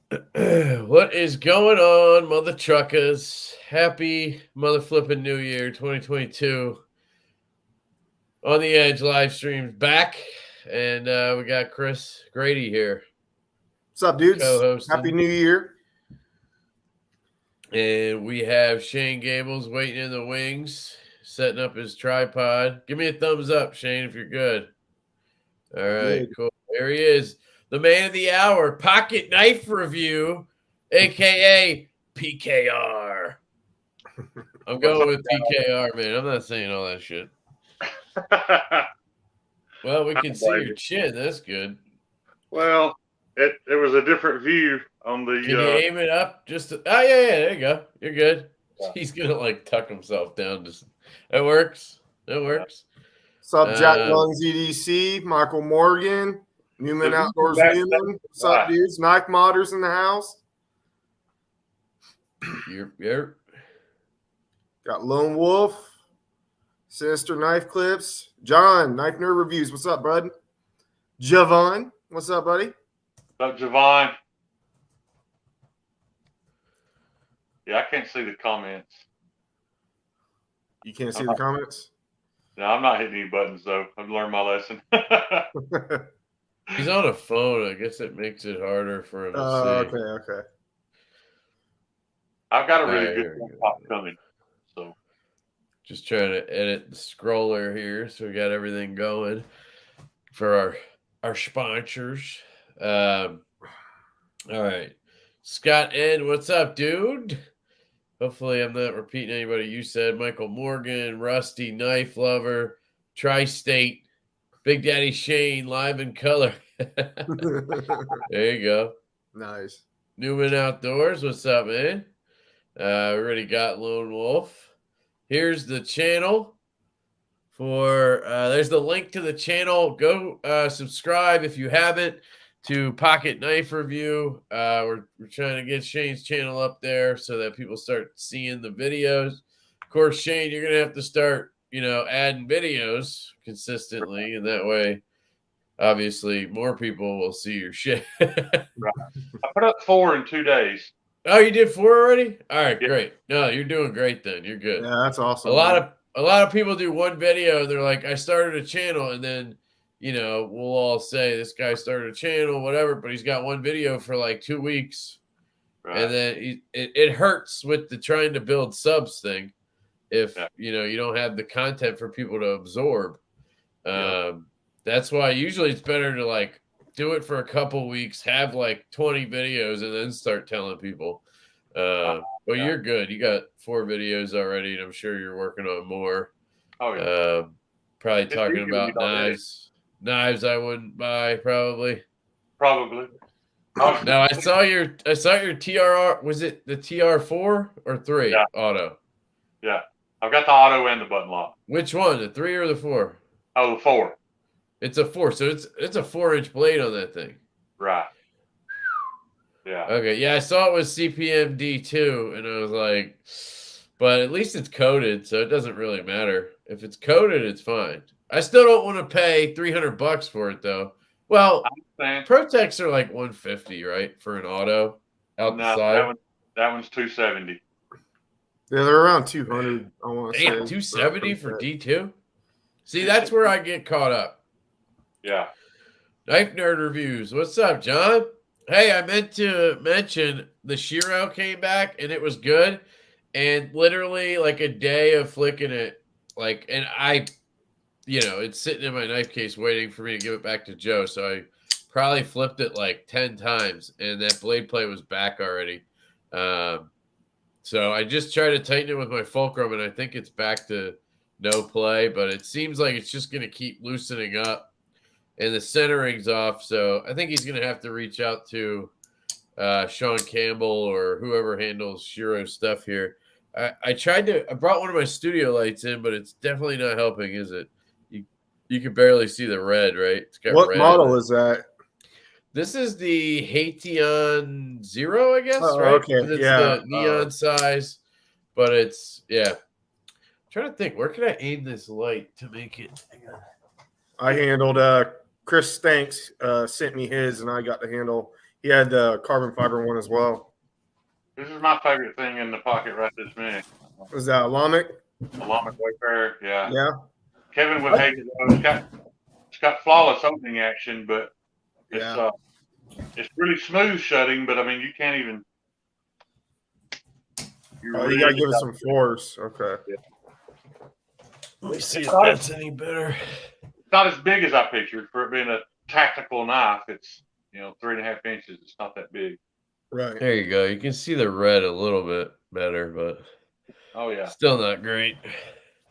What is going on, mother truckers? Happy mother flipping New Year 2022. On the Edge live streams back, and we got Chris Grady here What's up, dudes? Happy co-hosting, New Year. and we have Shayne Gables waiting in the wings, setting up his tripod. Give me a thumbs up, Shayne, if you're good. All right, Good. cool. There he is, the man of the hour, Pocket Knife Review, aka PKR. I'm going with PKR, man. I'm not saying all that shit. Well, we can see your chin. That's good. Well, it was a different view on the. Can you aim it up? Oh yeah, there you go. You're good. Yeah. He's gonna like tuck himself down. That works. That works. What's up, Jack Lungs EDC, Michael Morgan, Newman Outdoors Newman. What's up, dudes? Knife modders in the house. Yep. Got Lone Wolf, Sinister Knife Clips, John, Knife Nerd Reviews. What's up, bud? Javon, what's up, buddy? What's up, Javon? Yeah, I can't see the comments. You can't see the comments? No, I'm not hitting any buttons, though. I've learned my lesson. He's on a phone. I guess it makes it harder for him to see. Okay. I've got a really good pop coming. So, just trying to edit the scroller here, so we got everything going for our sponsors. All right, Scott N, what's up, dude? Hopefully, I'm not repeating anybody you said. Michael Morgan, Rusty, Knife Lover, Tri-State, Big Daddy Shayne, live in color. There you go. Nice. Newman Outdoors, what's up, man? We already got Lone Wolf. Here's the channel for there's the link to the channel. Go subscribe if you haven't to Pocket Knife Review. We're trying to get Shayne's channel up there so that people start seeing the videos. Of course, Shayne, you're gonna have to start, adding videos consistently, and that way, obviously, more people will see your shit. Right. I put up 4 in 2 days. Oh, you did 4 already? All right, great. No, you're doing great then. You're good. Yeah, that's awesome. A lot of people do one video. They're like, I started a channel, and then we'll all say this guy started a channel, whatever, but he's got one video for like 2 weeks, right. And then it hurts with the trying to build subs thing if you don't have the content for people to absorb. That's why usually it's better to like do it for a couple weeks, have like 20 videos, and then start telling people. But you're good. You got 4 videos already, and I'm sure you're working on more. Oh yeah. Probably talking about knives. Knives I wouldn't buy, probably. Now I saw your TRR. Was it the TR4 or 3 auto? Yeah, I've got the auto and the button lock. Which one, the 3 or the 4? Oh, the 4. It's a 4, so it's a 4-inch blade on that thing. Right. Yeah. Okay. Yeah, I saw it was CPMD too, and I was like, but at least it's coated, so it doesn't really matter. If it's coated, it's fine. I still don't want to pay $300 for it though. Well, Protex are like $150, right, for an auto outside. That one's $270. Yeah, they're around $200. I want to say $270 for D2. See, that's where I get caught up. Yeah. Knife Nerd Reviews. What's up, John? Hey, I meant to mention the Shiro came back and it was good. And literally like a day of flicking it, and I, it's sitting in my knife case waiting for me to give it back to Joe. So I probably flipped it like 10 times and that blade plate was back already. So I just tried to tighten it with my fulcrum and I think it's back to no play, but it seems like it's just going to keep loosening up. And the centering's off, so I think he's going to have to reach out to Sean Campbell or whoever handles Shiro stuff here. I brought one of my studio lights in, but it's definitely not helping, is it? You can barely see the red, right? It's got what red model is that? This is the Hateon Zero, I guess, right? Okay, it's the neon size, but it's, I'm trying to think, where can I aim this light to make it? Hang on. I handled Chris Stanks sent me his, and I got to handle He had the carbon fiber one as well. This is my favorite thing in the pocket right this minute. Was that Lamic? Alarmic Wayfarer, yeah. Yeah. Kevin would hate it though. It's got flawless opening action, but it's really smooth shutting. But I mean, you can't even. You gotta give it some force. Okay. Yeah. Let me see if that's any better. It's not as big as I pictured for it being a tactical knife. It's 3.5 inches. It's not that big. Right. There you go. You can see the red a little bit better, but still not great.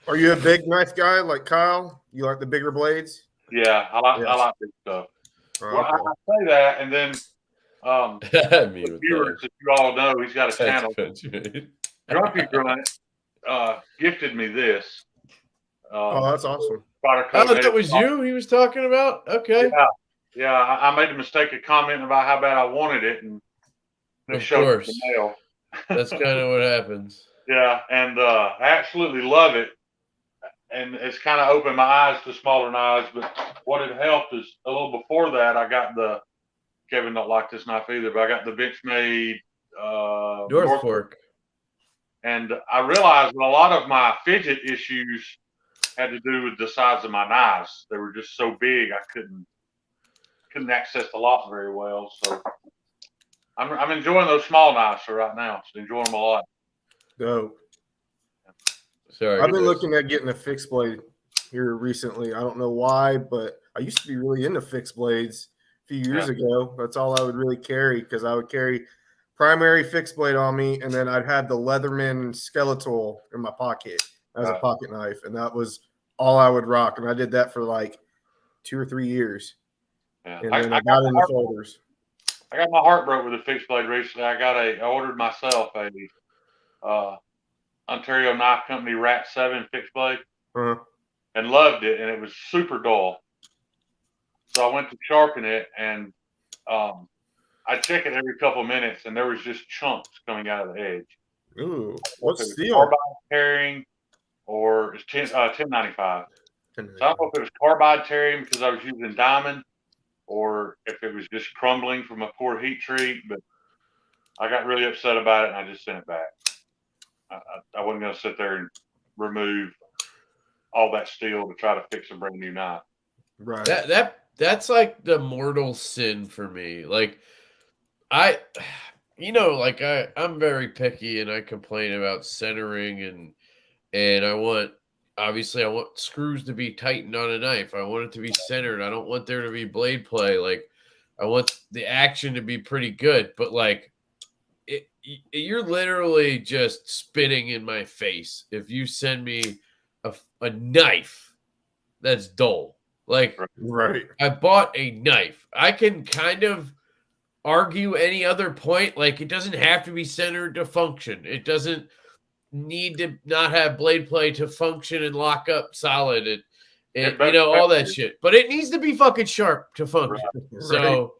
Are you a big knife guy like Kyle? You like the bigger blades? Yeah, I like big stuff. Oh, well, okay. I say that, and then viewers, if you all know, he's got a channel. Grumpy Grunt gifted me this. Oh, that's awesome. Oh, that was you he was talking about? Okay. Yeah. I made the mistake of commenting about how bad I wanted it, and it showed up in the mail. That's kind of what happens. Yeah, and I absolutely love it. And it's kind of opened my eyes to smaller knives. But what had helped is a little before that, I got Kevin don't like this knife either, but I got the Benchmade North Fork. And I realized that a lot of my fidget issues had to do with the size of my knives. They were just so big, I couldn't access the lock very well. So I'm enjoying those small knives for right now. Just enjoying them a lot. Dope. Sorry, I've been looking at getting a fixed blade here recently. I don't know why, but I used to be really into fixed blades a few years ago. That's all I would really carry, because I would carry primary fixed blade on me, and then I'd have the Leatherman skeletal in my pocket as a pocket knife, and that was all I would rock. And I did that for like 2 or 3 years. Yeah. And then I got into folders. I got my heart broke with a fixed blade recently. I ordered myself a Ontario Knife Company Rat 7 fixed blade and loved it, and it was super dull. So I went to sharpen it, and I check it every couple of minutes, and there was just chunks coming out of the edge. Ooh, what's the deal? Carbide tearing, or it's 1095. So I don't know if it was carbide tearing because I was using diamond, or if it was just crumbling from a poor heat treat. But I got really upset about it, and I just sent it back. I wasn't going to sit there and remove all that steel to try to fix a brand new knife. Right. That's like the mortal sin for me. Like I'm very picky, and I complain about centering, and I want screws to be tightened on a knife. I want it to be centered. I don't want there to be blade play. Like I want the action to be pretty good, but like you're literally just spitting in my face if you send me a knife that's dull. Like, right. I bought a knife. I can kind of argue any other point. Like, it doesn't have to be centered to function. It doesn't need to not have blade play to function and lock up solid and all that shit. But it needs to be fucking sharp to function. Right. So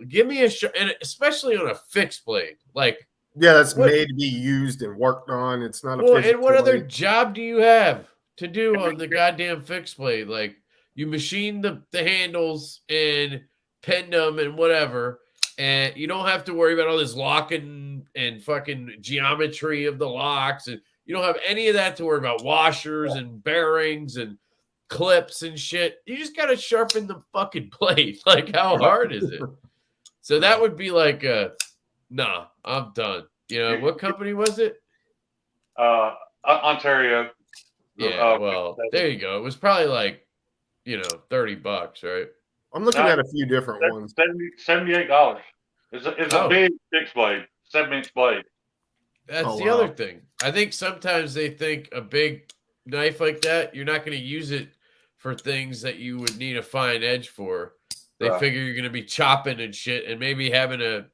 give me and especially on a fixed blade. Like, yeah, that's made to be used and worked on. It's not a and what other job do you have to do on the goddamn fixed blade? Like, you machine the handles and pen them and whatever, and you don't have to worry about all this locking and fucking geometry of the locks, and you don't have any of that to worry about, washers and bearings and clips and shit. You just gotta sharpen the fucking blade. Like, how hard is it? So that would be like nah, I'm done. What company was it? Ontario. Yeah, well, there you go. It was probably like, $30, right? I'm looking at a few different ones. $78. It's a big fixed blade, 7-inch blade. That's the other thing. I think sometimes they think a big knife like that, you're not going to use it for things that you would need a fine edge for. They figure you're going to be chopping and shit, and maybe having a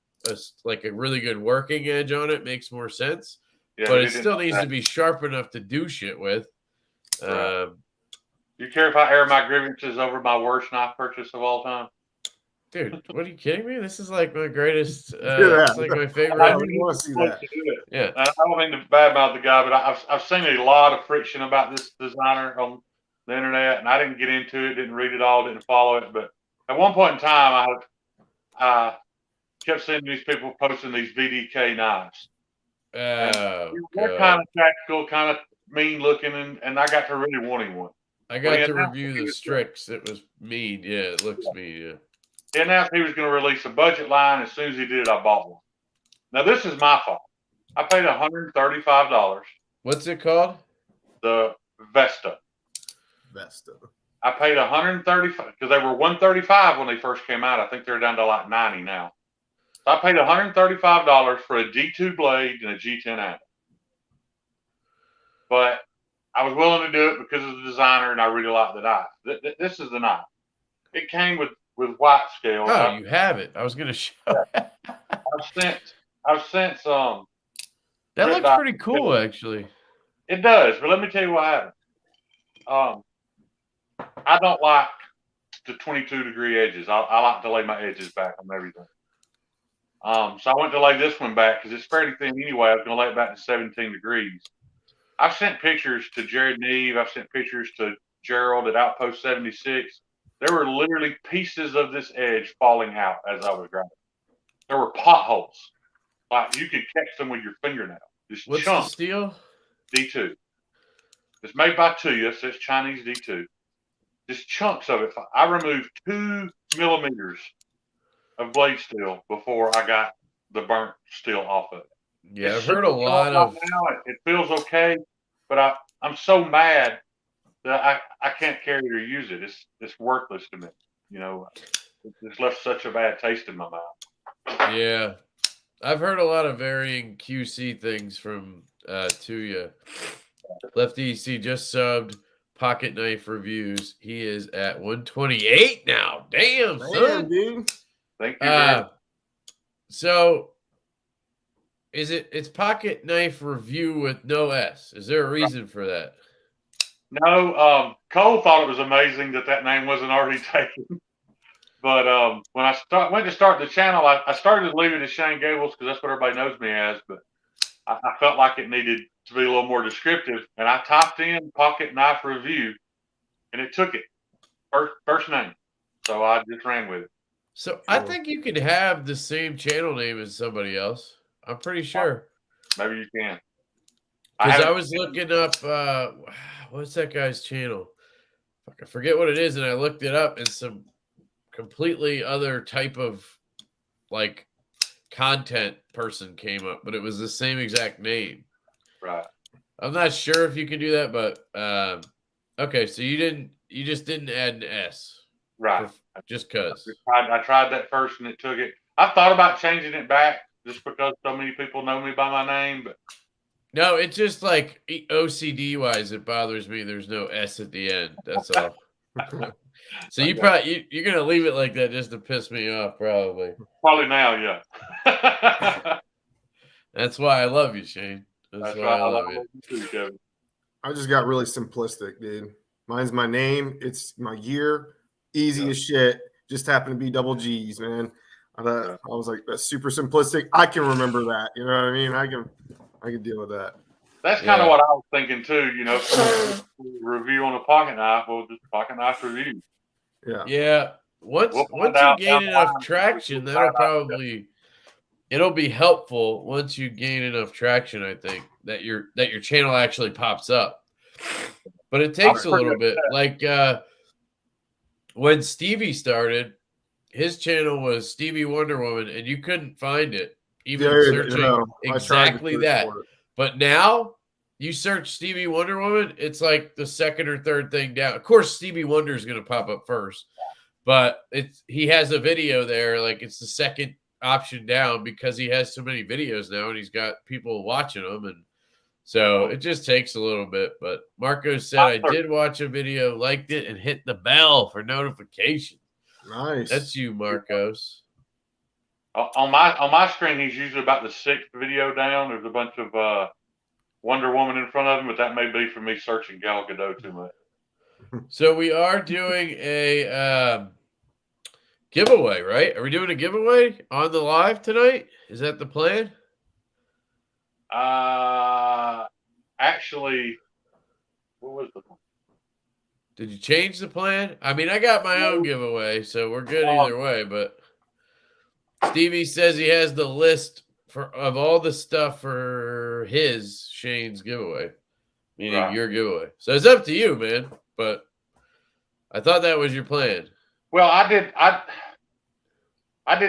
really good working edge on it makes more sense. Yeah, but it still needs to be sharp enough to do shit with. You care if I air my grievances over my worst knife purchase of all time? Dude, what are you kidding me? This is like my greatest. It's like my favorite. I really want to see that. Yeah, I don't mean to badmouth the guy, but I've seen a lot of friction about this designer on the internet, and I didn't get into it, didn't read it all, didn't follow it. But at one point in time, kept seeing these people posting these VDK knives. And Oh, they're God. kind of tactical, kind of mean looking, and I got to really wanting one. I got to review the Strix. It was mean. Yeah, it looks mean. Yeah. He announced he was going to release a budget line. As soon as he did, I bought one. Now, this is my fault. I paid $135. What's it called? The Vesta. I paid $135 because they were $135 when they first came out. I think they're down to like $90 now. So I paid $135 for a D2 blade and a G10 handle. But I was willing to do it because of the designer, and I really like the knife. This is the knife. It came with white scale. Oh, you have it. I was going to show. I've sent some. That looks pretty cool, actually. It does, but let me tell you what happened. I don't like the 22-degree edges. I like to lay my edges back on everything. So I went to lay this one back because it's fairly thin anyway. I was going to lay it back to 17 degrees. I've sent pictures to Jared and Eve. I've sent pictures to Gerald at Outpost 76. There were literally pieces of this edge falling out as I was grinding. There were potholes. Like you could catch them with your fingernail. What's the steel? D2. It's made by Tuya. It says Chinese D2. Just chunks of it. I removed 2 millimeters of blade steel before I got the burnt steel off of it. Yeah, I've heard a lot of. Now. It feels okay, but I'm so mad that I can't carry it or use it. It's worthless to me. You know, it's left such a bad taste in my mouth. Yeah, I've heard a lot of varying QC things from Tuya. Lefty EC just subbed Pocket Knife Reviews. He is at 128 now. Damn, son. Dude. Thank you. So it's Pocket Knife Review with no S. Is there a reason for that? No, Cole thought it was amazing that name wasn't already taken. But when I went to start the channel, I started to leave it as Shayne Gables because that's what everybody knows me as. But I felt like it needed to be a little more descriptive, and I typed in Pocket Knife Review, and it took it first name. So I just ran with it. So I think you can have the same channel name as somebody else. I'm pretty sure. Maybe you can. Because I was looking up, what's that guy's channel? I forget what it is, and I looked it up, and some completely other type of like content person came up, but it was the same exact name. Right. I'm not sure if you can do that, but okay. So you just didn't add an S, right? Just because. I tried that first, and it took it. I thought about changing it back just because so many people know me by my name, but no, it's just like OCD wise, it bothers me. There's no S at the end. That's all. So you're gonna leave it like that just to piss me off, probably. Probably now, yeah. That's why I love you, Shayne. That's why I love you. Too, Kevin. I just got really simplistic, dude. Mine's my name. It's my year. Easy as shit. Just happened to be double G's, man. I was like, that's super simplistic. I can remember that. You know what I mean? I can deal with that. That's kind of what I was thinking too. You know, review on a pocket knife, or just pocket knife review. Yeah. Yeah. Once you gain enough traction, it'll be helpful once you gain enough traction, I think, that your channel actually pops up. But it takes a little bit. Like when Stevie started, his channel was Stevie Wonder Woman, and you couldn't find it, even searching exactly that. But now you search Stevie Wonder Woman, it's like the second or third thing down. Of course, Stevie Wonder is going to pop up first, but he has a video there. Like it's the second option down because he has so many videos now and he's got people watching them. And so it just takes a little bit. But Marco said, I did watch a video, liked it, and hit the bell for notification. Nice. That's you, Marcos. On my screen, he's usually about the 6th video down. There's a bunch of Wonder Woman in front of him, but that may be for me searching Gal Gadot too much. So we are doing a giveaway, right? Are we doing a giveaway on the live tonight? Is that the plan? Actually, what was the plan? Did you change the plan? I mean, I got my own giveaway, so we're good either way, but Stevie says he has the list of all the stuff for his Shayne's giveaway, meaning your giveaway. So it's up to you, man. But I thought that was your plan. Well, I did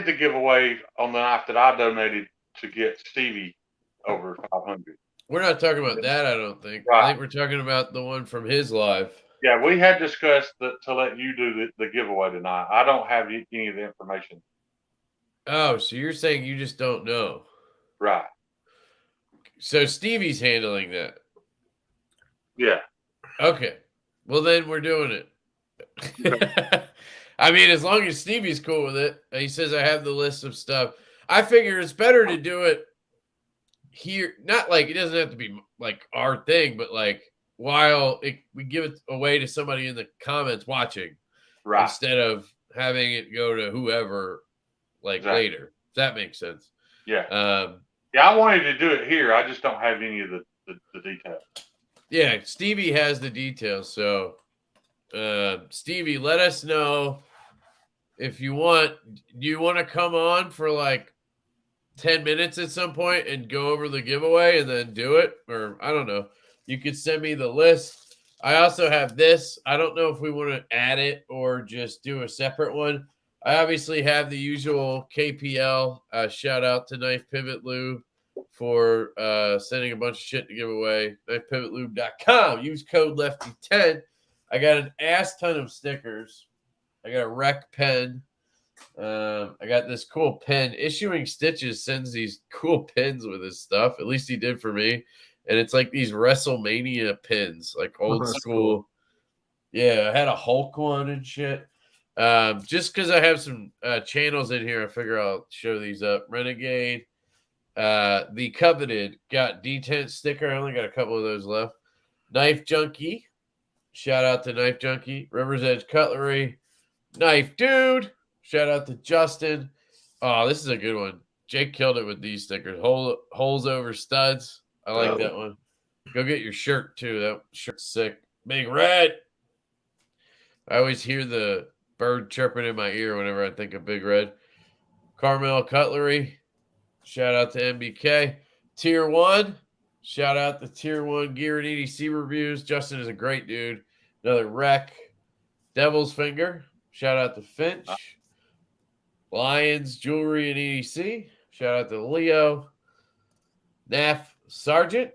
the giveaway on the knife that I donated to get Stevie over 500. We're not talking about that, I don't think. Right. I think we're talking about the one from his live. Yeah, we had discussed to let you do the giveaway tonight. I don't have any of the information. Oh, so you're saying you just don't know. Right. So Stevie's handling that. Yeah. Okay. Well, then we're doing it. Okay. I mean, as long as Stevie's cool with it, he says I have the list of stuff. I figure it's better to do it here. Not like it doesn't have to be like our thing, but like while we give it away to somebody in the comments watching, right? Instead of having it go to whoever like later. If that makes sense. Yeah. Yeah, I wanted to do it here. I just don't have any of the details. Yeah, Stevie has the details. So, Stevie, let us know if you want. Do you want to come on for like 10 minutes at some point and go over the giveaway and then do it? Or I don't know. You could send me the list. I also have this. I don't know if we want to add it or just do a separate one. I obviously have the usual KPL. Shout out to Knife Pivot Lube for sending a bunch of shit to give away. KnifePivotLube.com. Use code Lefty10. I got an ass ton of stickers. I got a rec pen. I got this cool pen. Issuing Stitches sends these cool pins with his stuff. At least he did for me. And it's like these WrestleMania pins, like old school. Cool. Yeah, I had a Hulk one and shit. Just because I have some channels in here, I figure I'll show these up. Renegade, the Coveted got D10 sticker. I only got a couple of those left. Knife Junkie, shout out to Knife Junkie. River's Edge Cutlery, Knife Dude, shout out to Justin. Oh, this is a good one. Jake killed it with these stickers. Holes over studs. I like that one. Go get your shirt too. That shirt's sick. Big Red. I always hear the bird chirping in my ear whenever I think of Big Red. Carmel Cutlery. Shout out to MBK. Tier 1. Shout out to Tier 1 Gear and EDC reviews. Justin is a great dude. Another wreck. Devil's Finger. Shout out to Finch. Lions Jewelry and EDC. Shout out to Leo. NAF Sergeant.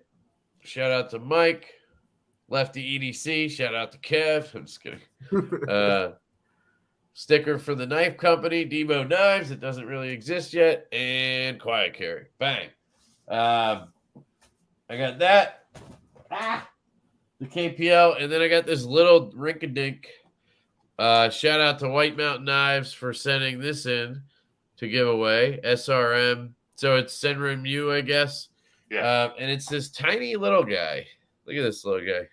Shout out to Mike. Lefty EDC. Shout out to Kev. I'm just kidding. Sticker for the Knife Company, Debo Knives. It doesn't really exist yet. And Quiet Carry. Bang. I got that. The KPL. And then I got this little rink-a-dink. Shout out to White Mountain Knives for sending this in to give away. SRM. So it's Senrin Mu, I guess. Yeah. And it's this tiny little guy. Look at this little guy.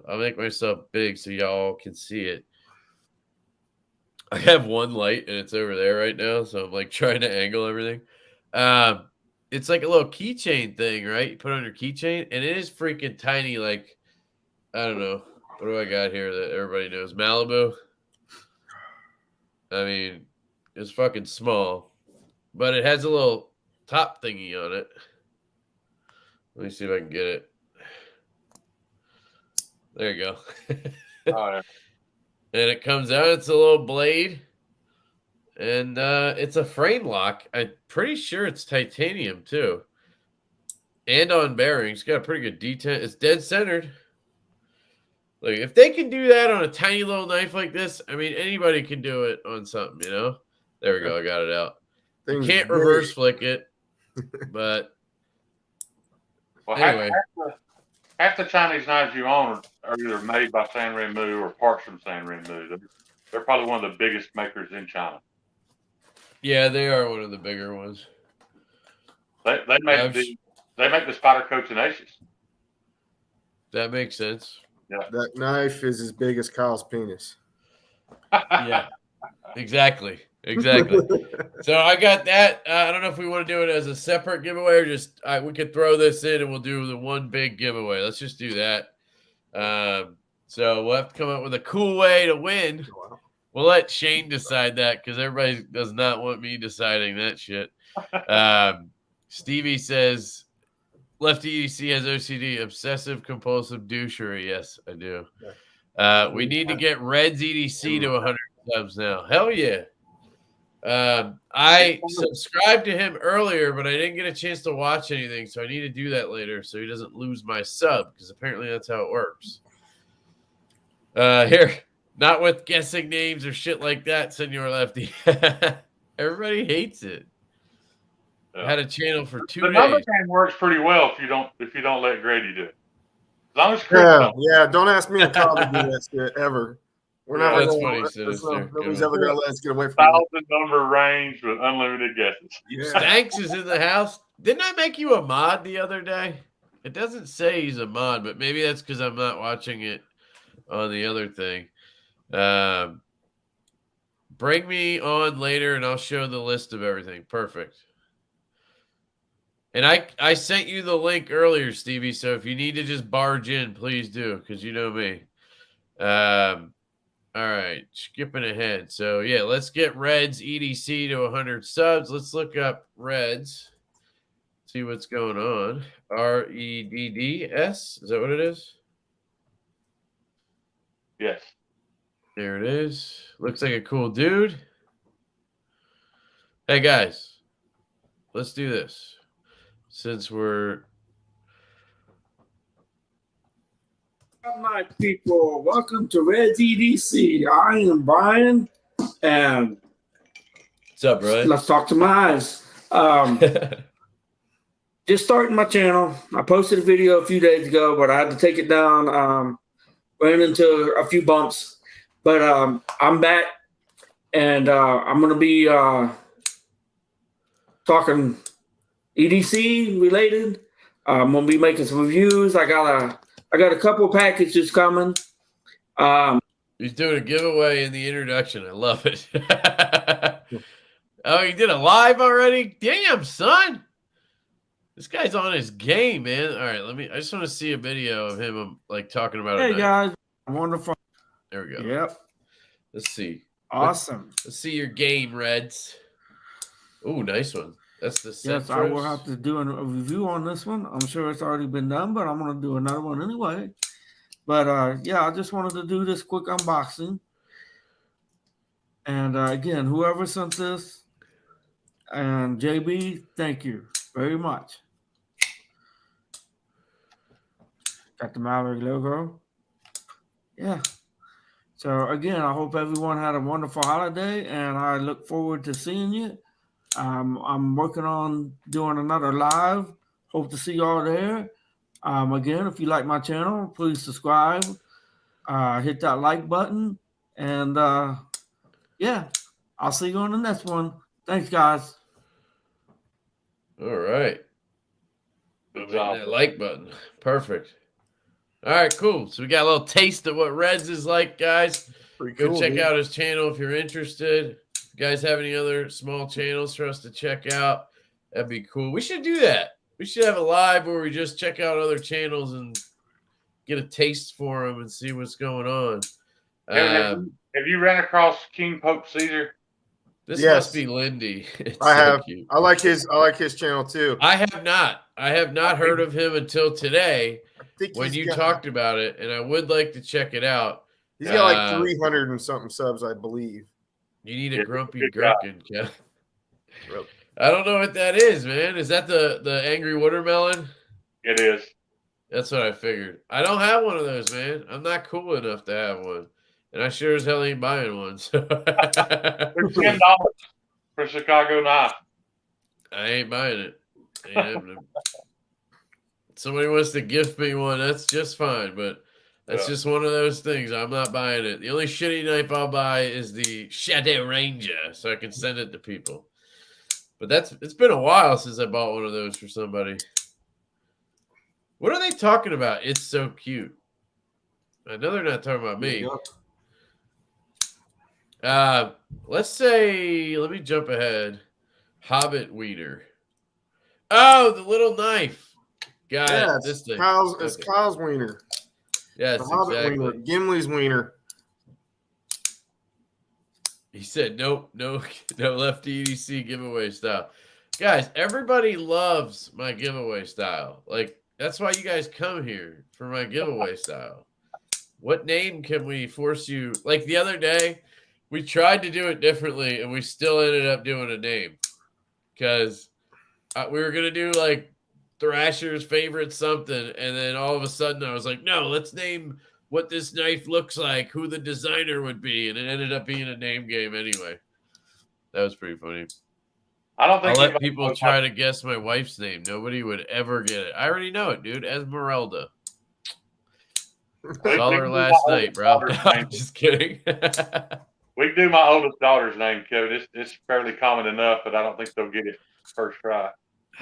I'll make myself big so y'all can see it. I have one light and it's over there right now, so I'm like trying to angle everything. It's like a little keychain thing, right? You put on your keychain, and it is freaking tiny. Like, I don't know. What do I got here that everybody knows? Malibu. I mean, it's fucking small, but it has a little top thingy on it. Let me see if I can get it. There you go. Oh, yeah. And it comes out. It's a little blade. And it's a frame lock. I'm pretty sure it's titanium, too. And on bearings. It's got a pretty good detent. It's dead centered. Like, if they can do that on a tiny little knife like this, I mean, anybody can do it on something, you know? There we go. I got it out. You can't reverse flick it. But well, anyway. Half the Chinese knives you own are either made by Sanren Mu or parts from Sanren Mu. They're probably one of the biggest makers in China. Yeah, they are one of the bigger ones. They make the Spyderco Tenacious. That makes sense. Yeah. That knife is as big as Kyle's penis. Yeah, exactly. So I got that. I don't know if we want to do it as a separate giveaway or just we could throw this in and we'll do the one big giveaway. Let's just do that. So we'll have to come up with a cool way to win. We'll let Shayne decide that because everybody does not want me deciding that shit. Stevie says, Lefty EDC has OCD, obsessive compulsive douchery. Yes, I do. We need to get Reds EDC to 100 subs now. Hell yeah. I subscribed to him earlier, but I didn't get a chance to watch anything, so I need to do that later so he doesn't lose my sub, because apparently that's how it works. Here, not with guessing names or shit like that, Senor Lefty. Everybody hates it. I had a channel for 2 days. The number game works pretty well if you don't let Grady do it. As long as Chris don't. Yeah, don't ask me and Kyle to do that shit ever. We're never that's gonna, funny, Sinister. nobody's ever gonna let us get away from it. 1,000 number range with unlimited guesses. Yeah. Stanks is in the house. Didn't I make you a mod the other day? It doesn't say he's a mod, but maybe that's because I'm not watching it on the other thing. Bring me on later and I'll show the list of everything. Perfect. And I sent you the link earlier, Stevie, so if you need to just barge in, please do, because you know me. All right, skipping ahead. So, yeah, let's get Reds EDC to 100 subs. Let's look up Reds, see what's going on. REDDS, is that what it is? Yes. There it is. Looks like a cool dude. Hey, guys, let's do this. Since we're... My people, welcome to Reds EDC. I am Brian, and what's up, Brian? Let's talk to my eyes. Just starting my channel. I posted a video a few days ago, but I had to take it down. Ran into a few bumps, but I'm back, and I'm going to be talking EDC related. I'm going to be making some reviews. I got a couple of packages coming. He's doing a giveaway in the introduction. I love it. Oh, he did a live already? Damn, son. This guy's on his game, man. All right, I just want to see a video of him like talking about it. Hey, guys. Wonderful. There we go. Yep. Let's see. Awesome. Let's see your game, Reds. Ooh, nice one. That's the Yes, I will have to do a review on this one. I'm sure it's already been done, but I'm going to do another one anyway. But, yeah, I just wanted to do this quick unboxing. And, again, whoever sent this, and JB, thank you very much. Got the Maverick logo. Yeah. So, again, I hope everyone had a wonderful holiday, and I look forward to seeing you. I'm working on doing another live. Hope to see y'all there. Again, if you like my channel, please subscribe. Hit that like button. And, yeah, I'll see you on the next one. Thanks, guys. All right. Hit that like button. Perfect. All right, cool. So we got a little taste of what Reds is like, guys. Pretty Go cool, check dude. out his channel if you're interested. If you guys have any other small channels for us to check out, that'd be cool. We should do that. We should have a live where we just check out other channels and get a taste for them and see what's going on. Have you ran across King Pope Caesar? This Yes. must be Lindy. It's I so have. cute. I like his channel too. I have not heard of him until today I think when he's you got- talked about it, and I would like to check it out. He's got like 300 and something subs, I believe. You need a Yeah, grumpy good job. gherkin, Kev. I don't know what that is, man. Is that the angry watermelon? It is. That's what I figured. I don't have one of those, man. I'm not cool enough to have one. And I sure as hell ain't buying one. So They're $10 for Chicago knife. I ain't buying it. Ain't happening. Somebody wants to gift me one, that's just fine. But that's just one of those things. I'm not buying it. The only shitty knife I'll buy is the Shadow Ranger, so I can send it to people. But it's been a while since I bought one of those for somebody. What are they talking about? It's so cute. I know they're not talking about me. Let's say, let me jump ahead. Hobbit Wiener. Oh, the little knife. Got it. This thing. It's Kyle's wiener. Yes, The Hobbit exactly. wiener. Gimli's wiener. He said, nope, no lefty EDC giveaway style. Guys, everybody loves my giveaway style. Like, that's why you guys come here, for my giveaway style. What name can we force you? Like the other day, we tried to do it differently, and we still ended up doing a name. Because we were going to do, like, Thrasher's favorite something, and then all of a sudden I was like, no, let's name what this knife looks like, who the designer would be, and it ended up being a name game anyway. That was pretty funny. I don't think I'll let people try to guess my wife's name. Nobody would ever get it. I already know it, dude. Esmeralda. Saw her last night, bro. No, I'm just kidding. We can do my oldest daughter's name, Kevin. It's fairly common enough, but I don't think they'll get it first try.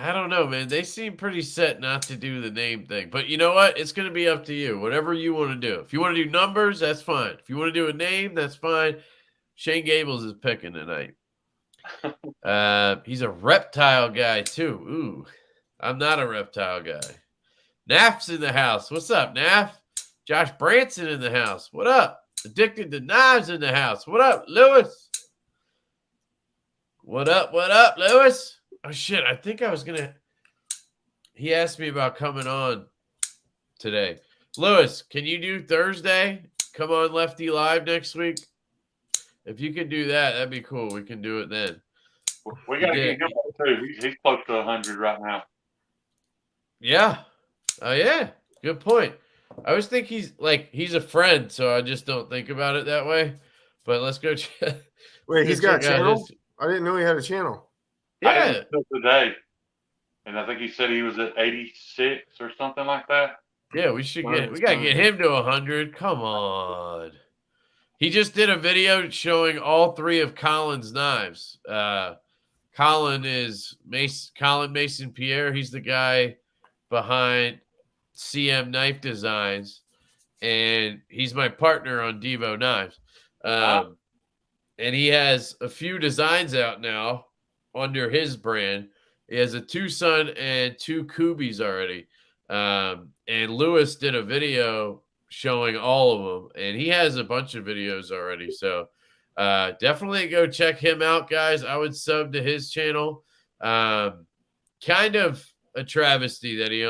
I don't know, man. They seem pretty set not to do the name thing. But you know what? It's going to be up to you. Whatever you want to do. If you want to do numbers, that's fine. If you want to do a name, that's fine. Shayne Gables is picking tonight. He's a reptile guy, too. Ooh, I'm not a reptile guy. Naf's in the house. What's up, Naf? Josh Branson in the house. What up? Addicted to Knives in the house. What up, Lewis? What up, Lewis? Oh, shit, I think I was going to – he asked me about coming on today. Lewis, can you do Thursday? Come on Lefty Live next week? If you can do that, that'd be cool. We can do it then. We got to get him up, too. He's close to 100 right now. Yeah. Oh, yeah. Good point. I always think he's a friend, so I just don't think about it that way. But let's go check. Wait, he's got a channel? I didn't know he had a channel. Yeah. Today, and I think he said he was at 86 or something like that. Yeah, we gotta get him to 100. Come on. He just did a video showing all three of Colin's knives. Colin Mason Pierre. He's the guy behind CM Knife Designs, and he's my partner on Devo Knives. And he has a few designs out now under his brand. He has a Tucson and two Kubies already. And Lewis did a video showing all of them, and he has a bunch of videos already. So definitely go check him out, guys. I would sub to his channel. Kind of a travesty that he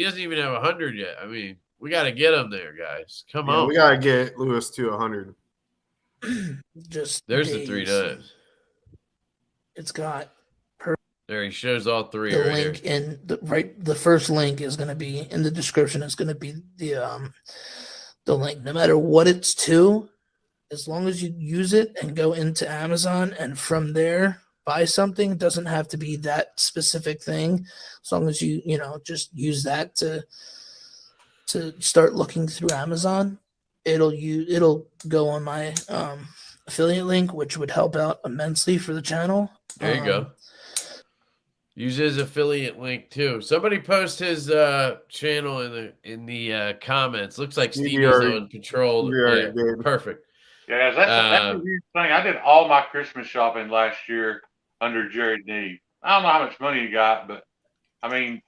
doesn't even have 100 yet. I mean, we got to get him there, guys. Come on. We got to get Lewis to 100. Just there's days. the 3 knives. It's got there. He shows all three. The right link here. the first link is going to be in the description. It's going to be the link. No matter what it's to, as long as you use it and go into Amazon and from there buy something, it doesn't have to be that specific thing. As long as you just use that to start looking through Amazon, it'll go on my affiliate link, which would help out immensely for the channel. There you go. Use his affiliate link too. Somebody post his channel in the comments. Looks like Stevie's on Patrol. Yeah, perfect. Yeah, that's a huge thing. I did all my Christmas shopping last year under Jared Neave. I don't know how much money you got, but I mean,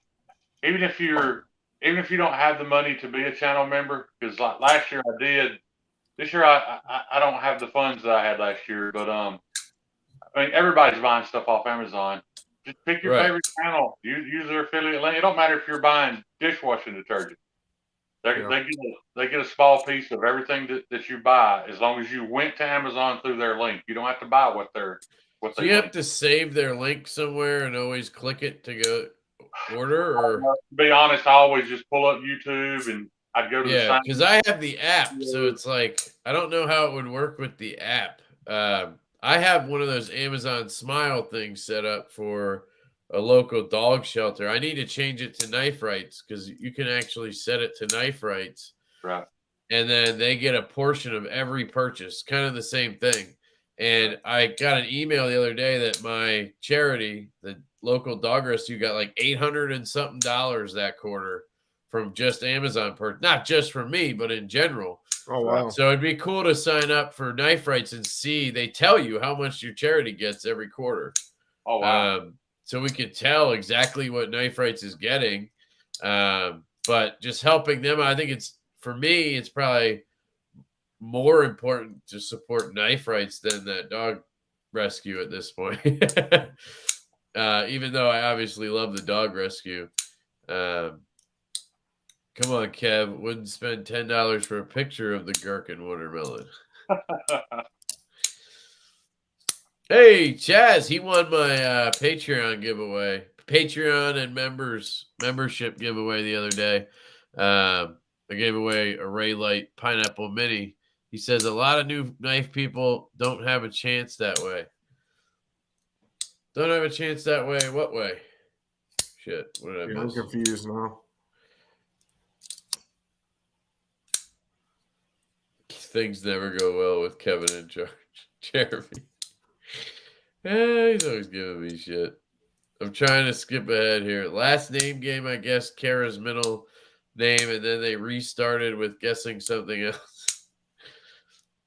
even if you don't have the money to be a channel member, because like last year I did. This year I don't have the funds that I had last year, but I mean everybody's buying stuff off Amazon. Just pick your favorite channel. Use their affiliate link. It don't matter if you're buying dishwashing detergent. They get a small piece of everything that you buy as long as you went to Amazon through their link. You don't have to buy what they. You have to save their link somewhere and always click it to go order. Or to be honest, I always just pull up YouTube and I'd go to the site. Because I have the app, so it's like I don't know how it would work with the app. I have one of those Amazon Smile things set up for a local dog shelter. I need to change it to Knife Rights because you can actually set it to Knife Rights. Right. And then they get a portion of every purchase, kind of the same thing. And I got an email the other day that my charity, the local dog rescue, got like $800 and something that quarter from just Amazon not just from me, but in general. Oh, wow. So it'd be cool to sign up for Knife Rights and see. They tell you how much your charity gets every quarter. Oh, wow. So we could tell exactly what Knife Rights is getting. But just helping them, I think for me, it's probably more important to support knife rights than that dog rescue at this point. Even though I obviously love the dog rescue. Come on, Kev. Wouldn't spend $10 for a picture of the Gherkin watermelon. Hey, Chaz, he won my Patreon giveaway. Patreon and membership giveaway the other day. I gave away a Ray Light Pineapple Mini. He says a lot of new knife people don't have a chance that way. Don't have a chance that way. What way? Shit. What did I miss? I'm confused now. Things never go well with Kevin and Jeremy. He's always giving me shit. I'm trying to skip ahead here. Last name game, I guess Kara's middle name, and then they restarted with guessing something else.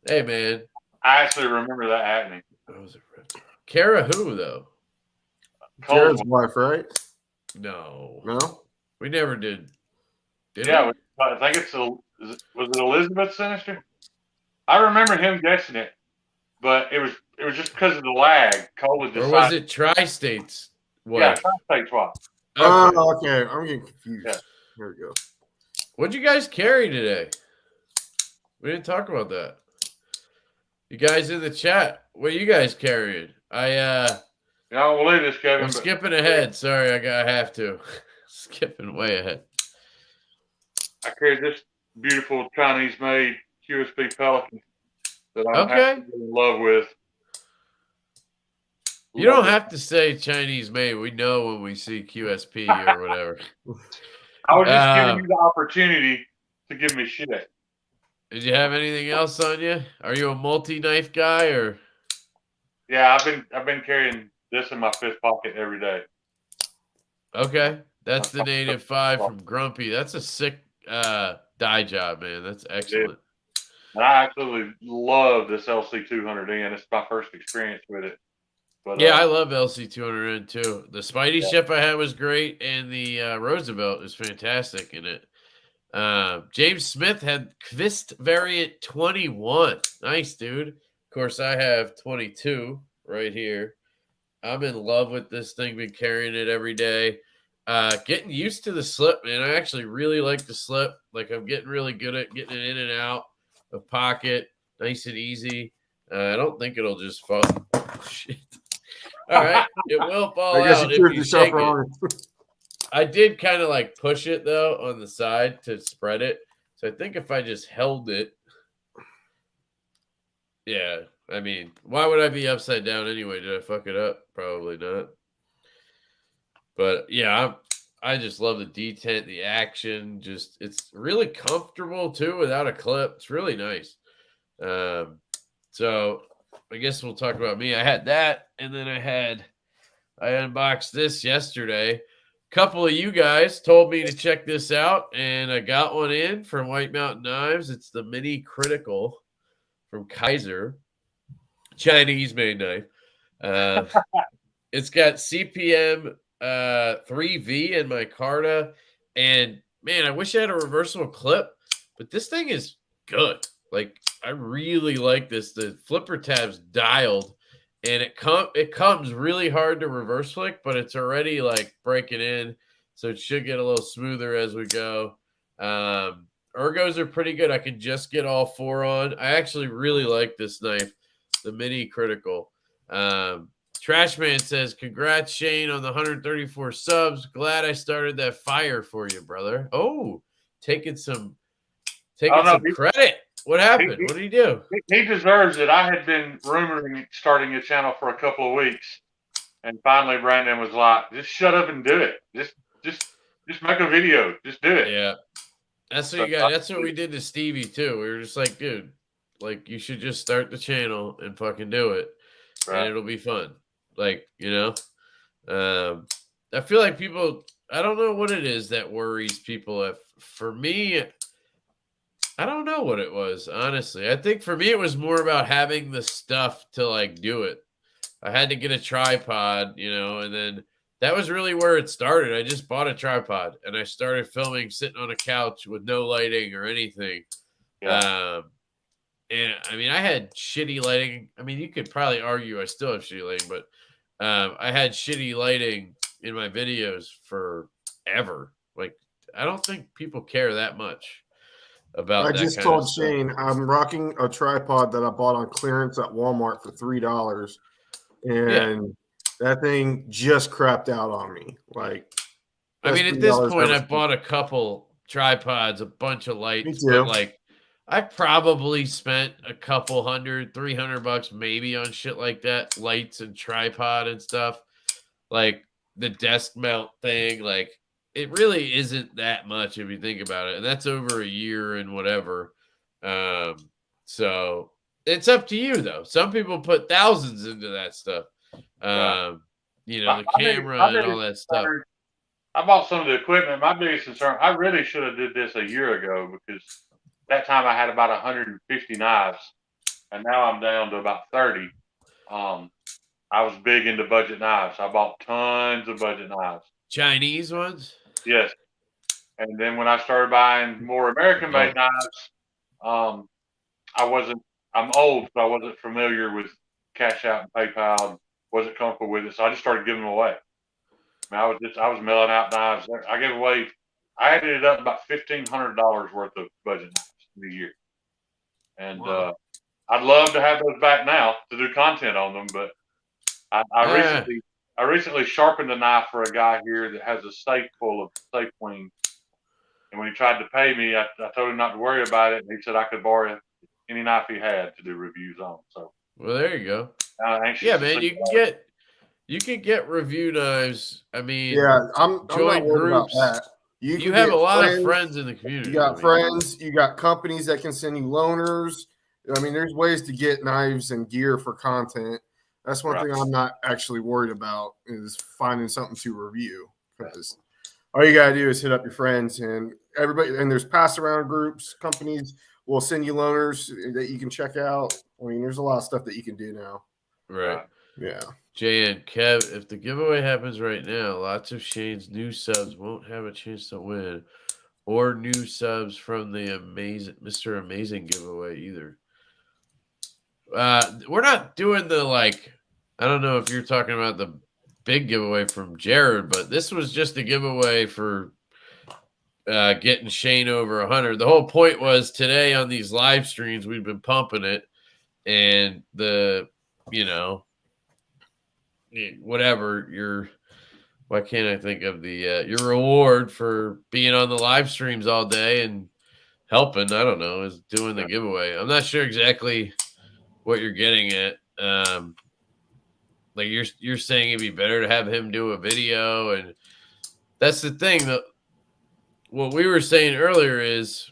Hey, man. I actually remember that happening. Kara who, though? Jared's wife, right? No. No? We never did. Yeah, I think it's was it Elizabeth Sinister? I remember him guessing it, but it was just because of the lag. Cole or was it Tri-States? Yeah, Tri-States wife. Okay. Oh, okay. I'm getting confused. Yeah. Here we go. What'd you guys carry today? We didn't talk about that. You guys in the chat, what are you guys carrying? Y'all believe this, Kevin. I'm skipping ahead. Sorry, I have to. Skipping way ahead. I carried this beautiful Chinese-made QSP Pelican that I'm absolutely in love with. You don't have to say Chinese-made. We know when we see QSP or whatever. I was just giving you the opportunity to give me shit. Did you have anything else on you? Are you a multi-knife guy or? Yeah, I've been carrying this in my fifth pocket every day. Okay, that's the Native 5 from Grumpy. That's a sick dye job, man. That's excellent. And I absolutely love this LC200N. It's my first experience with it. But, yeah, I love LC200N too. The Spidey ship I had was great, and the Roosevelt is fantastic in it. James Smith had Kvist variant 21. Nice, dude. Of course, I have 22 right here. I'm in love with this thing. Been carrying it every day. Getting used to the slip, man. I actually really like the slip. Like, I'm getting really good at getting it in and out of pocket. Nice and easy. I don't think it'll just fall. Oh, shit. All right. It will fall out if you shake it. I did kind of like push it, though, on the side to spread it. So I think if I just held it. Yeah. I mean, why would I be upside down anyway? Did I fuck it up? Probably not. But yeah, I just love the detent, the action. Just it's really comfortable too without a clip. It's really nice. So I guess we'll talk about me. I had that, and then I unboxed this yesterday. A couple of you guys told me to check this out, and I got one in from White Mountain Knives. It's the Mini Critical from Kaiser. Chinese-made knife. It's got CPM 3V in my Carta, and man, I wish I had a reversible clip, but this thing is good. Like, I really like this. The flipper tab's dialed, and it comes really hard to reverse flick, but it's already like breaking in, so it should get a little smoother as we go. Ergos are pretty good. I can just get all four on. I actually really like this knife, the Mini Critical. Trashman says, congrats, Shayne, on the 134 subs. Glad I started that fire for you, brother. Oh, taking some credit. What happened? What did he do? He deserves it. I had been rumoring starting a channel for a couple of weeks, and finally Brandon was like, just shut up and do it. Just make a video. Just do it. Yeah. That's what you got. That's what we did to Stevie, too. We were just like, dude, like, you should just start the channel and fucking do it, and it'll be fun. Like, you know, I feel like people, I don't know what it is that worries people. For me, I don't know what it was, honestly. I think for me, it was more about having the stuff to, like, do it. I had to get a tripod, you know, and then that was really where it started. I just bought a tripod, and I started filming sitting on a couch with no lighting or anything. Yeah. And I mean, I had shitty lighting. I mean, you could probably argue I still have shitty lighting, but I had shitty lighting in my videos forever. Like, I don't think people care that much about I that just kind of told stuff. Shane I'm rocking a tripod that I bought on clearance at Walmart for $3, and that thing just crapped out on me. Like, I best mean, at this $3 point, ever I spent. bought a couple tripods, a bunch of Me lights, too. but like, I probably spent a couple $100, $300 maybe on shit like that, lights and tripod and stuff. Like the desk mount thing, like it really isn't that much if you think about it, and that's over a year and whatever. So it's up to you though. Some people put thousands into that stuff. You know, the camera and all that stuff. I bought some of the equipment. My biggest concern, I really should have did this a year ago because that time I had about 150 knives, and now I'm down to about 30. I was big into budget knives. I bought tons of budget knives. Chinese ones? Yes. And then when I started buying more American-made knives, I'm old, so I wasn't familiar with Cash Out and PayPal, wasn't comfortable with it, so I just started giving them away. I was mailing out knives. I ended up about $1,500 worth of budget knives in a year. And I'd love to have those back now to do content on them, but I recently sharpened a knife for a guy here that has a safe full of safe queens. And when he tried to pay me, I told him not to worry about it, and he said I could borrow any knife he had to do reviews on. So, well, there you go. Yeah, man, you can get review knives. I mean, yeah, I'm not worried groups. about that. You have a lot of friends in the community. You got friends. You got companies that can send you loaners. I mean, there's ways to get knives and gear for content. That's one thing I'm not actually worried about is finding something to review, because all you gotta do is hit up your friends and everybody. And there's pass around groups. Companies will send you loaners that you can check out. I mean, there's a lot of stuff that you can do now. Right. Yeah. Jay and Kev, if the giveaway happens right now, lots of Shayne's new subs won't have a chance to win, or new subs from the Mr. Amazing giveaway either. We're not doing the I don't know if you're talking about the big giveaway from Jared, but this was just a giveaway for getting Shayne over 100. The whole point was today on these live streams, we've been pumping it, and why can't I think of the your reward for being on the live streams all day and helping, I don't know, is doing the giveaway. I'm not sure exactly what you're getting at. Like you're saying it'd be better to have him do a video, and that's the thing. What we were saying earlier is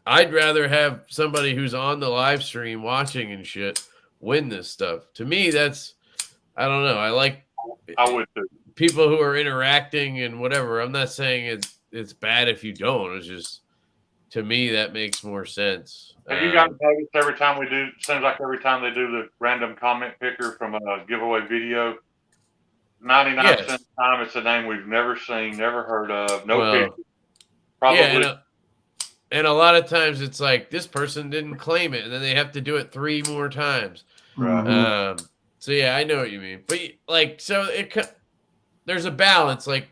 I'd rather have somebody who's on the live stream watching and shit win this stuff. To me, that's, I don't know. I would too. People who are interacting and whatever. I'm not saying it's bad if you don't. It's just, to me, that makes more sense. Have you gotten noticed every time we do? Seems like every time they do the random comment picker from a giveaway video, 99% of the time it's a name we've never seen, never heard of, no picture. Probably. And a lot of times it's like this person didn't claim it, and then they have to do it 3 more times. Right. So yeah, I know what you mean. But there's a balance. Like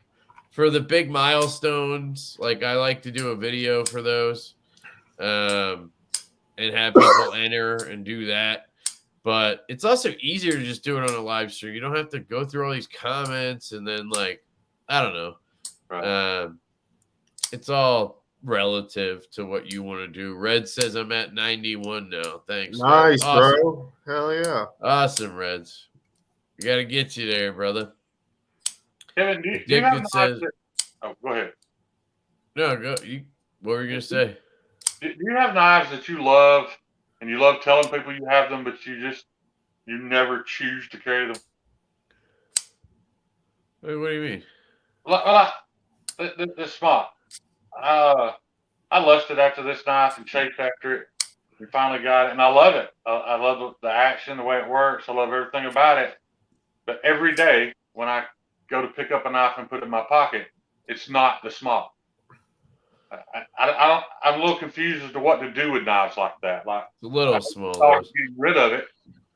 for the big milestones, like I like to do a video for those, and have people enter and do that. But it's also easier to just do it on a live stream. You don't have to go through all these comments and then I don't know. Right. It's all relative to what you want to do. Red says I'm at 91 now. Thanks. Nice, awesome. Bro. Hell yeah. Awesome, Reds. We got to get you there, brother. Kevin, do you have go ahead. No, go. What were you going to say? Do you have knives that you love and you love telling people you have them, but you never choose to carry them? Wait, what do you mean? This spot. I lusted after this knife and chased after it. We finally got it, and I love it. I love the action, the way it works. I love everything about it. But every day when I go to pick up a knife and put it in my pocket, it's not the small. I'm a little confused as to what to do with knives like that. Like It's a little I small. thought of getting rid of it,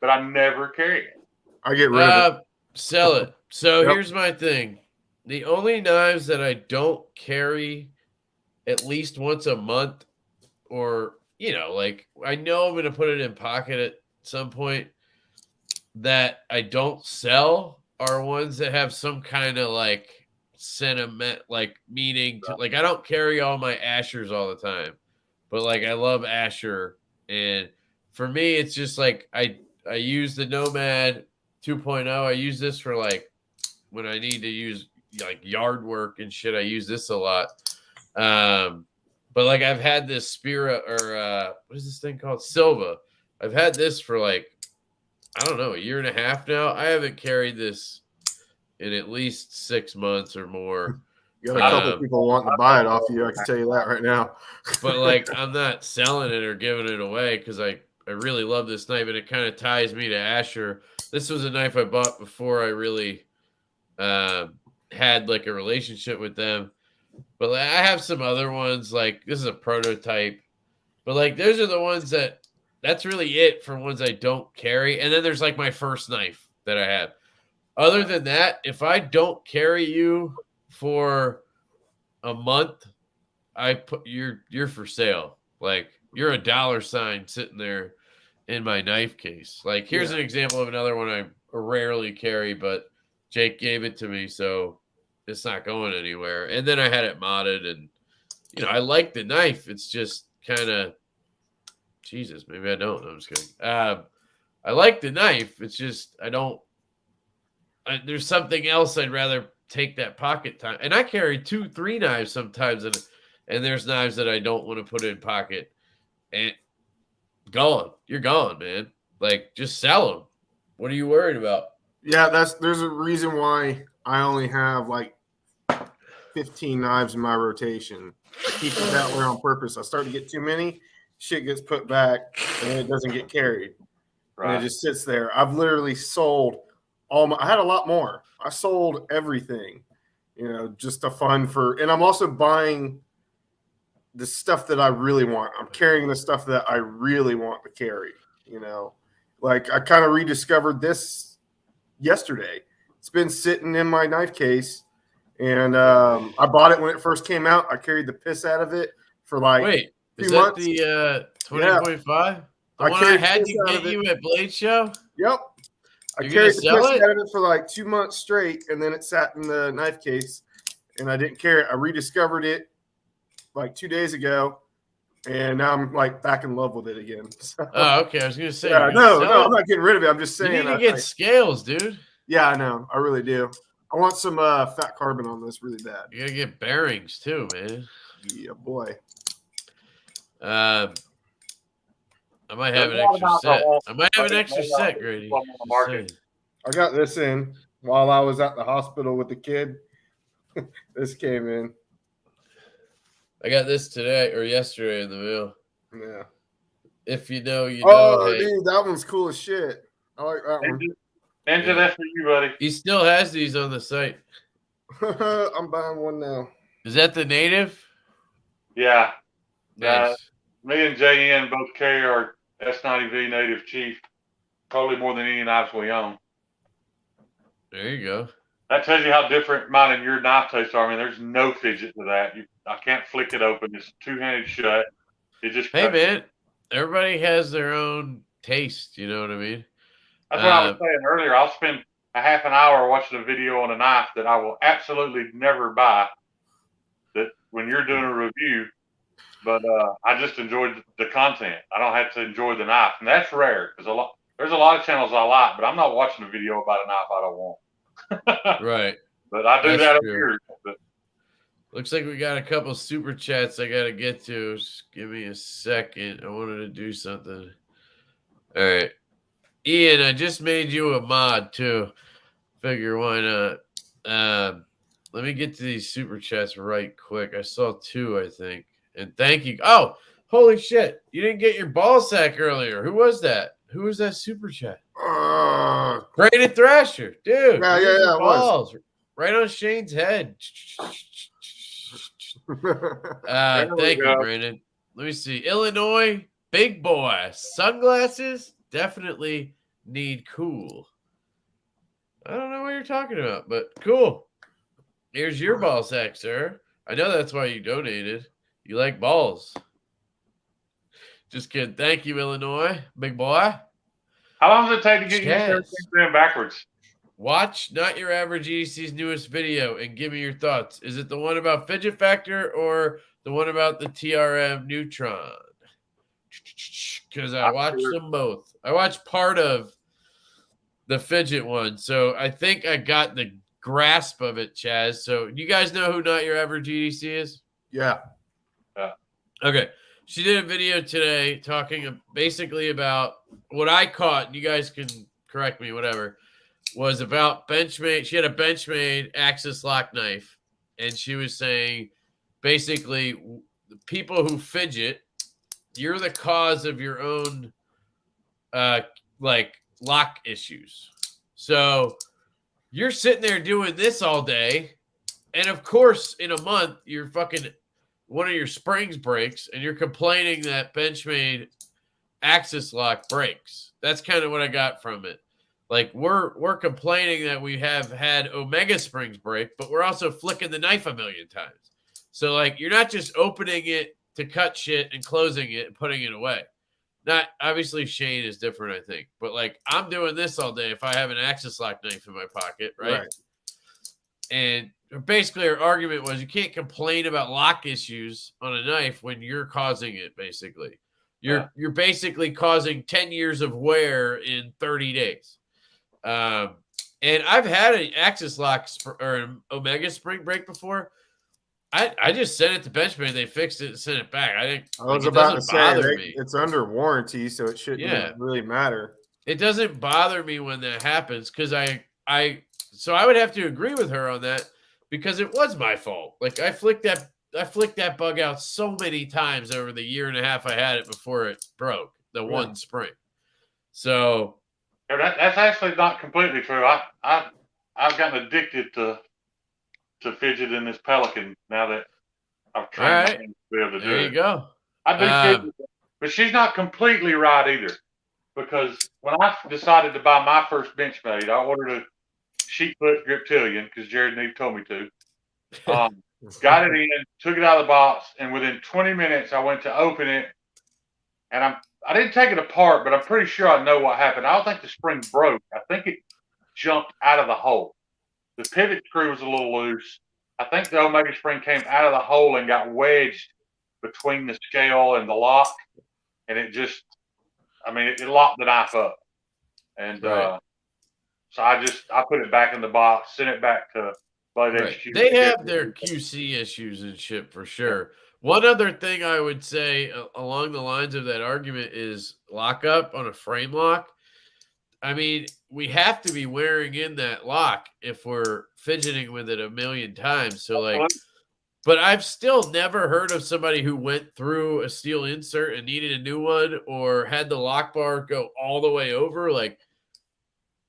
but I never carry it. I get rid of it. Sell it. So Yep. here's my thing. The only knives that I don't carry at least once a month, or, you know, like I know I'm going to put it in pocket at some point, that I don't sell are ones that have some kind of like sentiment, like meaning to, like, I don't carry all my Ashers all the time, but like I love Asher. And for me, it's just like I use the Nomad 2.0. I use this for like when I need to use like yard work and shit. I use this a lot. But like I've had this Spira, or what is this thing called? Silva. I've had this for like, I don't know, a year and a half now. I haven't carried this in at least 6 months or more. You got a couple people wanting to buy it off you. I can tell you that right now. But like, I'm not selling it or giving it away because I really love this knife, and it kind of ties me to Asher. This was a knife I bought before I really had like a relationship with them. But like, I have some other ones, like this is a prototype. But like, those are the ones that's really it for ones I don't carry. And then there's like my first knife that I have. Other than that, if I don't carry you for a month, I put you're for sale. Like you're a dollar sign sitting there in my knife case. Like here's an example of another one I rarely carry, but Jake gave it to me, so it's not going anywhere. And then I had it modded, and you know, I like the knife. It's just kind of Jesus, maybe I don't. I'm just kidding. I like the knife. It's just there's something else I'd rather take that pocket time. And I carry 2-3 knives sometimes, and there's knives that I don't want to put in pocket. And gone. You're gone, man. Like, just sell them. What are you worried about? Yeah, there's a reason why I only have like 15 knives in my rotation. I keep it that way on purpose. I start to get too many, shit gets put back, and it doesn't get carried. Right. And it just sits there. I've literally sold I had a lot more. I sold everything, you know, just to fund and I'm also buying the stuff that I really want. I'm carrying the stuff that I really want to carry, you know. Like I kind of rediscovered this yesterday. It's been sitting in my knife case, and I bought it when it first came out. I carried the piss out of it for like 2 months. The 20.5? The one I had to get you at Blade Show? Yep. I carried the piss out of it for like 2 months straight, and then it sat in the knife case, and I didn't carry it. I rediscovered it like 2 days ago, and now I'm like back in love with it again. So, oh, okay. I was gonna say, no, I'm not getting rid of it. I'm just saying you need to get scales, dude. Yeah, I know. I really do. I want some fat carbon on this really bad. You gotta get bearings too, man. Yeah, boy. I might have an extra set. I might have an extra set, Grady. I got this in while I was at the hospital with the kid. This came in. I got this today or yesterday in the mail. Yeah. If you know, you know. Oh, hey. Dude, that one's cool as shit. I like that one. Ninja, that's for you, buddy. He still has these on the site. I'm buying one now. Is that the native? Yeah. Nice. Me and JN both carry our S90V Native Chief. Probably more than any knives we own. There you go. That tells you how different mine and your knife tastes are. I mean, there's no fidget to that. I can't flick it open. It's two-handed shut. It just man, everybody has their own taste. You know what I mean? That's what I was saying earlier. I'll spend a half an hour watching a video on a knife that I will absolutely never buy. That when you're doing a review, but I just enjoyed the content. I don't have to enjoy the knife, and that's rare because there's a lot of channels I like, but I'm not watching a video about a knife I don't want. Right. But I do that up here. Looks like we got a couple super chats I got to get to. Just give me a second. I wanted to do something. All right. Ian, I just made you a mod too. Figure why not. Let me get to these super chats right quick. I saw 2, I think. And thank you. Oh, holy shit. You didn't get your ball sack earlier. Who was that? Who was that super chat? Braden Thrasher. Dude. Yeah, it balls. was. Right on Shayne's head. Thank you, Brandon. Let me see. Illinois, big boy. Sunglasses definitely need cool. I don't know what you're talking about, but cool. Here's your ball sack, sir. I know that's why you donated. You like balls. Just kidding. Thank you, Illinois, big boy. How long does it take to get used to everything backwards? Watch Not Your Average EDC's newest video and give me your thoughts. Is it the one about fidget factor or the one about the TRM Neutron? Because I watched them both. I watched part of the fidget one, so I think I got the grasp of it, Chaz. So you guys know who Not Your Average EDC is? Yeah. Okay. She did a video today talking basically about what I caught, and you guys can correct me, whatever, was about Benchmade. She had a Benchmade Axis lock knife, and she was saying basically the people who fidget, you're the cause of your own like lock issues. So you're sitting there doing this all day, and of course in a month you're fucking one of your springs breaks and you're complaining that Benchmade Axis lock breaks. That's kind of what I got from it. Like we're complaining that we have had Omega springs break, but we're also flicking the knife a million times. So like you're not just opening it to cut shit and closing it and putting it away. Not obviously Shayne is different, I think, but like I'm doing this all day if I have an Axis lock knife in my pocket, right? And basically her argument was you can't complain about lock issues on a knife when you're causing it. Basically, you're basically causing 10 years of wear in 30 days. And I've had an Axis lock or an Omega spring break before. I just sent it to Benchmade. They fixed it and sent it back. I was about to say it's under warranty, so it shouldn't really matter. It doesn't bother me when that happens because so I would have to agree with her on that because it was my fault. Like I flicked that bug out so many times over the year and a half I had it before it broke, the one spring. So that's actually not completely true. I've gotten addicted to fidget in this Pelican now that I've trained to be able to do it. There you go. I do fidget, but she's not completely right either because when I decided to buy my first Benchmade, I ordered a sheepfoot Griptilian because Jared Neve told me to. Got it in, took it out of the box, and within 20 minutes I went to open it, and I didn't take it apart, but I'm pretty sure I know what happened. I don't think the spring broke. I think it jumped out of the hole. The pivot screw was a little loose. I think the Omega spring came out of the hole and got wedged between the scale and the lock, and it locked the knife up. And so I put it back in the box, sent it back to Blade HQ. They have their QC issues and shit for sure. One other thing I would say along the lines of that argument is lockup on a frame lock. I mean, we have to be wearing in that lock if we're fidgeting with it a million times. So like, but I've still never heard of somebody who went through a steel insert and needed a new one or had the lock bar go all the way over. Like,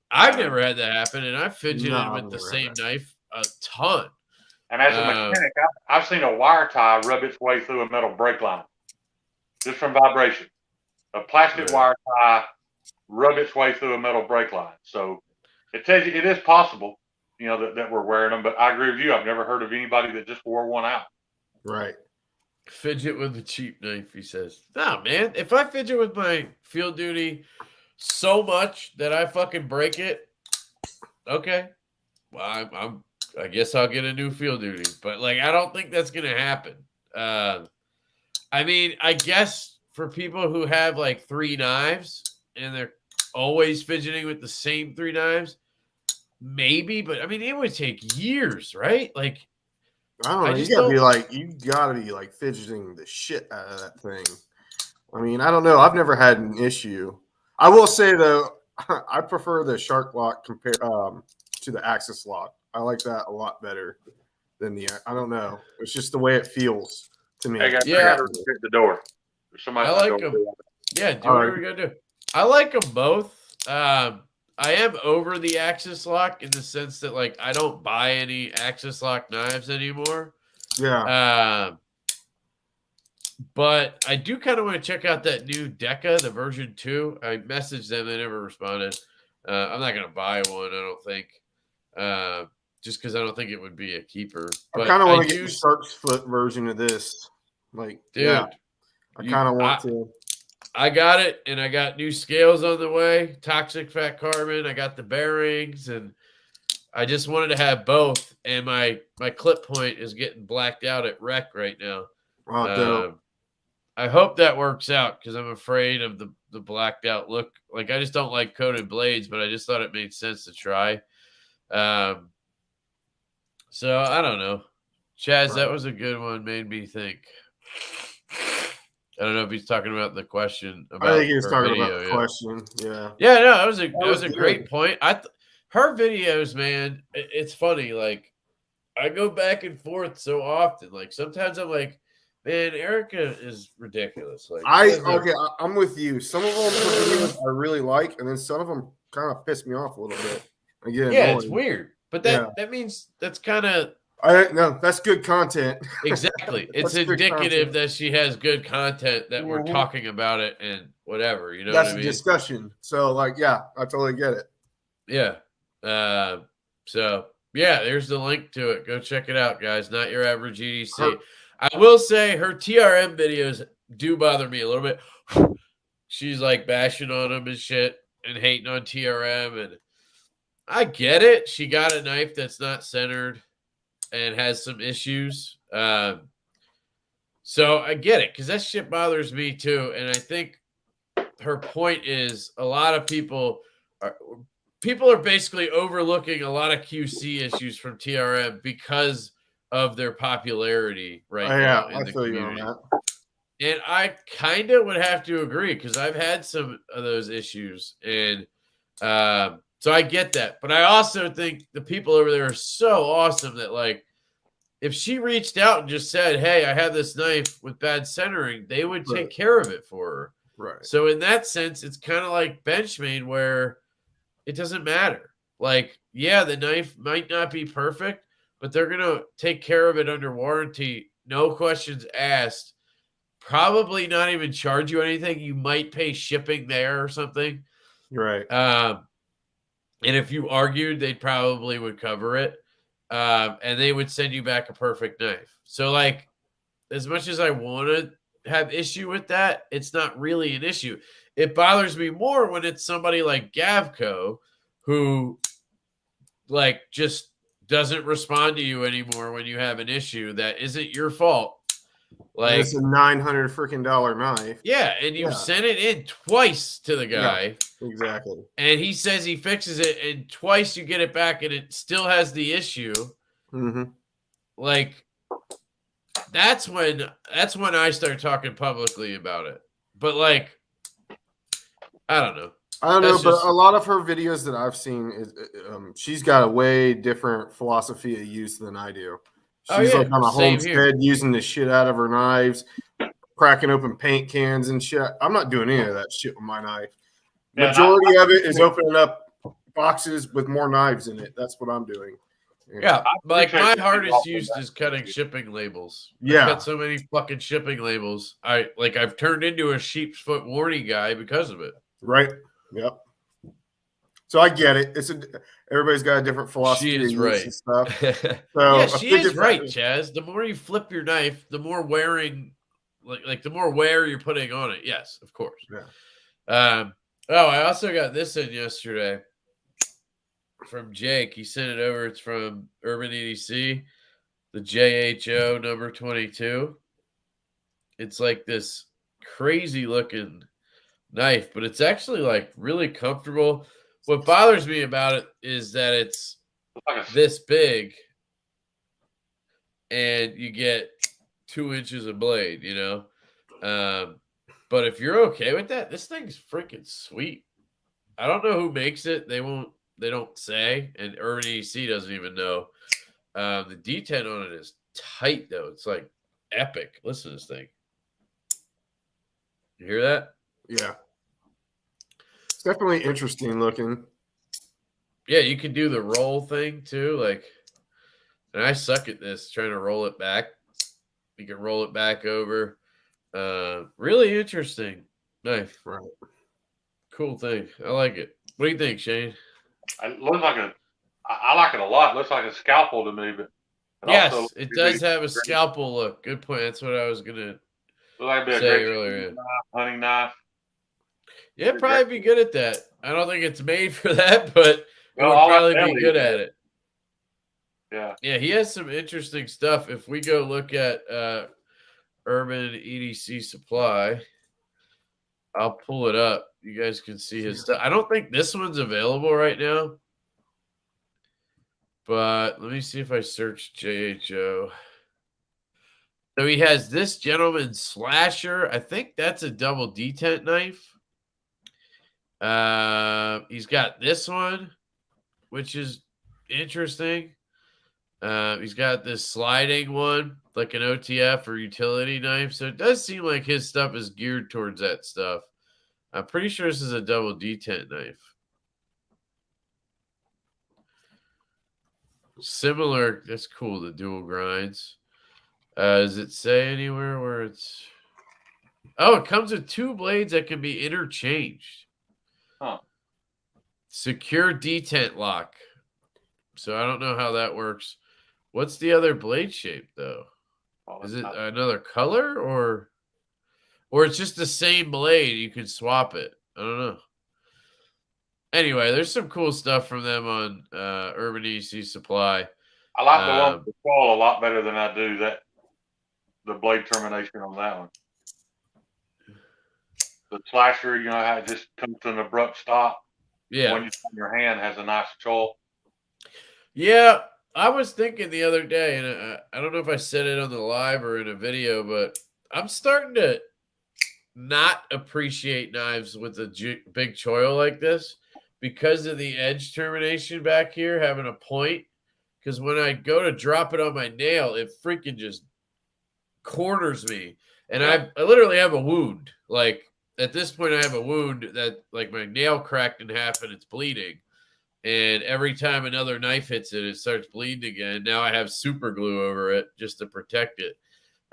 I've never had that happen, and I've fidgeted with the same knife a ton. And as a mechanic, I've seen a wire tie rub its way through a metal brake line just from vibration. A plastic wire tie rub its way through a metal brake line. So it tells you it is possible, that we're wearing them. But I agree with you. I've never heard of anybody that just wore one out. Right. Fidget with a cheap knife, he says. No, man. If I fidget with my field duty so much that I fucking break it, okay. Well, I guess I'll get a new field duty. But, like, I don't think that's going to happen. I mean, I guess for people who have, like, 3 knives and they're always fidgeting with the same 3 knives, maybe. But, I mean, it would take years, right? Like, I don't know. You gotta be like fidgeting the shit out of that thing. I mean, I don't know. I've never had an issue. I will say though, I prefer the Shark Lock compared to the Axis Lock. I like that a lot better than I don't know. It's just the way it feels to me. I got to hit the door. I like them. Yeah, do whatever you gotta do. I like them both. I am over the Axis Lock in the sense that, like, I don't buy any Axis Lock knives anymore. Yeah. But I do kind of want to check out that new Deca, the version 2. I messaged them. They never responded. I'm not going to buy one, I don't think. Just because I don't think it would be a keeper. I kind of want to get the shark's foot version of this. Like, dude, yeah, I kind of want to. I got it, and I got new scales on the way, toxic fat carbon. I got the bearings, and I just wanted to have both. And my clip point is getting blacked out at wreck right now. I hope that works out because I'm afraid of the blacked out look. Like, I just don't like coated blades, but I just thought it made sense to try. So I don't know. Chaz, that was a good one. Made me think. I don't know if he's talking about the question. About I think he was talking about the question. Yeah. Yeah, no, that was a great point. Her videos, man, it's funny. Like, I go back and forth so often. Like, sometimes I'm like, man, Erica is ridiculous. Like, I'm with you. Some of them videos I really like, and then some of them kind of piss me off a little bit. Again, it's weird, but that means that's kind of. No, that's good content. Exactly. It's indicative that she has good content that we're talking about it and whatever. You know that's what I mean? That's a discussion. So, like, yeah, I totally get it. Yeah. So, yeah, there's the link to it. Go check it out, guys. Not Your Average EDC. I will say her TRM videos do bother me a little bit. She's like bashing on them and shit and hating on TRM. And I get it. She got a knife that's not centered and has some issues. So I get it because that shit bothers me too. And I think her point is a lot of people are basically overlooking a lot of QC issues from TRM because of their popularity now in the community. And I kind of would have to agree because I've had some of those issues. And so I get that. But I also think the people over there are so awesome that, like, if she reached out and just said, hey, I have this knife with bad centering, they would take care of it for her. Right. So in that sense, it's kind of like Benchmade where it doesn't matter. Like, yeah, the knife might not be perfect, but they're going to take care of it under warranty. No questions asked. Probably not even charge you anything. You might pay shipping there or something. Right. And if you argued, they probably would cover it. And they would send you back a perfect knife. So, like, as much as I want to have issue with that, it's not really an issue. It bothers me more when it's somebody like Gavco who, like, just doesn't respond to you anymore when you have an issue that isn't your fault. Like, it's a $900 freaking knife. Yeah, and you've sent it in twice to the guy. Yeah, exactly. And he says he fixes it, and twice you get it back, and it still has the issue. Mm-hmm. Like, that's when I start talking publicly about it. But, like, I don't know. But a lot of her videos that I've seen is she's got a way different philosophy of use than I do. She's like on a homestead using the shit out of her knives, cracking open paint cans and shit. I'm not doing any of that shit with my knife. Majority of it is opening up boxes with more knives in it. That's what I'm doing. Yeah, like my hardest use is cutting shipping labels. Yeah, I cut so many fucking shipping labels. I've turned into a sheep's foot warning guy because of it. Right. Yep. So I get it. Everybody's got a different philosophy. She is right. And stuff. So yeah, she is right, Chaz. The more you flip your knife, the more wearing, like the more wear you're putting on it. Yes, of course. Yeah. I also got this in yesterday from Jake. He sent it over. It's from Urban EDC, the JHO number 22. It's like this crazy looking knife, but it's actually like really comfortable. What bothers me about it is that it's this big and you get 2 inches of blade, you know? But if you're okay with that, this thing's freaking sweet. I don't know who makes it. They don't say, and Urban EDC doesn't even know. The D10 on it is tight though. It's like epic. Listen to this thing. You hear that? Yeah. It's definitely interesting looking. Yeah, you can do the roll thing too. Like, and I suck at this, trying to roll it back. You can roll it back over. Really interesting knife. Right. Cool thing. I like it. What do you think, Shayne? It looks like I like it a lot. It looks like a scalpel to me, but it Yes, also it does have a scalpel look. Good point. That's what I was gonna like a say great earlier. knife, hunting knife. Yeah, it'd probably be good at that. I don't think it's made for that, but it Well, would all that probably be belly good is at good. it. Yeah. Yeah, he has some interesting stuff. If we go look at Urban EDC Supply, I'll pull it up. You guys can see his stuff. I don't think this one's available right now, but let me see if I search JHO. So he has this gentleman's slasher. I think that's a double detent knife. He's got this one, which is interesting. He's got this sliding one, like an OTF or utility knife. So it does seem like his stuff is geared towards that stuff. I'm pretty sure this is a double detent knife. Similar. That's cool. The dual grinds. Does it say anywhere where it's? Oh, it comes with 2 blades that can be interchanged. Huh. Secure detent lock. So I don't know how that works. What's the other blade shape though? Well, Is it another color or it's just the same blade? You can swap it. I don't know. Anyway, there's some cool stuff from them on Urban EC Supply. I like the one with the claw a lot better than I do the blade termination on that one. The slasher, you know how it just comes to an abrupt stop. Yeah. When you put in your hand has a nice choil. Yeah, I was thinking the other day, and I don't know if I said it on the live or in a video, but I'm starting to not appreciate knives with a big choil like this because of the edge termination back here having a point. Because when I go to drop it on my nail, it freaking just corners me. And I literally have a wound. Like, at this point, I have a wound that, like, my nail cracked in half and it's bleeding. And every time another knife hits it, it starts bleeding again. Now I have super glue over it just to protect it.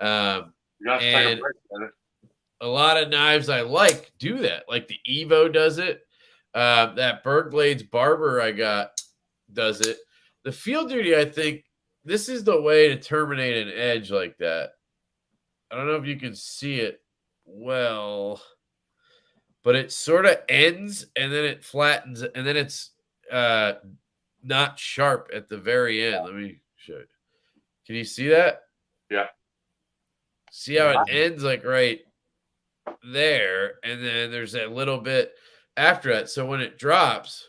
And a lot of knives I like do that. Like the Evo does it. That Berg Blades Barber I got does it. The Field Duty, I think this is the way to terminate an edge like that. I don't know if you can see it well, but it sort of ends and then it flattens and then it's not sharp at the very end. Let me show you. Can you see that? Yeah. See how it ends like right there, and then there's that little bit after that. So when it drops,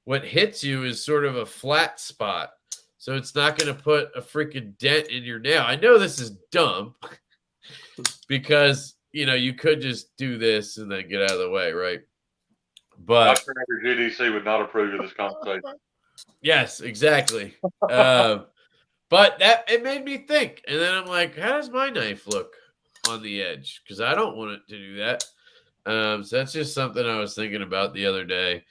what hits you is sort of a flat spot. So it's not going to put a freaking dent in your nail. I know this is dumb because, you know, you could just do this and then get out of the way, right? But Dr. GDC would not approve of this conversation. Yes, exactly. But that it made me think, and then I'm like, how does my knife look on the edge? Because I don't want it to do that. So that's just something I was thinking about the other day.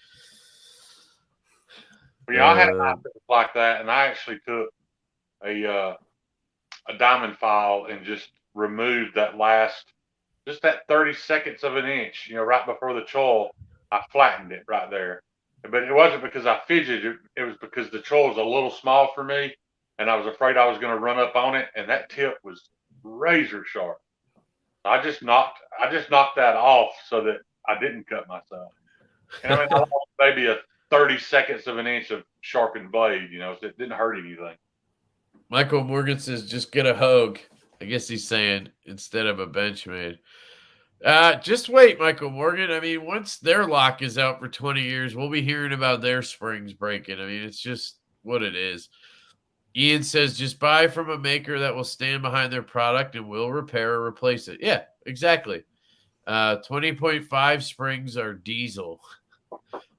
Yeah, I had a knife that was like that, and I actually took a diamond file and just removed that last, just that 30 seconds of an inch, you know, right before the choil. I flattened it right there. But it wasn't because I fidgeted. It was because the choil was a little small for me, and I was afraid I was going to run up on it, and that tip was razor sharp. I just knocked that off so that I didn't cut myself. And I mean, I lost maybe a 30 seconds of an inch of sharpened blade, you know, so it didn't hurt anything. Michael Morgan says, just get a Hogue. I guess he's saying instead of a Benchmade. Just wait, Michael Morgan. I mean, once their lock is out for 20 years, we'll be hearing about their springs breaking. I mean, it's just what it is. Ian says, just buy from a maker that will stand behind their product and will repair or replace it. Yeah, exactly. 20.5 springs are diesel.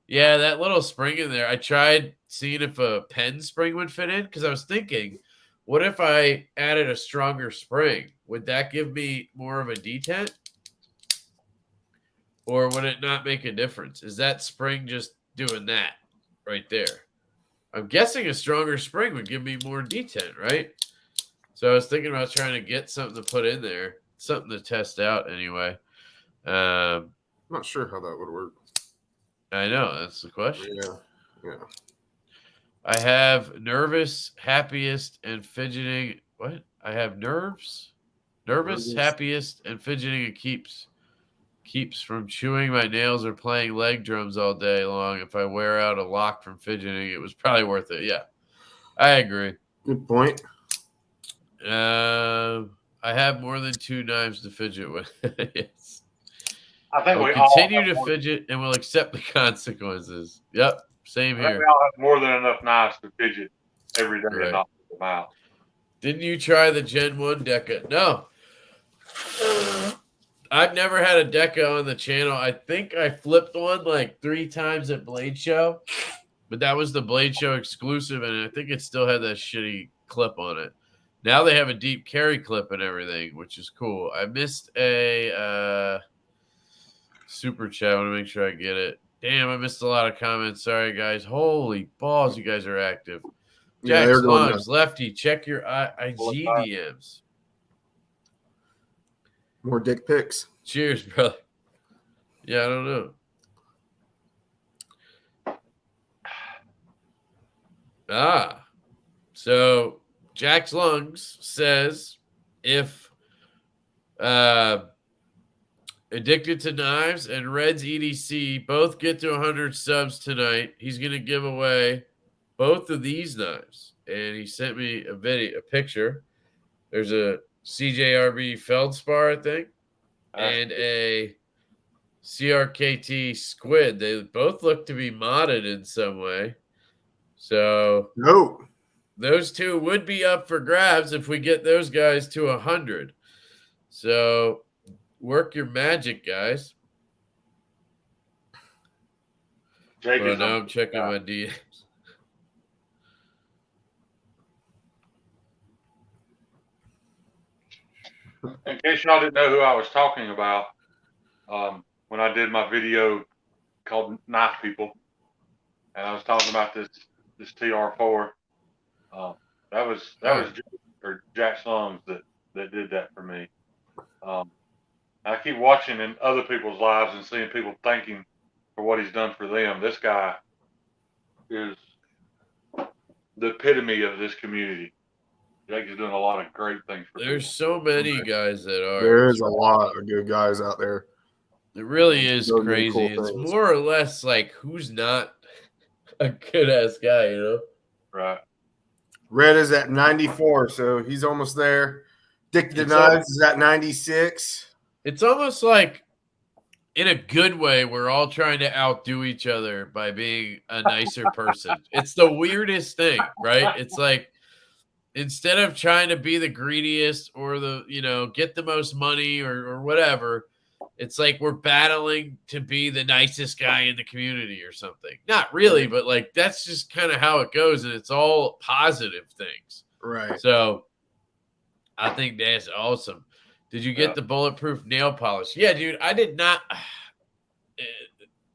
Yeah, that little spring in there. I tried seeing if a pen spring would fit in because I was thinking, what if I added a stronger spring? Would that give me more of a detent? Or would it not make a difference? Is that spring just doing that right there? I'm guessing a stronger spring would give me more detent, right? So I was thinking about trying to get something to put in there, something to test out anyway. I'm not sure how that would work. I know, that's the question. Yeah. I have nervous, happiest, and fidgeting. What? I have nerves, nervous, happiest, and fidgeting. It keeps from chewing my nails or playing leg drums all day long. If I wear out a lock from fidgeting, it was probably worth it. Yeah, I agree. Good point. I have more than 2 knives to fidget with. Yes. I think I'll we continue all to fidget and will accept the consequences. Yep, same I think here. we all have more than enough knives to fidget every day Right. and knock them out. Didn't you try the Gen 1 Deca? No. I've never had a Deca on the channel. I think I flipped one like 3 times at Blade Show, but that was the Blade Show exclusive, and I think it still had that shitty clip on it. Now they have a deep carry clip and everything, which is cool. I missed a super chat. I want to make sure I get it. Damn, I missed a lot of comments. Sorry, guys. Holy balls, you guys are active. Yeah, Jack they're going Slums, Lefty, check your IG DMs. more dick pics. Cheers, brother. Yeah, I don't know. So Jack's Lungs says if Addicted to Knives and Red's EDC both get to 100 subs tonight, he's going to give away both of these knives. And he sent me a picture. There's a CJRB Feldspar, I think, and a CRKT Squid. They both look to be modded in some way. So those two would be up for grabs if we get those guys to 100. So work your magic, guys. Well, now I'm checking my DMs. In case y'all didn't know who I was talking about, when I did my video called Knife People, and I was talking about this TR4, that was Jack Slums that did that for me. I keep watching in other people's lives and seeing people thanking for what he's done for them. This guy is the epitome of this community. Jake is doing a lot of great things for There's people. so many guys that are. There is a lot of good guys out there. It really is crazy. Cool it's more or less like who's not a good ass guy, you know? Right. Red is at 94, so he's almost there. Dick the Knives is at 96. It's almost like, in a good way, we're all trying to outdo each other by being a nicer person. It's the weirdest thing, right? It's like, instead of trying to be the greediest or get the most money or whatever, it's like we're battling to be the nicest guy in the community or something. Not really, but like that's just kind of how it goes, and it's all positive things. Right. So I think that's awesome. Did you get the bulletproof nail polish? Yeah, dude, I did not.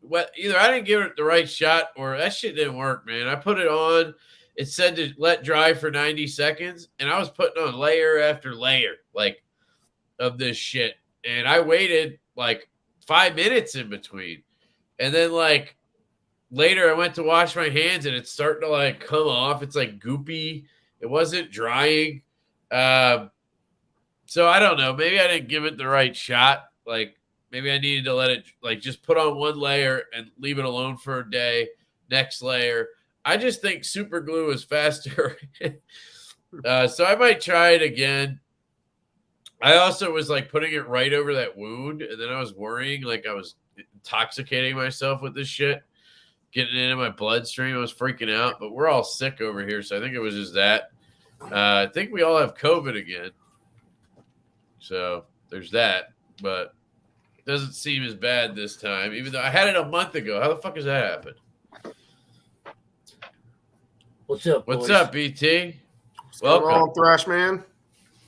Either I didn't give it the right shot or that shit didn't work, man. I put it on. It said to let dry for 90 seconds, and I was putting on layer after layer, like, of this shit. And I waited, like, 5 minutes in between. And then, like, later I went to wash my hands, and it's starting to, like, come off. It's, like, goopy. It wasn't drying. So I don't know. Maybe I didn't give it the right shot. Like, maybe I needed to let it, like, just put on one layer and leave it alone for a day. Next layer. I just think super glue is faster. So I might try it again. I also was like putting it right over that wound, and then I was worrying like I was intoxicating myself with this shit, getting into my bloodstream. I was freaking out, but we're all sick over here, so I think it was just that. I think we all have COVID again. So there's that, but it doesn't seem as bad this time, even though I had it a month ago. How the fuck has that happened? What's up, What's boys? up, BT? Welcome, Thrash Man.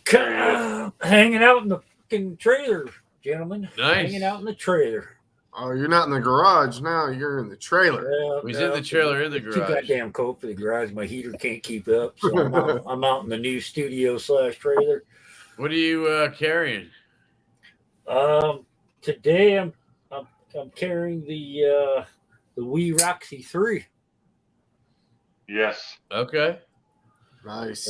Hanging out in the fucking trailer, gentlemen. Nice. Hanging out in the trailer. Oh, you're not in the garage now. You're in the trailer. He's in the trailer in the It's too garage. goddamn cold for the garage. My heater can't keep up, so I'm out in the new studio / trailer. What are you carrying? Today I'm carrying the Wii Roxy 3. Yes. Okay. Nice.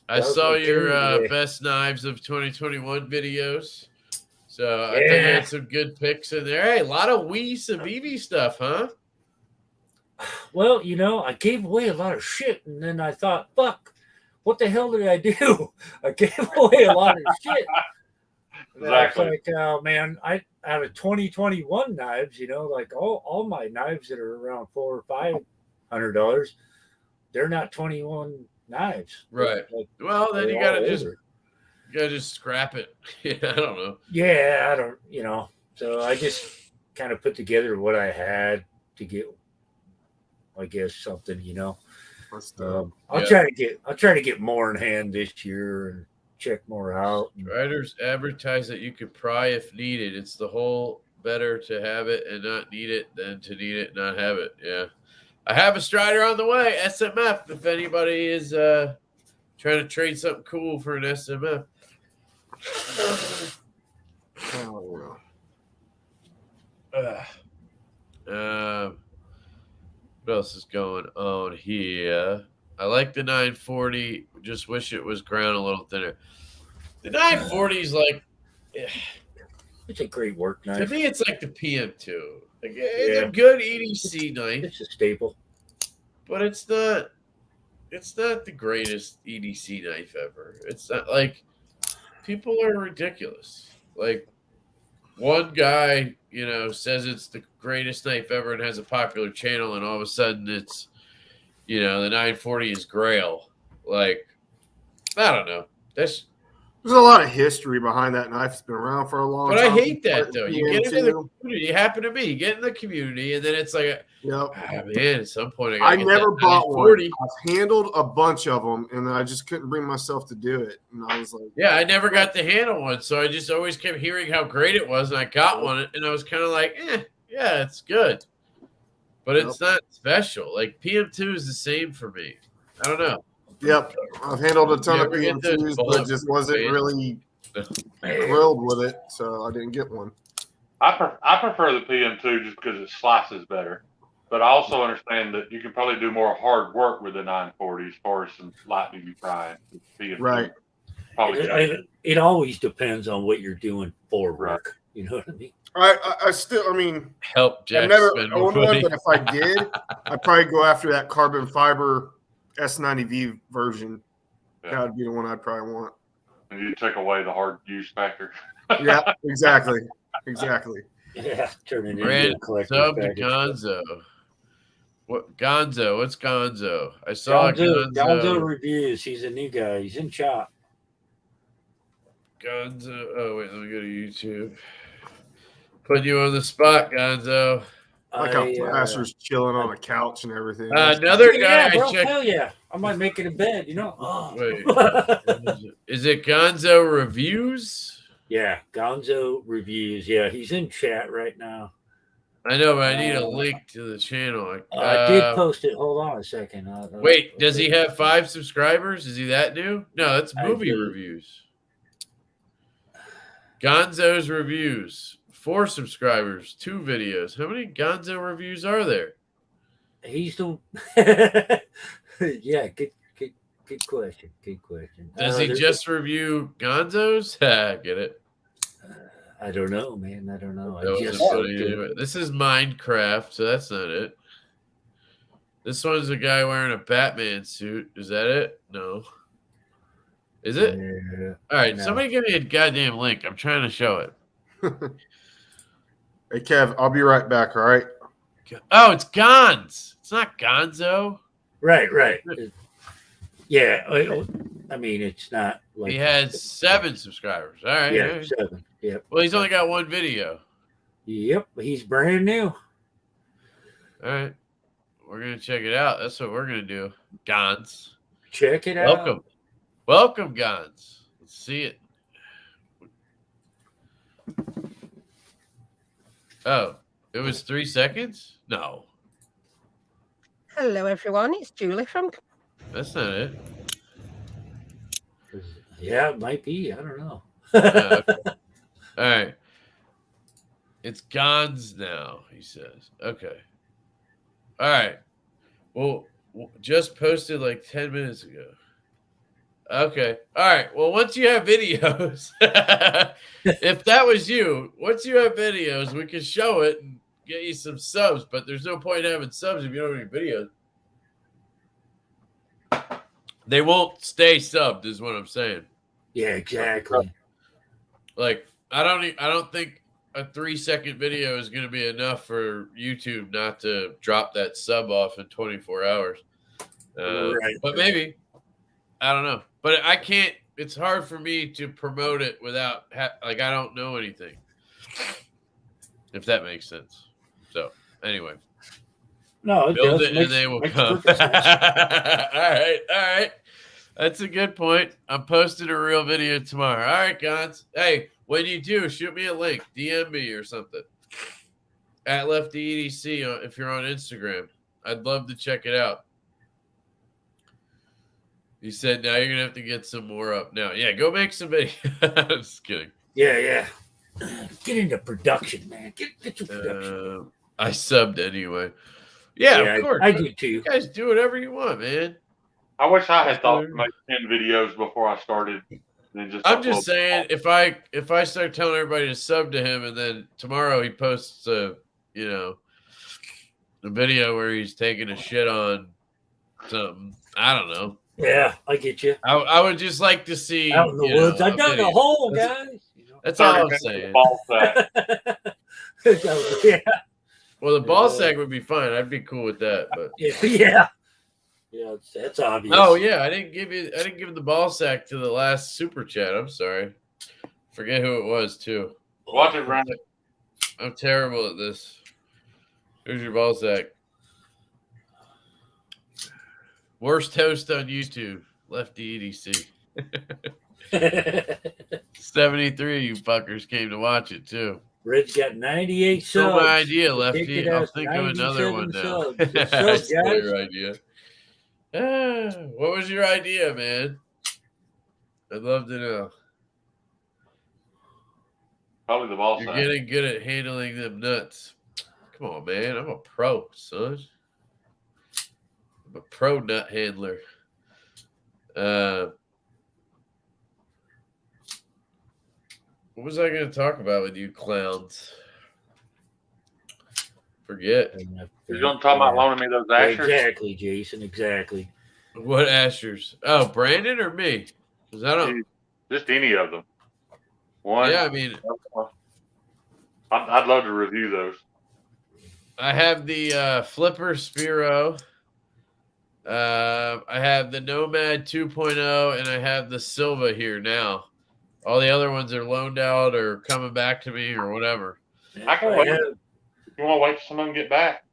I saw my your carry today. best knives of 2021 videos. So I think you Yeah. had some good picks in there. Hey, a lot of Wii Savivi stuff, huh? Well, I gave away a lot of shit, and then I thought, fuck, what the hell did I do? I gave away a lot of shit. Exactly. It's like, oh man, out of 2021 knives, like all my knives that are around $400 or $500, they're not 21 knives. Right. Like, Well, then you they're gotta all just older. scrap it. Yeah, I don't know. Yeah, I don't. So I just kind of put together what I had to get, I guess, something. I'll try to get more in hand this year and check more out. Riders advertise that you could pry if needed. It's the whole better to have it and not need it than to need it and not have it. Yeah. I have a Strider on the way, SMF, if anybody is trying to trade something cool for an SMF. Oh, What else is going on here? I like the 940. Just wish it was ground a little thinner. The 940 is like, It's a great work to knife. me, it's like the PM2. Like, it's a good EDC knife, It's a staple. but it's not the greatest EDC knife ever. It's not like people are ridiculous. Like one guy, says it's the greatest knife ever and has a popular channel, and all of a sudden it's, the 940 is Grail. Like, I don't know. There's There's a lot of history behind that knife. It's been around for a long But time. I hate that though. You get into the PM2. community. It happened to me. You get in the community, and then it's like, Yep. man, at some point I gotta get never that bought one. 940. I've handled a bunch of them, and I just couldn't bring myself to do it. And I was like, Yeah, I never got to handle one, so I just always kept hearing how great it was, and I got one, and I was kind of like, yeah, it's good, but it's not special. Like PM2 is the same for me. I don't know. yep, I've handled a ton You of ever get those PM2s, but bullets, just wasn't man? really thrilled with it, so I didn't get one. I prefer the PM2 just because it slices better. But I also understand that you can probably do more hard work with the 940 as far as some lightning you frying. PM2 Right. Probably. It always depends on what you're doing for work. You know what I mean? I still, I mean, Help Jack I've never spend more owned one, money. but if I did, I'd probably go after that carbon fiber S90V version. Yeah. That would be the one I'd probably want. And you take away the hard use factor. Yeah, exactly. Exactly. Yeah, turn it into Brand a collector's sub to package. Gonzo. What Gonzo? What's Gonzo? I saw Gonzo reviews. He's a new guy. He's in shop. Gonzo. Oh wait, let me go to YouTube. Putting you on the spot, Gonzo. Like how Thrasher's chilling on a couch and everything. Another guy Yeah, bro, I checked. hell yeah. I might make it in bed, Oh. Wait, is it Gonzo Reviews? Yeah, Gonzo reviews. Yeah, he's in chat right now. I know, but I need a link to the channel. I did post it. Hold on a second. Wait, does he have 5 subscribers? Is he that new? No, that's movie reviews. Gonzo's Reviews. 4 subscribers, 2 videos. How many Gonzo reviews are there? He's the yeah. Good question. Good question. Does he just review Gonzo's? Get it? I don't know, man. I don't know. That wasn't funny anyway. This is Minecraft, so that's not it. This one's a guy wearing a Batman suit. Is that it? No. Is it? Yeah. All right, No. somebody give me a goddamn link. I'm trying to show it. Hey, Kev, I'll be right back, all right? Oh, it's Gonz. It's not Gonzo. Right. Yeah. I mean, it's not like He has 7 subscribers. All right. Yeah, all right. 7. Yep. Well, he's only got 1 video. Yep. He's brand new. All right. We're going to check it out. That's what we're going to do. Gonz. Check it out. Welcome, Gonz. Let's see it. Oh, It was 3 seconds? No. Hello, everyone. It's Julie from. That's not it. Yeah, it might be. I don't know. Okay. All right. It's Gons now, he says. Okay. All right. Well, just posted like 10 minutes ago. Okay. All right. Well, once you have videos, if that was you, once you have videos, we can show it and get you some subs, but there's no point in having subs if you don't have any videos. They won't stay subbed, is what I'm saying. Yeah, exactly. Like, I don't think a 3-second video is going to be enough for YouTube not to drop that sub off in 24 hours. Right. But maybe. I don't know. But I can't. It's hard for me to promote it without, I don't know anything. If that makes sense. So, anyway. No, it Build does. it and they will come. All right. That's a good point. I'm posting a real video tomorrow. All right, guys. Hey, when you do, shoot me a link. DM me or something. At Lefty EDC if you're on Instagram. I'd love to check it out. He said, now you're going to have to get some more up now. Yeah, go make some videos. Just kidding. Yeah. Get into production, man. Get your production. I subbed anyway. Yeah, of course. I do too. You guys do whatever you want, man. I wish I had thought to make 10 videos before I started. I'm just saying, if I start telling everybody to sub to him, and then tomorrow he posts a video where he's taking a shit on something, I don't know. Yeah, I get you. I would just like to see out in the woods. I dug a hole, guys. That's all I'm saying. Yeah. Well, the ball sack would be fine. I'd be cool with that. But yeah, that's obvious. Oh yeah, I didn't give the ball sack to the last super chat. I'm sorry. Forget who it was too. Watch it, Brandon. I'm terrible at this. Here's your ball sack. Worst host on YouTube, Lefty EDC. 73 you fuckers came to watch it too. Red's got 98 subs. So my idea, Lefty. I'll think of another one now. That's your idea. What was your idea, man? I'd love to know. Probably the ball You're sack. getting good at handling them nuts. Come on, man. I'm a pro, son. I'm a pro nut handler. What was I going to talk about with you clowns? Forget. You're going to talk about loaning me those Ashers? Exactly, Jason. Exactly. What Ashers? Oh, Brandon or me? Because I don't. Just any of them. One. Yeah, I mean, I'd love to review those. I have the Flipper Spiro. I have the Nomad 2.0, and I have the Silva here now. All the other ones are loaned out or coming back to me or whatever. I can wait. You want to wait till some of them get back?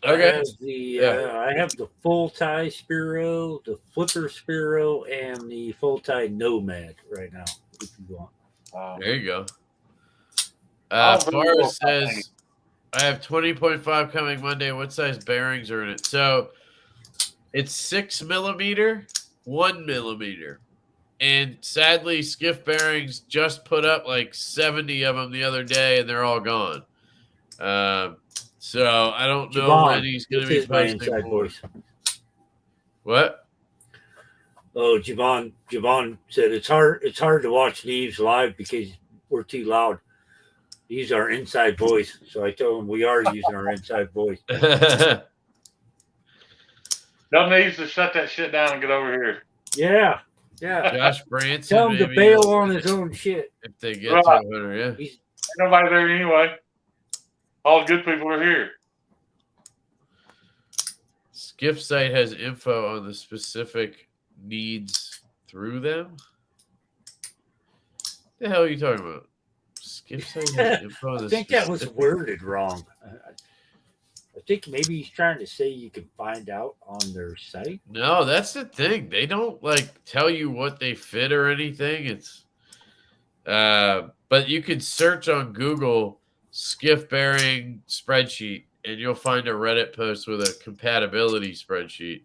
Okay. I have the full tie Spiro, the Flipper Spiro, and the full tie Nomad right now. If you want. There you go. Forrest says, I have 20.5 coming Monday. What size bearings are in it? So it's 6 millimeter, 1 millimeter. And sadly, Skiff Bearings just put up like 70 of them the other day, and they're all gone. So I don't know when he's going to be posting more. What? Oh, Javon said it's hard to watch Neves live because we're too loud. Use our inside voice. So I told him we are using our inside voice. Tell Neves to shut that shit down and get over here. Yeah. Josh Branson. Tell him to bail on his own shit. If they get to a winner, yeah. Ain't nobody there anyway. All the good people are here. Skiff site has info on the specific needs through them. What the hell are you talking about? Skiff site has info on the I think that was worded wrong. I think maybe he's trying to say you can find out on their site. No, that's the thing. They don't tell you what they fit or anything. It's but you could search on Google skiff bearing spreadsheet, and you'll find a Reddit post with a compatibility spreadsheet.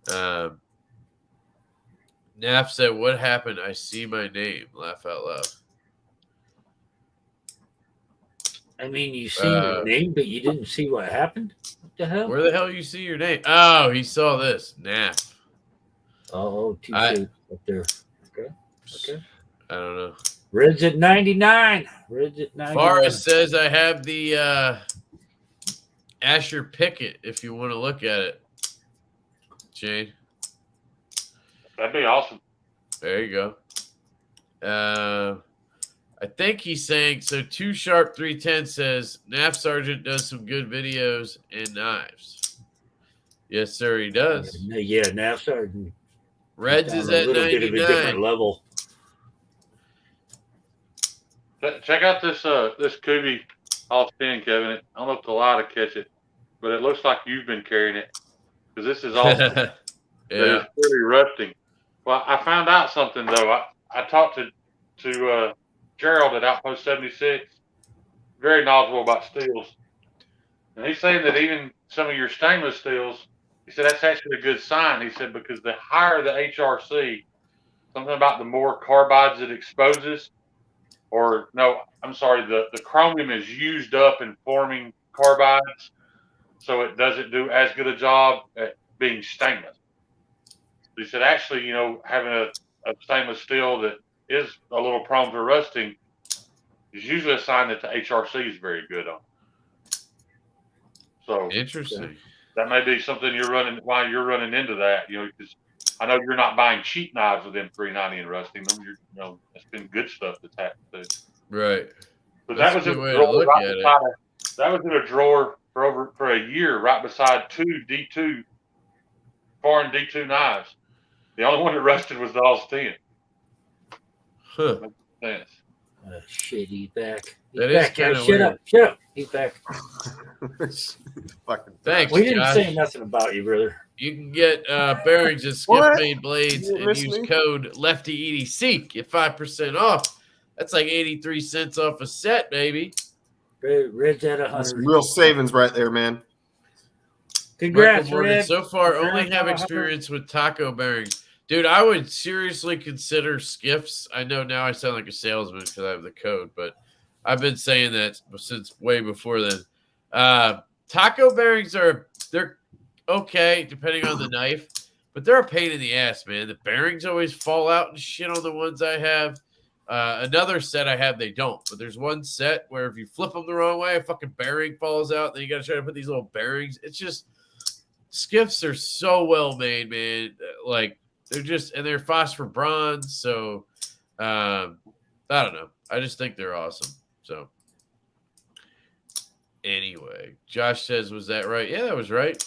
Naf said, "What happened? I see my name." Laugh out loud. I mean, you see your name, but you didn't see what happened? What the hell? Where the hell you see your name? Oh, he saw this. Naf. Oh, two shapes up there. Okay. I don't know. Red's at 99. Red's at 99. Forrest says I have the Asher Pickett if you want to look at it. Shayne. That'd be awesome. There you go. I think he's saying, so 2 Sharp 310 says, Naf Sergeant does some good videos and knives. Yes, sir, he does. Yeah, Naf Sergeant. Reds is at 99. Bit of a different level. Check out this Kubi off 10, Kevin. I don't know if the light will catch it, but it looks like you've been carrying it because this is awesome. Yeah. It's pretty rusting. Well, I found out something though. I talked to Gerald at Outpost 76, very knowledgeable about steels, and he's saying that even some of your stainless steels, he said that's actually a good sign. He said because the higher the HRC, something about the more carbides it exposes. Or no, I'm sorry, the chromium is used up in forming carbides, so it doesn't do as good a job at being stainless. He said, actually, having a stainless steel that is a little prone to rusting is usually a sign that the HRC is very good on. So interesting. That may be something why you're running into that, because I know you're not buying cheap knives with M390 and rusting them. It's been good stuff that's happened too. Right. But that was in a drawer that was in a drawer for a year, right beside 2 D2 foreign D2 knives. The only one that rusted was the Oz 10. Huh. Makes sense. Shit, he's back. That is kind of weird. Shut up. He's back. Thanks, We didn't Josh. say nothing about you, brother. You can get bearings and skip made blades and use code LeftyEDC. Get 5% off. That's like 83 cents off a set, baby. Red's at 100. Real savings right there, man. Congrats, Morgan, Red. so far, only have experience with taco bearings. Dude, I would seriously consider skiffs. I know now I sound like a salesman because I have the code, but I've been saying that since way before then. Taco bearings they're okay depending on the knife, but they're a pain in the ass, man. The bearings always fall out and shit on the ones I have. Another set I have, they don't. But there's one set where if you flip them the wrong way, a fucking bearing falls out. Then you got to try to put these little bearings. It's just skiffs are so well made, man. Like they're phosphor bronze. So I don't know. I just think they're awesome. So anyway, Josh says, was that right? Yeah, that was right.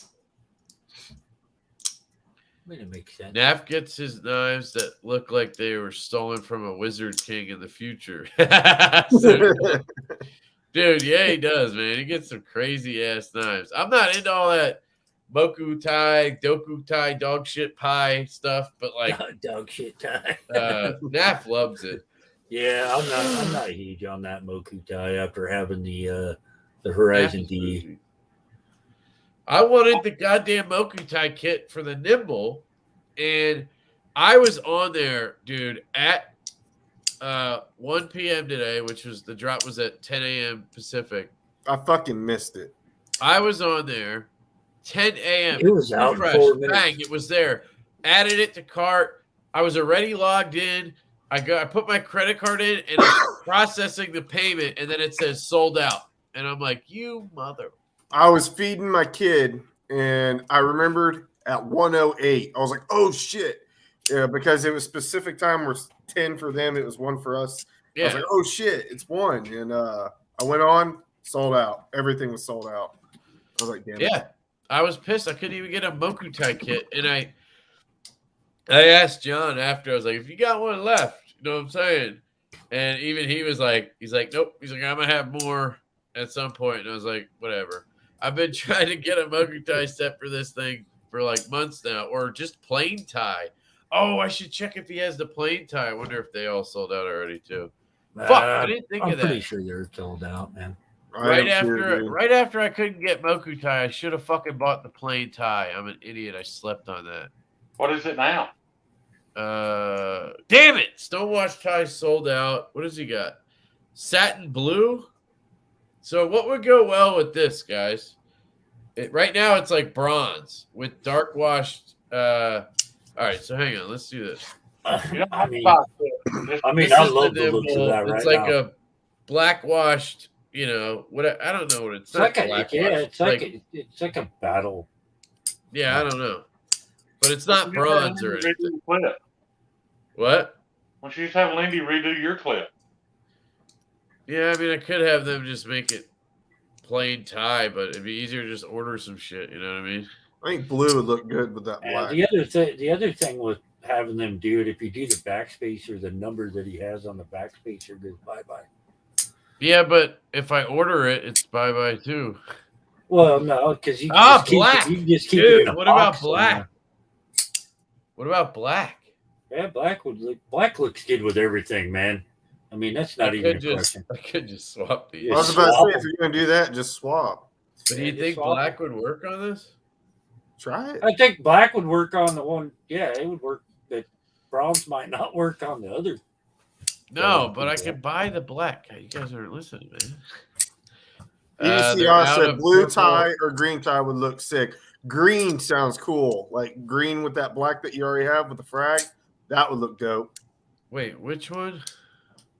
I mean, it makes sense. Naf gets his knives that look like they were stolen from a Wizard King in the future. Dude, yeah, he does, man. He gets some crazy ass knives. I'm not into all that Moku Tai, Doku Tai, dog shit pie stuff, but like dog shit tie. Naf loves it. Yeah, I'm not huge on that Moku Tai after having the Horizon D. I wanted the goddamn Moku Tai kit for the Nimble, and I was on there, dude, at 1 p.m. today, which was the drop was at 10 a.m. Pacific. I fucking missed it. I was on there 10 a.m. It was out fresh. 4 minutes. Bang, it was there. Added it to cart. I was already logged in. I put my credit card in, and it's processing the payment, and then it says sold out. And I'm like, you mother. I was feeding my kid, and I remembered at 1:08. I was like, oh, shit. Yeah, because it was specific time where 10 for them, it was 1 for us. Yeah. I was like, oh, shit, it's 1. And I went on, sold out. Everything was sold out. I was like, damn it. Yeah, I was pissed. I couldn't even get a Moku Tai kit. And I asked John after, I was like, if you got one left, you know what I'm saying? And even he was like, he's like, nope. He's like, I'm going to have more at some point. And I was like, whatever. I've been trying to get a Moku Tai set for this thing for like months now, or just plain tie. Oh, I should check if he has the plain tie. I wonder if they all sold out already too. Fuck, I didn't think of that. I'm pretty sure they're sold out, man. Right after I couldn't get Moku tie, I should have fucking bought the plain tie. I'm an idiot. I slept on that. What is it now? Damn it! Stonewash tie sold out. What has he got? Satin blue. So what would go well with this, guys? Right now it's like bronze with dark washed. All right, so hang on. Let's do this. I mean, I love the looks of that. It's right like now. a black washed. You know what? I don't know what it's. It's like it's like a battle. Yeah, I don't know, but it's not bronze or anything. What? Why don't you just have Lindy redo your clip? Yeah, I mean, I could have them just make it plain tie, but it'd be easier to just order some shit. You know what I mean? I think blue would look good with that black. The other thing with having them do it, if you do the backspacer, the number that he has on the backspacer goes bye-bye. Yeah, but if I order it, it's bye-bye too. Well, no, because you black. You can just keep Dude, it in a what box about black? somewhere. What about black? Yeah, black looks good with everything, man. I mean, that's not even a question. I could just swap these. I was about to say, if you're going to do that, just swap. But do you think black would work on this? Try it. I think black would work on the one. Yeah, it would work. But bronze might not work on the other. No, but I could buy the black. You guys aren't listening, man. ECR said blue tie or green tie would look sick. Green sounds cool. Like green with that black that you already have with the frag. That would look dope. Wait, which one?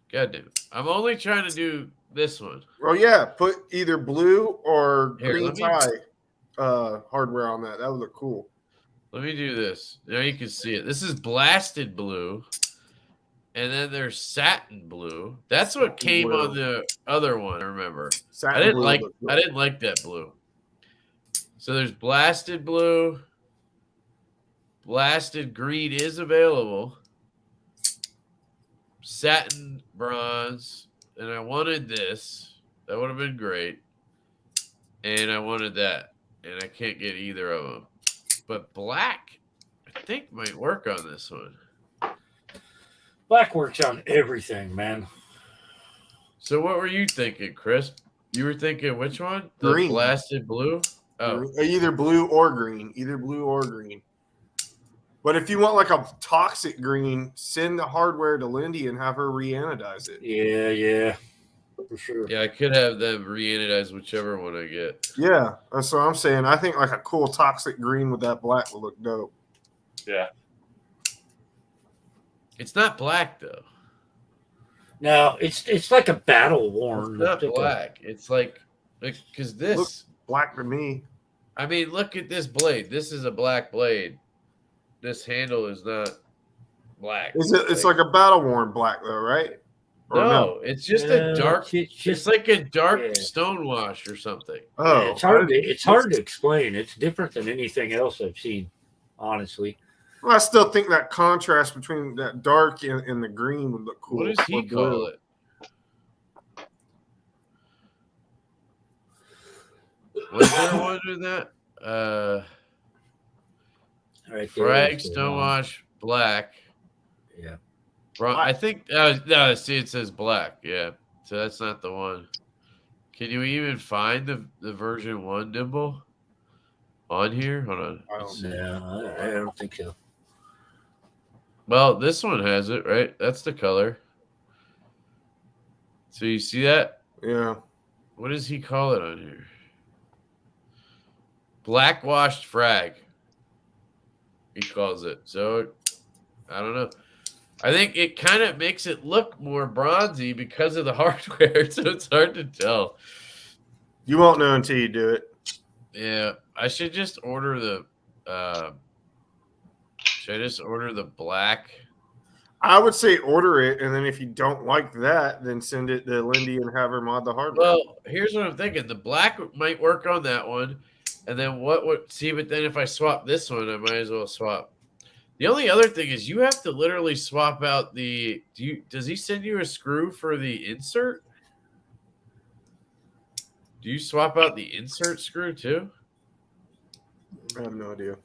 God damn it. I'm only trying to do this one. Oh, yeah. Put either blue or green tie hardware on that. That would look cool. Let me do this. Now you can see it. This is blasted blue. And then there's satin blue. That's what came on the other one, I remember. I didn't like that blue. So there's blasted blue. Blasted green is available. Satin bronze. And I wanted this. That would have been great. And I wanted that. And I can't get either of them. But black, I think, might work on this one. Black works on everything, man. So what were you thinking, Chris? You were thinking which one? The green. Blasted blue? Oh. Either blue or green. Either blue or green. But if you want like a toxic green, send the hardware to Lindy and have her re-anodize it. Yeah. For sure. Yeah, I could have them re-anodize whichever one I get. Yeah, that's what I'm saying. I think like a cool toxic green with that black will look dope. Yeah. It's not black though. No, it's like a battle worn. It's not black. It's like because this looks black to me. I mean, look at this blade. This is a black blade. This handle is not black. Is it? It's like a battle worn black though, right? No, it's just a dark. It's like a dark stonewash or something. Oh, yeah, it's hard to explain. It's different than anything else I've seen, honestly. Well, I still think that contrast between that dark and the green would look cool. What does he call it? Was there one with that? Right Frag, stonewash, black. Yeah. I think no. See, it says black. Yeah, so that's not the one. Can you even find the version 1 Nimble on here? Hold on. I don't think so. Well, this one has it, right? That's the color. So you see that? Yeah. What does he call it on here? Black washed frag. He calls it. So I don't know. I think it kind of makes it look more bronzy because of the hardware, so it's hard to tell. You won't know until you do it. Yeah, I should just order the. Should I just order the black? I would say order it, and then if you don't like that, then send it to Lindy and have her mod the hardware. Well, here's what I'm thinking: the black might work on that one, and then what would see? But then if I swap this one, I might as well swap. The only other thing is you have to literally swap out the. Does he send you a screw for the insert? Do you swap out the insert screw too? I have no idea.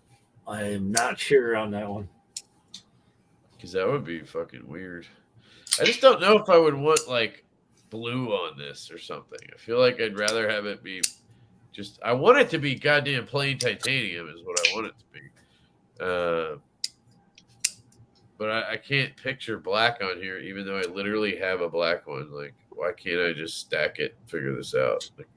I am not sure on that one. Because that would be fucking weird. I just don't know if I would want like blue on this or something. I feel like I'd rather have it be just. I want it to be goddamn plain titanium is what I want it to be. But I can't picture black on here, even though I literally have a black one. Like, why can't I just stack it and figure this out? Like,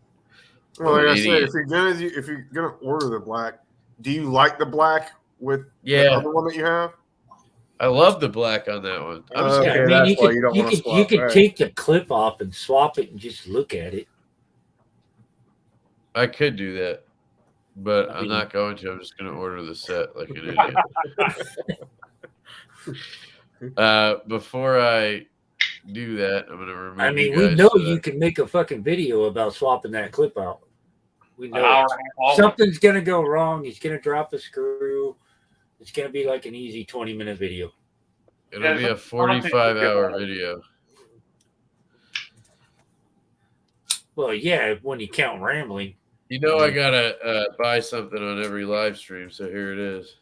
well, like I said, if you're gonna order the black, do you like the black with the other one that you have? I love the black on that one. Okay, that's why you don't want to swap. You could take the clip off and swap it and just look at it. I could do that, but I'm not going to. I'm just going to order the set like an idiot. Before I do that, I'm going to remove. I mean, we know you can make a fucking video about swapping that clip out. We know something's going to go wrong. He's going to drop a screw. It's going to be like an easy 20-minute video. It'll be a 45-hour video. Well, yeah, when you count rambling. You know, I got to buy something on every live stream, so here it is.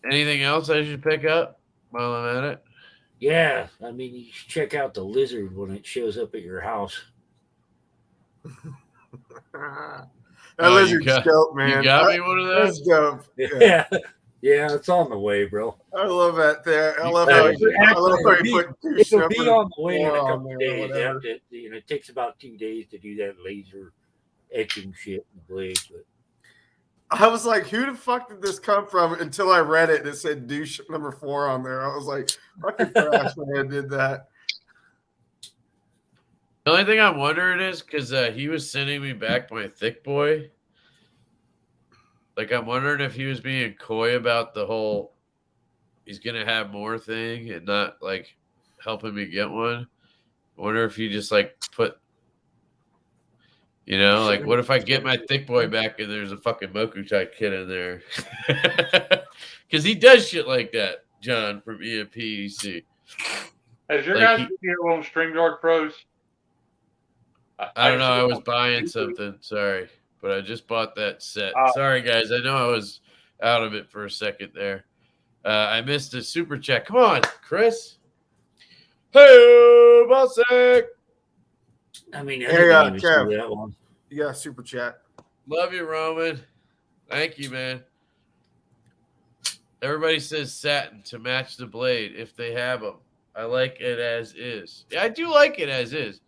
Anything else I should pick up while I'm at it? Yeah, I mean, you should check out the lizard when it shows up at your house. That lizard's dope, man. You got me one of those? That's dope. Yeah, it's on the way, bro. I love that there. I love how you put it'll be on the way in a couple days. It takes about 2 days to do that laser etching shit in the blade. But I was like, who the fuck did this come from? Until I read it and it said douche number 4 on there. I was like, fucking trash man did that. The only thing I'm wondering is because he was sending me back my thick boy. Like, I'm wondering if he was being coy about the whole he's going to have more thing and not, like, helping me get one. I wonder if he just, like, put, you know, like, what if I get my thick boy back and there's a fucking Mokutai kid in there? Because he does shit like that, John, from EMPEC. Has your guys been on StreamYard Pros? I don't know. I was buying something. Sorry. But I just bought that set. Sorry, guys. I know I was out of it for a second there. I missed a super chat. Come on, Chris. Hey, Bossick. I mean, Kev, that one. You got a super chat. Love you, Roman. Thank you, man. Everybody says satin to match the blade if they have them. I like it as is. Yeah, I do like it as is.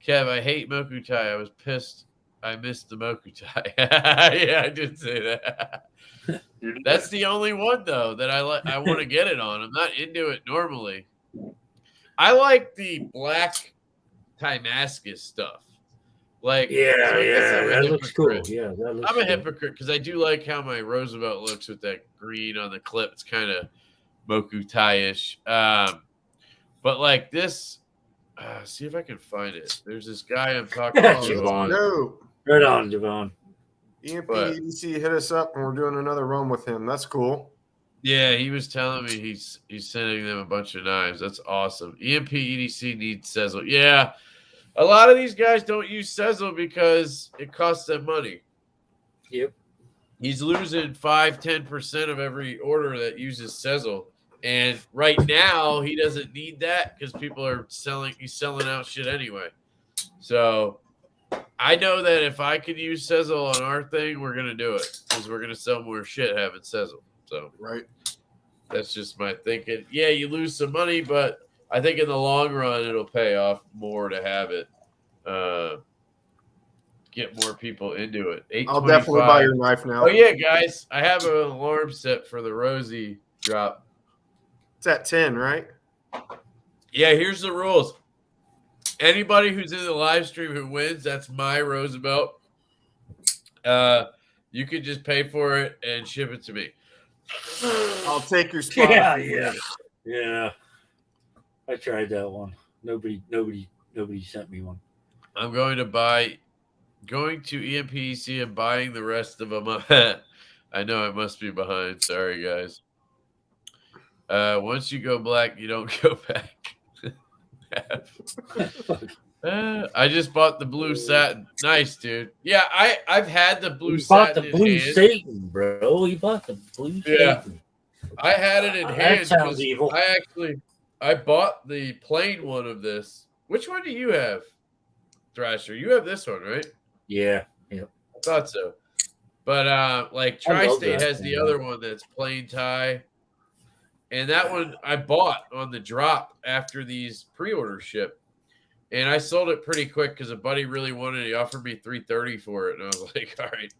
Kev, I hate Mokutai. I was pissed. I missed the Mokutai. Yeah, I did say that. That's the only one though that I want to get it on. I'm not into it normally. I like the black Timascus stuff. Like, that looks cool. Yeah, that looks I'm a hypocrite because I do like how my Roosevelt looks with that green on the clip. It's kind of Mokutai-ish. But like this. See if I can find it. There's this guy I'm talking about. Javon. No. Right on, Javon. EMPEC hit us up and we're doing another run with him. That's cool. Yeah, he was telling me he's sending them a bunch of knives. That's awesome. EMPEC needs Sezzle. Yeah, a lot of these guys don't use Sezzle because it costs them money. Yep. He's losing 5-10% of every order that uses Sezzle. And right now, he doesn't need that because people are he's selling out shit anyway. So I know that if I could use Sezzle on our thing, we're going to do it because we're going to sell more shit having Sezzle. So right. That's just my thinking. Yeah, you lose some money, but I think in the long run, it'll pay off more to have it. Get more people into it. I'll definitely buy your knife now. Oh, yeah, guys. I have an alarm set for the Rosie drop. It's at 10, right? Yeah, here's the rules. Anybody who's in the live stream who wins, that's my Roosevelt. You can just pay for it and ship it to me. I'll take your spot. Yeah. I tried that one. Nobody sent me one. I'm going to EMPEC and buying the rest of them. I know I must be behind. Sorry, guys. Once you go black, you don't go back. I just bought the blue satin. Nice, dude. Yeah, I've had the blue satin. You bought the blue Satan, bro. You bought the blue Satan. I had it in hand. That sounds evil. I bought the plain one of this Which one do you have, Thrasher? You have this one, right? Yeah. Yeah. I thought so. But like Tri-State has the other one that's plain tie. And that one I bought on the drop after these pre-orders shipped. And I sold it pretty quick because a buddy really wanted it. He offered me $330 for it. And I was like, all right.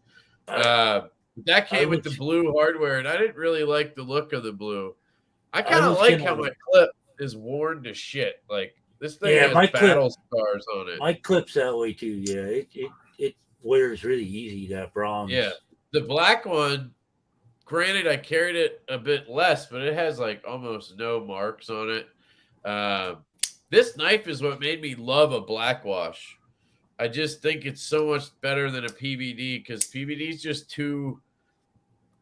That came with the blue hardware, and I didn't really like the look of the blue. I kind of like how my clip is worn to shit. Like this thing has battle scars on it. My clip's that way too. Yeah, it wears really easy, that bronze. Yeah, the black one. Granted, I carried it a bit less, but it has like almost no marks on it. This knife is what made me love a black wash. I just think it's so much better than a PVD because PVD is just too.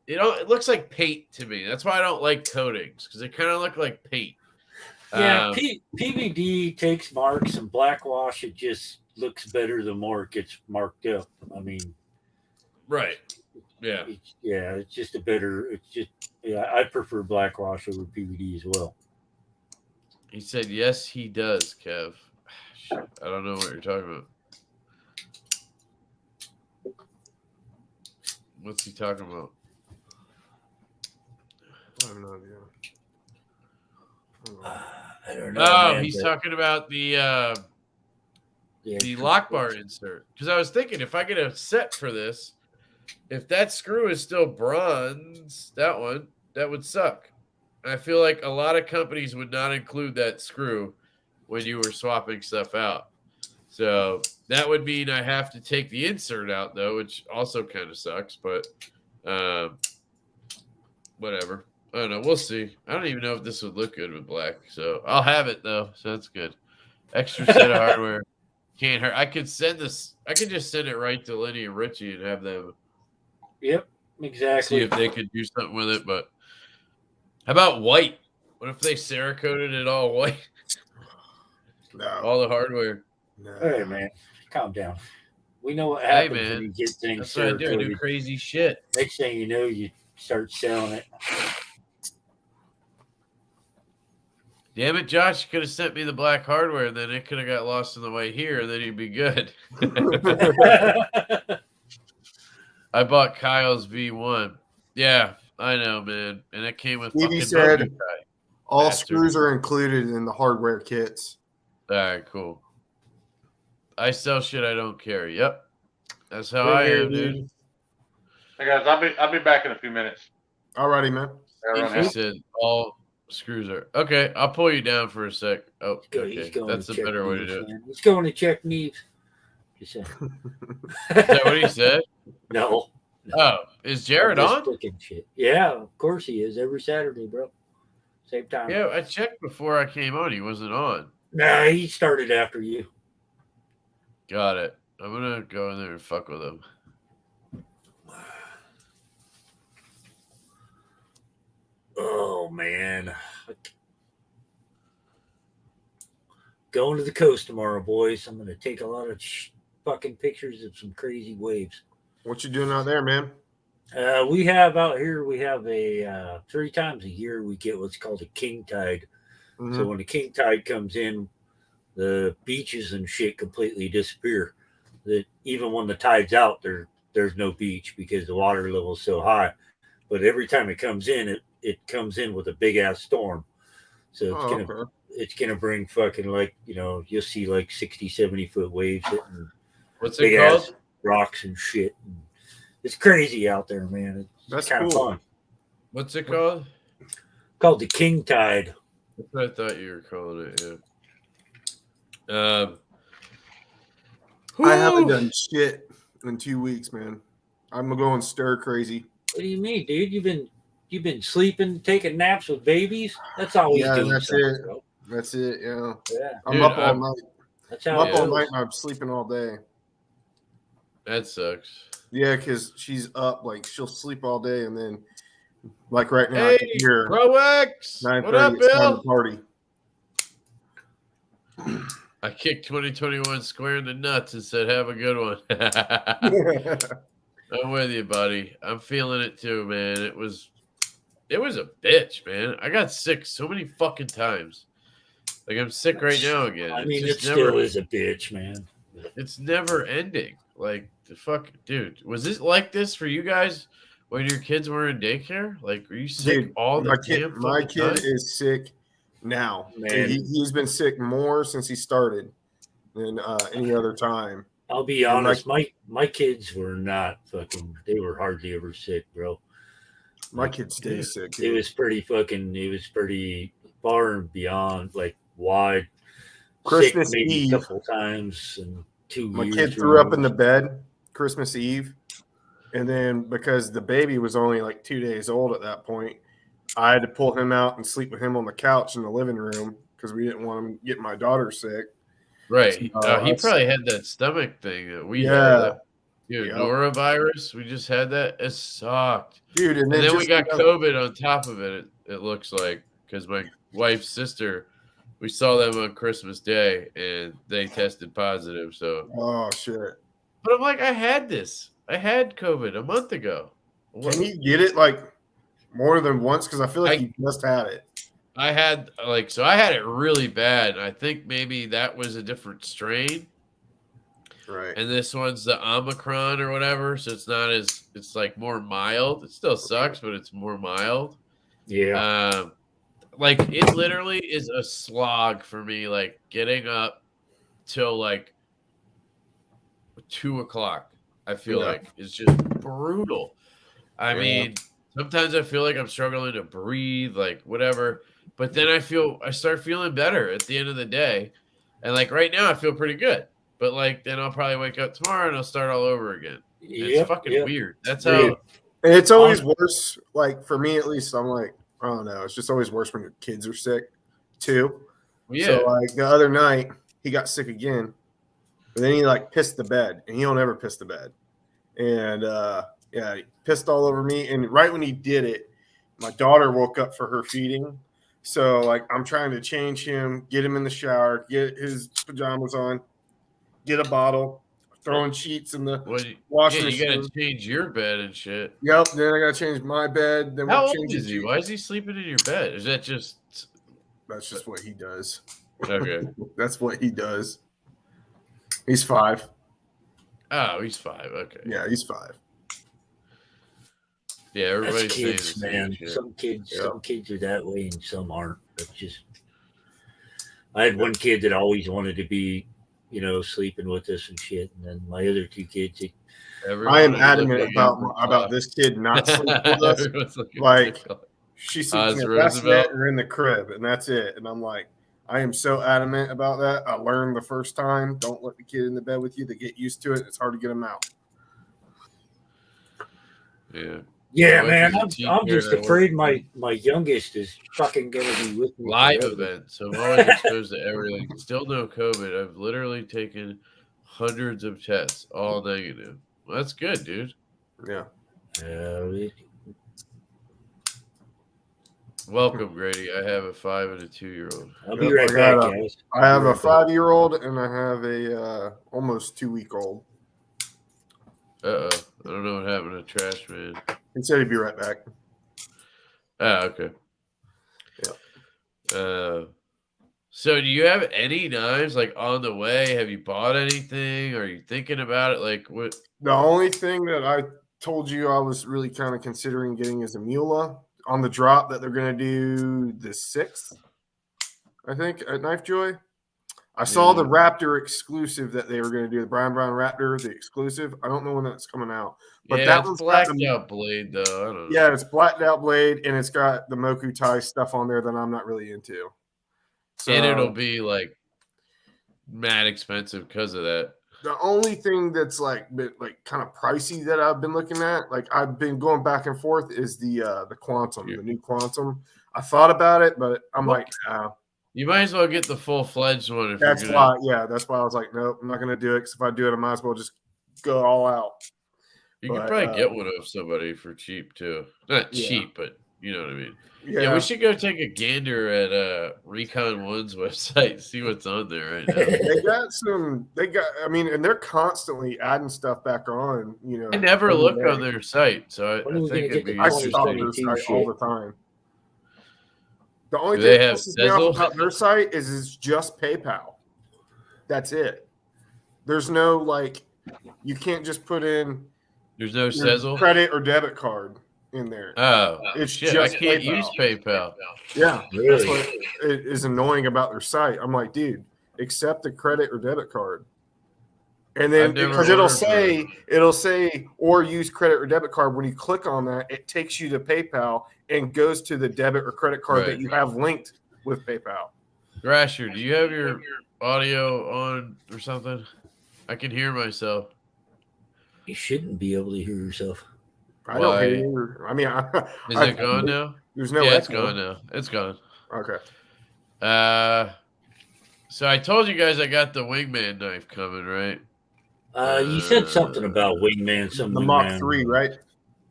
It looks like paint to me. That's why I don't like coatings because they kind of look like paint. Yeah, PVD takes marks, and black wash it just looks better the more it gets marked up. I mean, right? Yeah, it's just a better. It's just I prefer black wash over PVD as well. He said yes, he does, Kev. Shit, I don't know what you're talking about. What's he talking about? I have no idea. I don't know. Oh, he's talking about the lock bar insert. Because I was thinking if I get a set for this, if that screw is still bronze, that would suck. I feel like a lot of companies would not include that screw when you were swapping stuff out. So that would mean I have to take the insert out, though, which also kind of sucks. But whatever. I don't know. We'll see. I don't even know if this would look good with black. So I'll have it, though. So that's good. Extra set of hardware. Can't hurt. I could just send it right to Lenny and Richie and have them. Yep, exactly. See if they could do something with it. But how about white? What if they Cerakoted it all white? No. All the hardware. No. Hey, man. Calm down. We know what happens when you get things That's what I do. I do crazy shit. Next thing you know, you start selling it. Damn it, Josh. You could have sent me the black hardware, and then it could have got lost on the way here, and then you'd be good. I bought Kyle's V1. Yeah, I know, man. And it came with Stevie fucking said all bastard. screws are included in the hardware kits. All right, cool. I sell shit I don't carry. Yep. That's how I am, dude. Hey, guys, I'll be back in a few minutes. Alrighty, man. He said all screws are okay. I'll pull you down for a sec. Oh, okay. That's a better way to do it. He's going to check Neves. Is that what he said? No. Oh, is Jared on? Shit. Yeah, of course he is. Every Saturday, bro. Same time. Yeah, I checked before I came on. He wasn't on. Nah, he started after you. Got it. I'm gonna go in there and fuck with him. Oh man, going to the coast tomorrow, boys. I'm gonna take a lot of fucking pictures of some crazy waves. What you doing out there, man? We have out here. We have a 3 times a year we get what's called a king tide. Mm-hmm. So when the king tide comes in, the beaches and shit completely disappear. That even when the tide's out, there's no beach because the water level is so high. But every time it comes in, it comes in with a big ass storm. So it's gonna bring fucking you'll see like 60, 70 foot waves hitting what's it called? Rocks and shit. It's crazy out there, man. It's kind of fun. What's it called? Called the king tide. That's what I thought you were calling it, yeah. I haven't done shit in 2 weeks, man. I'm going stir crazy. What do you mean, dude? You've been sleeping, taking naps with babies? That's all we do. That's it. Bro. That's it, yeah. I'm Dude, up all night. That's how I'm up all night and I'm sleeping all day. That sucks. Yeah, because she's up, like she'll sleep all day and then like right now hey, I can hear Pro-X! What up, Bill? Party. I kicked 2021 square in the nuts and said, have a good one. I'm with you, buddy. I'm feeling it too, man. It was a bitch, man. I got sick so many fucking times. Like I'm sick right now again. I It's mean, it just still never. is a bitch, man. It's never ending. Like the fuck, dude. Was this like this for you guys when your kids were in daycare? Like, were you sick Dude, all the damn my fucking kid time? is sick now. Man. He's been sick more since he started than any other time. I'll be And honest, my kids were not fucking. They were hardly ever sick, bro. My kid stays sick. It was pretty far and beyond, like wide. Christmas sick maybe Eve. a couple times and 2 My years. kid threw up in the bed Christmas Eve. And then because the baby was only like 2 days old at that point, I had to pull him out and sleep with him on the couch in the living room because we didn't want him getting my daughter sick. Right. So, he probably had that stomach thing that we had. Yeah. Dude, Yep. norovirus. We just had that. It sucked. Dude, And then we got COVID on top of it, it looks like, because my wife's sister, we saw them on Christmas Day, and they tested positive. So, oh, shit. but I'm like, I had this. I had COVID a month ago. Can you get it like more than once? Because I feel like you just had it. I had I had it really bad. I think maybe that was a different strain. Right. And this one's the Omicron or whatever. So it's like more mild. It still sucks, but it's more mild. Yeah. Like it literally is a slog for me, like getting up till like 2:00. I feel like it's just brutal. I mean, sometimes I feel like I'm struggling to breathe, like whatever. But then I start feeling better at the end of the day. And like right now I feel pretty good. But like then I'll probably wake up tomorrow and I'll start all over again. It's fucking weird. That's how and it's always worse. Like for me at least, I'm like, I don't know. It's just always worse when your kids are sick too. Yeah. So like the other night he got sick again. But then he like pissed the bed, and he don't ever piss the bed. And he pissed all over me. And right when he did it, my daughter woke up for her feeding. So like I'm trying to change him, get him in the shower, get his pajamas on, get a bottle, throwing sheets in the washing machine. You gotta change your bed and shit. Yep. Then I gotta change my bed. Then how old is he? Why is he sleeping in your bed? Is that just? That's just what he does. Okay. That's what he does. He's 5. Oh, he's 5. Okay. Yeah, he's 5. Yeah, everybody's kids, man. Some kids are that way, and some aren't. That's just. I had one kid that always wanted to be, sleeping with us and shit, and then my other 2 kids. I am adamant about this kid not sleeping with us. Like she sleeps in the bassinet or in the crib, and that's it. And I'm like, I am so adamant about that. I learned the first time, don't let the kid in the bed with you. They get used to it. It's hard to get them out. Yeah. Yeah, man. I'm just afraid my youngest is fucking going to be with me. Live event. So I'm always exposed to everything. Still no COVID. I've literally taken hundreds of tests, all negative. Well, that's good, dude. Yeah. Welcome, Grady. I have a 5 and a 2-year-old. I'll be right back, guys. I have a 5-year-old and I have a almost 2-week-old. I don't know what happened to Trash Man. He said he'd be right back. Okay. Yeah. So do you have any knives like on the way? Have you bought anything? Are you thinking about it? Like what? The only thing that I told you I was really kind of considering getting is a Mula on the drop that they're going to do the 6th, I think, at Knife Joy. I saw the Raptor exclusive that they were going to do, the Brown Raptor, the exclusive. I don't know when that's coming out. But that was blacked out blade, though. I don't know. Yeah, it's blacked out blade, and it's got the Moku Tai stuff on there that I'm not really into. So, and it'll be like mad expensive because of that. The only thing that's like kind of pricey that I've been looking at, like I've been going back and forth, is the Quantum, the new Quantum. I thought about it, but I'm like, you might as well get the full-fledged one. If that's why I was like, nope, I'm not going to do it. Because if I do it, I might as well just go all out. You could probably get one of somebody for cheap too. Not cheap, but you know what I mean. Yeah, we should go take a gander at Recon One's website, see what's on there right now. And they're constantly adding stuff back on. I never look on their site, so I think it'd be. I stalk their site all the time. The only Do thing they that have pisses me off sizzle? about their site is it's just PayPal. That's it. There's no like, you can't just put in There's no your sizzle. credit or debit card in there. Oh, It's shit! just I can't PayPal. use PayPal. Yeah, Really? that's what is annoying about their site. I'm like, dude, accept the credit or debit card. And then I've never because it'll ordered say or use credit or debit card. When you click on that, it takes you to PayPal and goes to the debit or credit card that Right. you have linked with PayPal. Grasher, do you have your audio on or something? I can hear myself. You shouldn't be able to hear yourself. I don't hear Why? you. I mean, Is it gone now? There's no Yeah, it's echo. gone now. It's gone. Okay. So I told you guys I got the wingman knife coming, right? You said something about wingman. Some The wingman. Mach 3, right?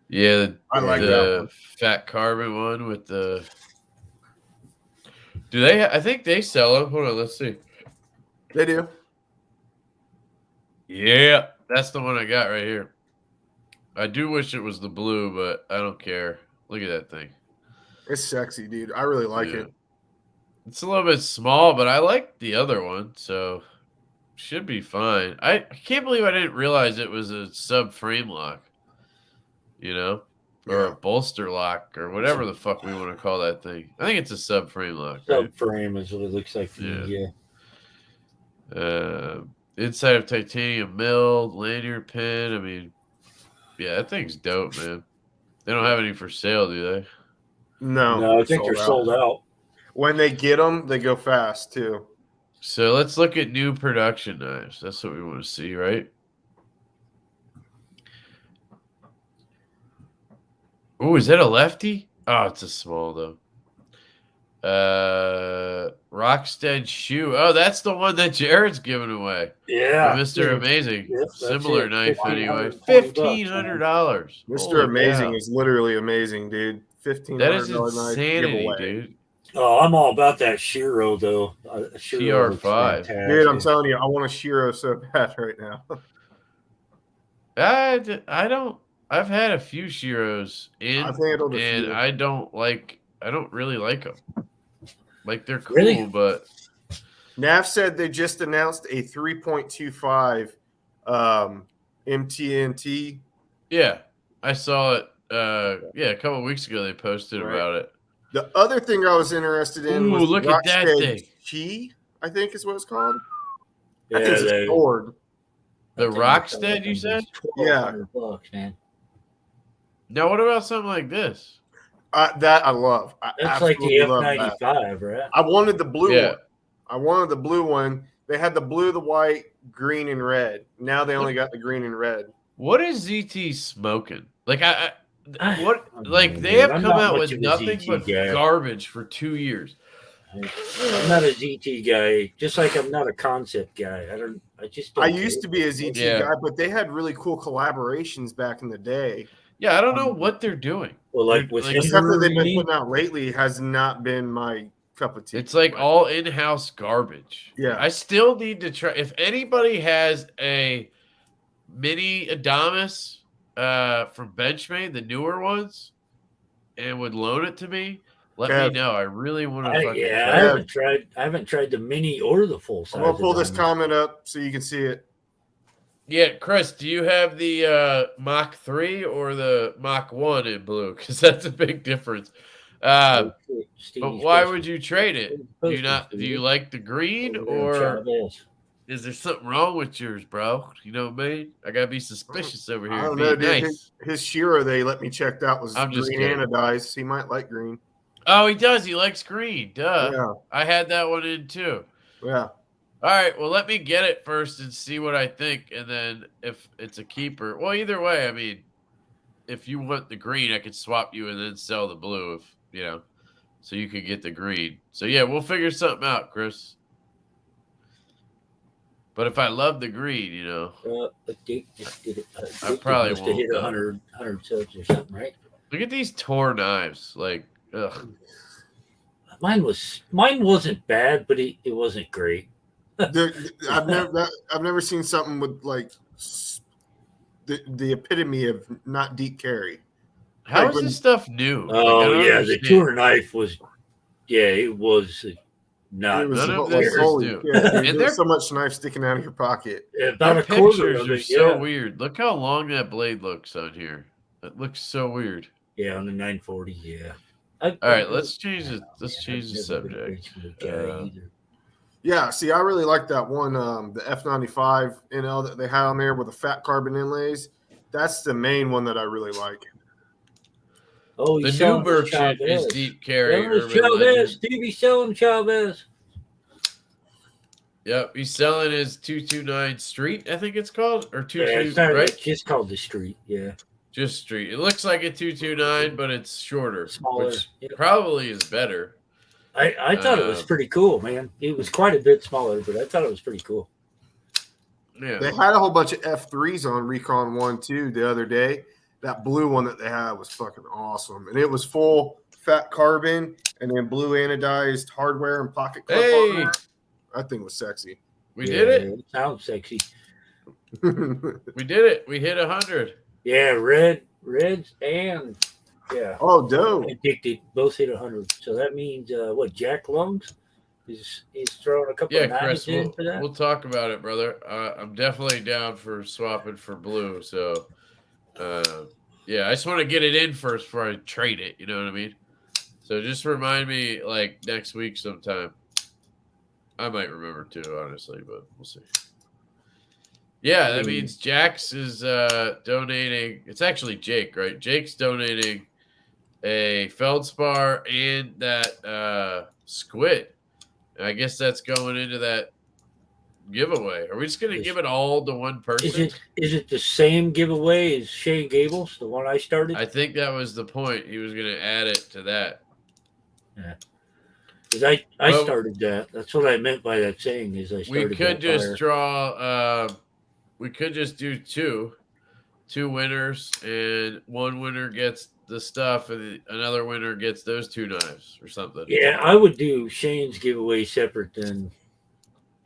Yeah, I like that the one. fat carbon one with the. Do they? I think they sell them. Hold on, let's see. They do. Yeah, that's the one I got right here. I do wish it was the blue, but I don't care. Look at that thing. It's sexy, dude. I really like Yeah. it. It's a little bit small, but I like the other one, so should be fine. I can't believe I didn't realize it was a sub frame lock, or Yeah. a bolster lock or whatever the fuck we want to call that thing. I think it's a sub frame lock. Right? Subframe is what it looks like to me. Yeah. Inside of titanium milled lanyard pin. I mean, yeah, that thing's dope, man. They don't have any for sale, do they? No, I think they're sold out. When they get them, they go fast too. So let's look at new production knives. That's what we want to see, right? Oh, is that a lefty? Oh, it's a small though. Rockstead shoe. Oh, that's the one that Jared's giving away. Yeah. For Mr. Amazing. Yep, that's Similar it. knife anyway. $1,520. Mr. Amazing is literally amazing, dude. $1,500 That is knife insanity, giveaway. dude. Oh, I'm all about that Shiro though. Shiro looks TR5. fantastic. Dude, I'm telling you, I want a Shiro so bad right now. I don't. I've had a few Shiros I think it'll and defeat I don't really like them. Like they're cool, Really? but Nav said they just announced a 3.25 MTNT. yeah, I saw it. A couple of weeks ago they posted Right. about it. The other thing I was interested in Ooh, was look the at that Rockstead thing. Chi, I think is what it's called. Yeah, That thing's a sword. The Rockstead, you said? Yeah. $1,200, man. Now, what about something like this? That I love. I That's like the absolutely love that. F95, right? I wanted the blue Yeah. one. I wanted the blue one. They had the blue, the white, green, and red. Now they only got the green and red. What is ZT smoking? Like I like don't they know, have I'm come not out much with of a nothing ZT but guy. garbage for 2 years. I'm not a ZT guy, just like I'm not a concept guy. I just don't I care. used to be a ZT Yeah. guy, but they had really cool collaborations back in the day. Yeah, I don't know what they're doing. Well, like They're- with like, The stuff that they've been Henry, putting out lately has not been my cup of tea. It's like all in-house garbage. Yeah. I still need to try. If anybody has a mini Adamas from Benchmade, the newer ones, and would loan it to me, let me know. I really want to fucking try. I haven't tried the mini or the full size. I'm gonna pull this Adamas. comment up so you can see it. Yeah, Chris, do you have the Mach 3 or the Mach 1 in blue? Because that's a big difference. But why would you trade it? Do you like the green, or is there something wrong with yours, bro? You know what I mean? I gotta be suspicious over I here. don't know, Being dude. nice. His Shiro they let me check out was I'm just green kidding. anodized. He might like green. Oh, he does. He likes green. Duh. Yeah. I had that one in too. Yeah. All right. Well, let me get it first and see what I think, and then if it's a keeper. Well, either way, I mean, if you want the green, I could swap you and then sell the blue. If so you could get the green. So yeah, we'll figure something out, Chris. But if I love the green, I probably must have won't. hit 100 subs or something, right? Look at these Tor knives. Like, ugh. Mine wasn't bad, but it wasn't great. I've never seen something with like the epitome of not deep carry. How Like is this stuff new? Oh I don't yeah, understand. the tour knife was Yeah, it was not. It was None of like, this is holy new. shit, dude. And There's so much knife sticking out of your pocket. About their a quarter pictures of are it. so Yeah. weird. Look how long that blade looks on here. It looks so weird. Yeah, on the 940. Yeah. All right, let's change it. Let's change the subject. Yeah, see, I really like that one, the F95 NL that they had on there with the fat carbon inlays. That's the main one that I really like. Oh, The new merchant is deep carry. Chavez, Stevie selling Chavez. Yep, he's selling his 229 Street, I think it's called, or 22, Yeah, right? It's just called the Street. Yeah, just Street. It looks like a 229, but it's shorter, smaller. which probably is better. I thought it was pretty cool, man. It was quite a bit smaller, but I thought it was pretty cool. Yeah, they had a whole bunch of F3s on Recon 1 too the other day. That blue one that they had was fucking awesome, and it was full fat carbon and then blue anodized hardware and pocket clip on there. That thing was sexy. We did it. It sounds sexy. We did it. We hit 100. Yeah, reds and Oh, dope. Addicted both hit 100. So that means what? Jack Lungs is throwing a couple of knives Chris, in for that. We'll talk about it, brother. I'm definitely down for swapping for blue. So, I just want to get it in first before I trade it. You know what I mean? So just remind me like next week sometime. I might remember too, honestly, but we'll see. Yeah, that means Jax is donating. It's actually Jake, right? Jake's donating a feldspar and that squid. And I guess that's going into that giveaway. Are we just going to give it all to one person? Is it the same giveaway as Shane Gables, the one I started? I think that was the point. He was going to add it to that. Yeah. Because I started that. That's what I meant by that saying is I started. We could just draw. We could just do two winners, and one winner gets the stuff, and another winner gets those two knives or something. Yeah, I would do Shane's giveaway separate than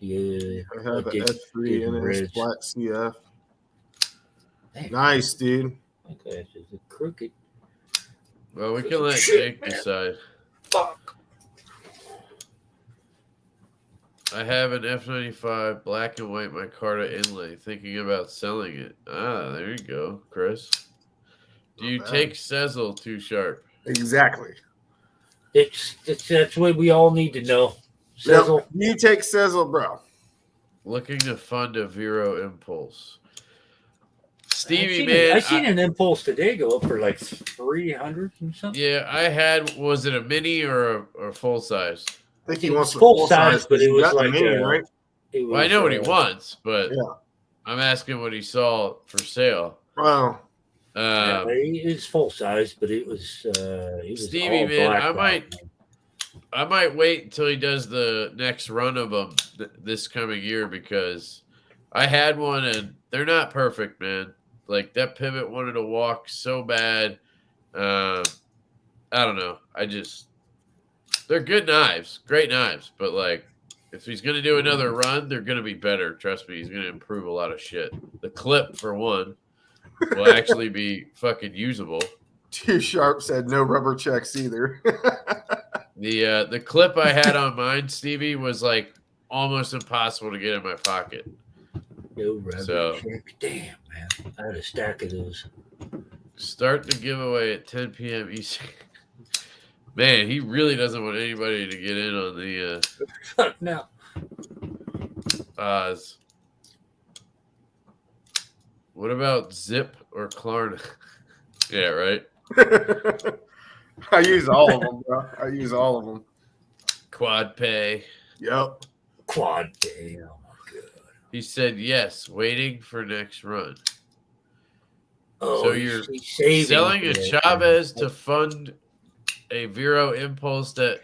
the. I have an F3 and it's flat CF. Nice, dude. Okay, this is crooked. Well, we can let Jake decide. Fuck. I have an F95 black and white micarta inlay. Thinking about selling it. Ah, there you go, Chris. Do you take Sezzle too sharp? Exactly. That's what we all need to know. Sezzle. Yep. You take Sezzle, bro. Looking to fund a Vero Impulse. Stevie, man. I seen an Impulse today go up for like 300 and something. Yeah, I had. Was it a mini or a full size? I think he wants full size, but it was like mini, right? Well, I know what he wants, but I'm asking what he saw for sale. Wow. It's full size, but it was Stevie, man. I might wait until he does the next run of them this coming year because I had one and they're not perfect, man. Like that pivot wanted to walk so bad. I don't know. They're good knives, great knives, but like if he's gonna do another run, they're gonna be better. Trust me, he's gonna improve a lot of shit. The clip for one will actually be fucking usable. Too Sharp said no rubber checks either. The clip I had on mine, Stevie, was like almost impossible to get in my pocket. No rubber check. Damn, man. I had a stack of those. Start the giveaway at 10 p.m. Eastern. Man, he really doesn't want anybody to get in on the no. Oz. What about Zip or Klarna? Yeah, right. I use all of them, bro. I use all of them. Quad pay. Yep. Quad pay. Oh my god. He said yes, waiting for next run. Oh, so you're selling a Chavez to fund a Vero Impulse that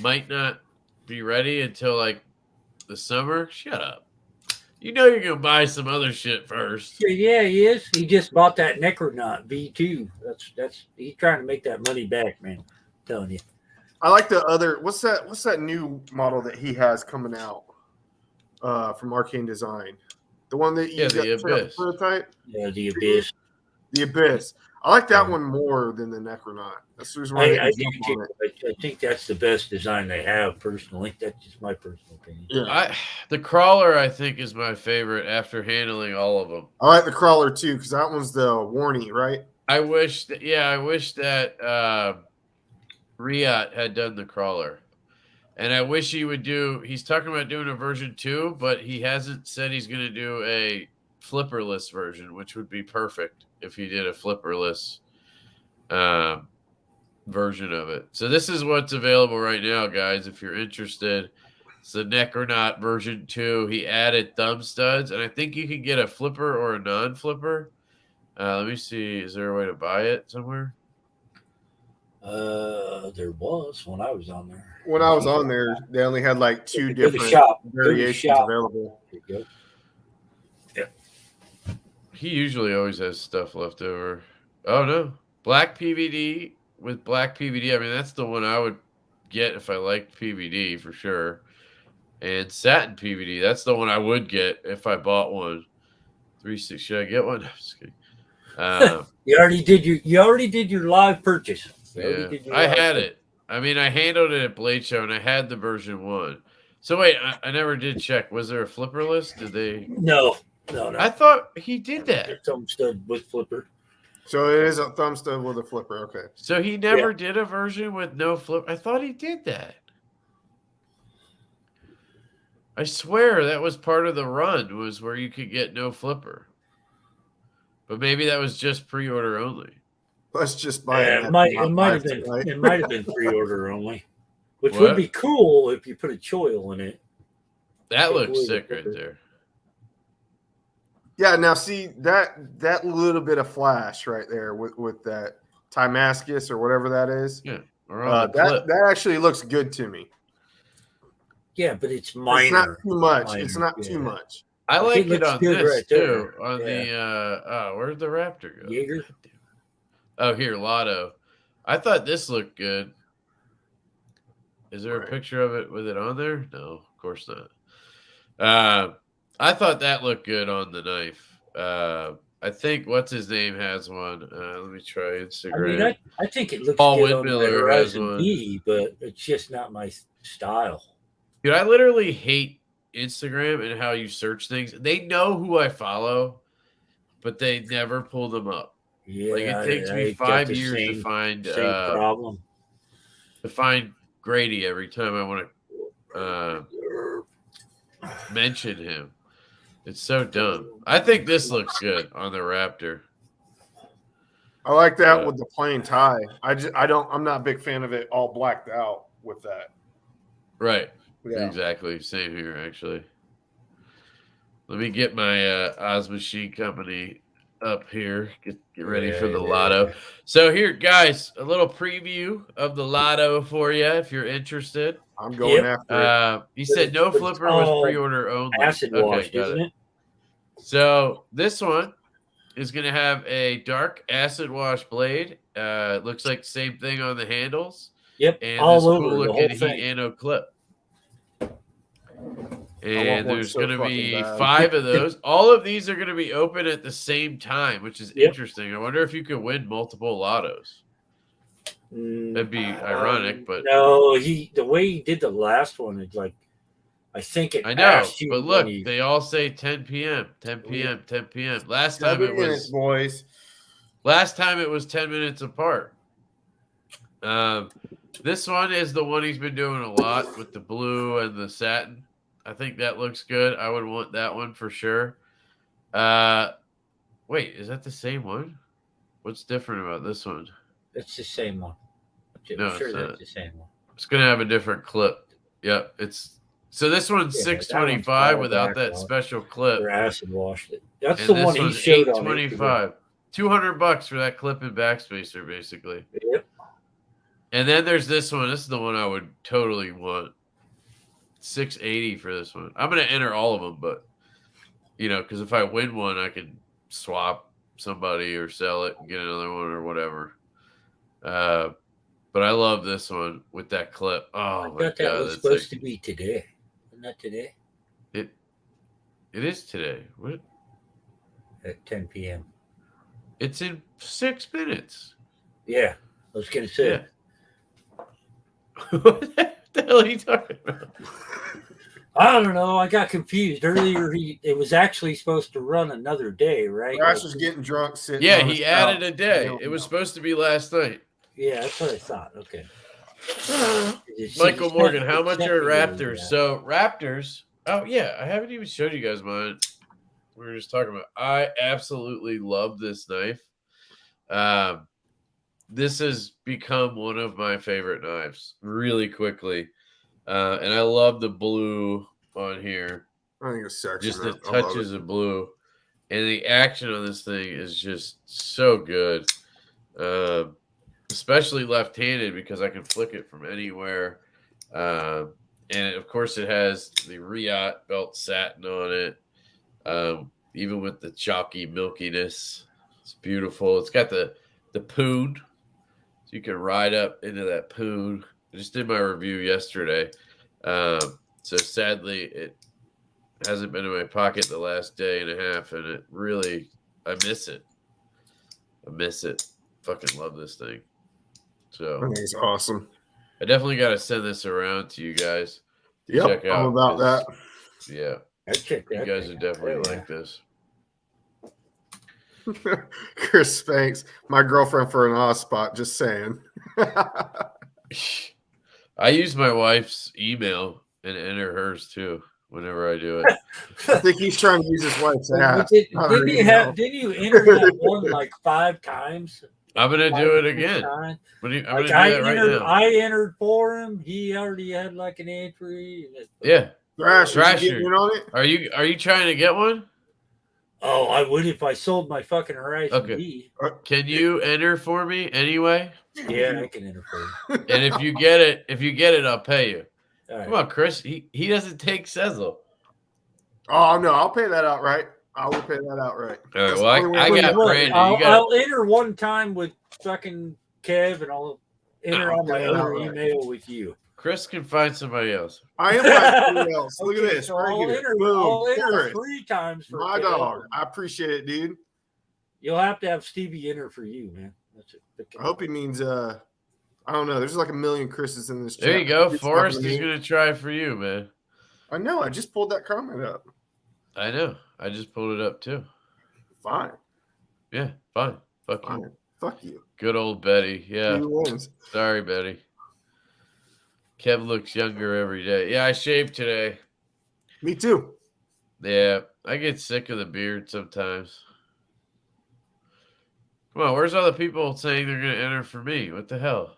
might not be ready until like the summer? Shut up. You know you're gonna buy some other shit first. Yeah, he is. He just bought that Necronaut V2. That's he's trying to make that money back, man. I'm telling you. I like the other. What's that new model that he has coming out from Arcane Design? The one that you the Abyss prototype. Yeah, the Abyss. The Abyss. I like that one more than the Necronaut. That's the reason why I I didn't jump on it. I think that's the best design they have personally. That's just my personal opinion. Yeah. The Crawler, I think, is my favorite after handling all of them. I like the Crawler too because that one's the Warney, right? I wish that Riot had done the Crawler. And I wish he would do. He's talking about doing a version 2, but he hasn't said he's going to do a flipperless version, which would be perfect if he did a flipperless version of it. So this is what's available right now, guys. If you're interested, it's the Necronaut version 2. He added thumb studs, and I think you can get a flipper or a non-flipper. Let me see. Is there a way to buy it somewhere? There was when I was on there. When I was on there, they only had like 2 Go to different shop. variations Shop. available. There you go. He usually always has stuff left over. Oh, no. Black PVD with black PVD. I mean, that's the one I would get if I liked PVD for sure. And satin PVD. That's the one I would get if I bought one. 3.6. Should I get one? I'm just kidding. You already did your live purchase. Yeah, I had it. I mean, I handled it at Blade Show, and I had the version 1. So wait, I never did check. Was there a flipperless? Did they? No. I thought he did that. Thumb stud with flipper. So it is a thumb stud with a flipper. Okay. So he never did a version with no flip. I thought he did that. I swear that was part of the run, was where you could get no flipper. But maybe that was just pre-order only. Let's just buy it. It might have been. Right? It might have been pre-order only, which would be cool if you put a choil in it. That looks sick right there. Yeah. Now see that little bit of flash right there with that Timascus or whatever that is. Yeah. That actually looks good to me. Yeah, but it's minor. It's not too much. Minor, It's not too much. I like it on this right too. there. On the where'd the Raptor go? Jaeger. Oh, here, Lotto. I thought this looked good. Is there a picture of it with it on there? No, of course not. I thought that looked good on the knife. I think what's his name has one. Let me try Instagram. I mean, I think it looks Paul good on the Windmiller has Horizon one. B, but it's just not my style. Dude, I literally hate Instagram and how you search things. They know who I follow, but they never pull them up. Yeah, like it takes me 5 years to find problem. To find Grady every time I want to mention him. It's so dumb. I think this looks good on the Raptor. I like that with the plain tie. I'm not a big fan of it all blacked out with that. Right. Yeah. Exactly. Same here, actually. Let me get my Oz Machine Company up here. Get ready for the Lotto. So here, guys, a little preview of the Lotto for you if you're interested. I'm going after it. He said no flipper was pre-order only. Acid washed, isn't it? So this one is going to have a dark acid wash blade. It looks like the same thing on the handles. Yep, and all this over cool the looking whole thing. heat anode clip. And there's so going to be bad. 5 of those. All of these are going to be open at the same time, which is interesting. I wonder if you could win multiple lottos. That'd be ironic, but no, the way he did the last one is like, I think it. I know, but look, they all say 10 p.m., 10 p.m., 10 p.m. Last time it was boys. Last time it was 10 minutes apart. This one is the one he's been doing a lot with the blue and the satin. I think that looks good. I would want that one for sure. Wait, is that the same one? What's different about this one? It's the same one. I'm No, sure it's that's not. the same one. It's gonna have a different clip. Yep, it's so this one's $625 without that special clip. Or acid washed it. That's And the this one he one's showed on $825. $200 for that clip and backspacer, basically. Yep. And then there's this one. This is the one I would totally want. $680 for this one. I'm gonna enter all of them, but because if I win one, I can swap somebody or sell it and get another one or whatever. But I love this one with that clip. Oh I my thought that god, was that's supposed to be today. Isn't that today? It is today. What? At 10 p.m. It's in 6 minutes. Yeah, I was gonna say. Yeah. What the hell are you talking about? I don't know. I got confused earlier. It was actually supposed to run another day, right? Crash was getting drunk sitting. Yeah, on he his added couch. a day. No, It was no. supposed to be last night. Yeah, that's what I thought. Okay. Michael Morgan, how much are Raptors? Raptors? So Raptors. Oh yeah, I haven't even showed you guys mine. We were just talking about. I absolutely love this knife. This has become one of my favorite knives really quickly, and I love the blue on here. I think it's sexy. Just man. the I love touches it. of blue, and the action on this thing is just so good. Especially left-handed because I can flick it from anywhere. And of course, it has the Riot belt satin on it. Even with the chalky milkiness, it's beautiful. It's got the poon, so you can ride up into that poon. I just did my review yesterday, so sadly it hasn't been in my pocket the last day and a half, and I miss it. I miss it. Fucking love this thing. So I think it's awesome. I definitely got to send this around to you guys. Yep, check out. I'm about that. Yeah, I checked that. you guys would definitely Yeah. like this. Chris Spanks, my girlfriend for an odd spot. Just saying. I use my wife's email and enter hers too whenever I do it. I think he's trying to use his wife's ass. Didn't you enter that one like 5 times? I'm gonna do it again. I'm gonna do that right now. I entered for him. He already had like an entry. Yeah, Thrasher, you getting in on it? Are you trying to get one? Oh, I would if I sold my fucking Horizon Okay. D. Can you enter for me anyway? Yeah, I can enter for you. And if you get it, I'll pay you. All right. Come on, Chris. He doesn't take Sezzle. Oh no, I'll pay that outright. I will pay that outright. All right. Well, I got Brandon. I'll enter one time with fucking Kev, and I'll enter on my other email with you. Chris can find somebody else. I am finding somebody else. Look Okay, at this. so Right I'll here. enter, Boom. I'll enter Forrest. 3 times for My Kev. dog. I appreciate it, dude. You'll have to have Stevie enter for you, man. That's it. I hope he means I don't know. There's like a million Chris's in this chat. There you go. He's Forrest talking is to me. going to try for you, man. I know. I just pulled that comment up. I know. I just pulled it up too. Fine. Yeah, fine. Fuck Fine. you. Fuck you. Good old Betty. Yeah. He wins. Sorry, Betty. Kev looks younger every day. Yeah, I shaved today. Me too. Yeah, I get sick of the beard sometimes. Come on, where's all the people saying they're going to enter for me? What the hell?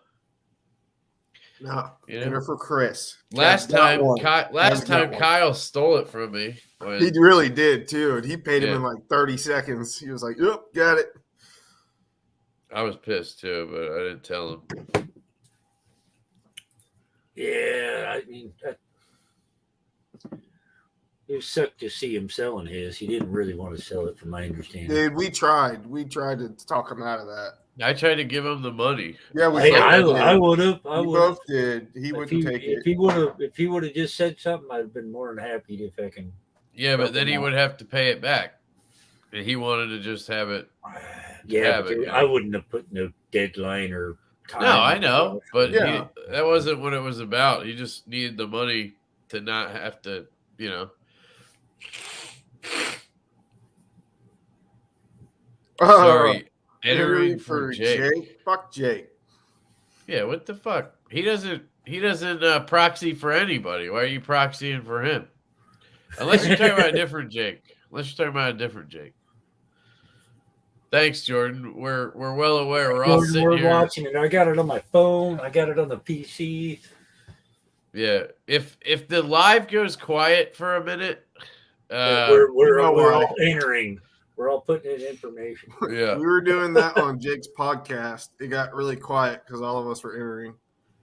No. You know? Enter for Chris. Last Got time, one. Got one. Kyle stole it from me. He really did too, and he paid him Yeah. in like 30 seconds. He was like, "Yep, got it." I was pissed too, but I didn't tell him. Yeah, I mean, it sucked to see him selling his. He didn't really want to sell it, from my understanding. Dude, we tried. We tried to talk him out of that. I tried to give him the money. Yeah, we Hey, both I did. would have. I We would both have. did. He wouldn't take it. If he would have just said something, I'd have been more than happy to fucking. Yeah, but then he would have to pay it back. And he wanted to just have it. Yeah, but I wouldn't have put no deadline or time. No, I know. But Yeah. that wasn't what it was about. He just needed the money to not have to, you know. Sorry. Entering for Jake. Fuck Jake. Yeah, what the fuck? He doesn't proxy for anybody. Why are you proxying for him? Unless you're talking about a different Jake. Thanks, Jordan. We're well aware. We're all sitting here watching it. I got it on my phone. I got it on the PC. Yeah. If the live goes quiet for a minute, we're all entering. We're all putting in information. Yeah. We were doing that on Jake's podcast. It got really quiet because all of us were entering.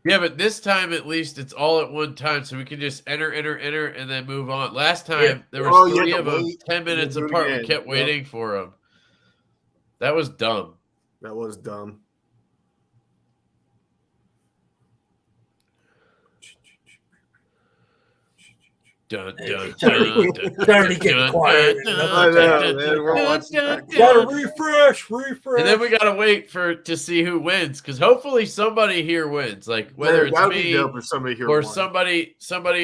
Yeah, but this time at least it's all at one time, so we can just enter, and then move on. Last time there was 3 of them, 10 minutes apart. We kept waiting for them. That was dumb. That was dumb. Dun, dun, It's already getting quiet. I know, man. We're watching that. Gotta refresh. And then we gotta wait to see who wins, because hopefully somebody here wins. Like whether it's That would be me dope if somebody here or won. somebody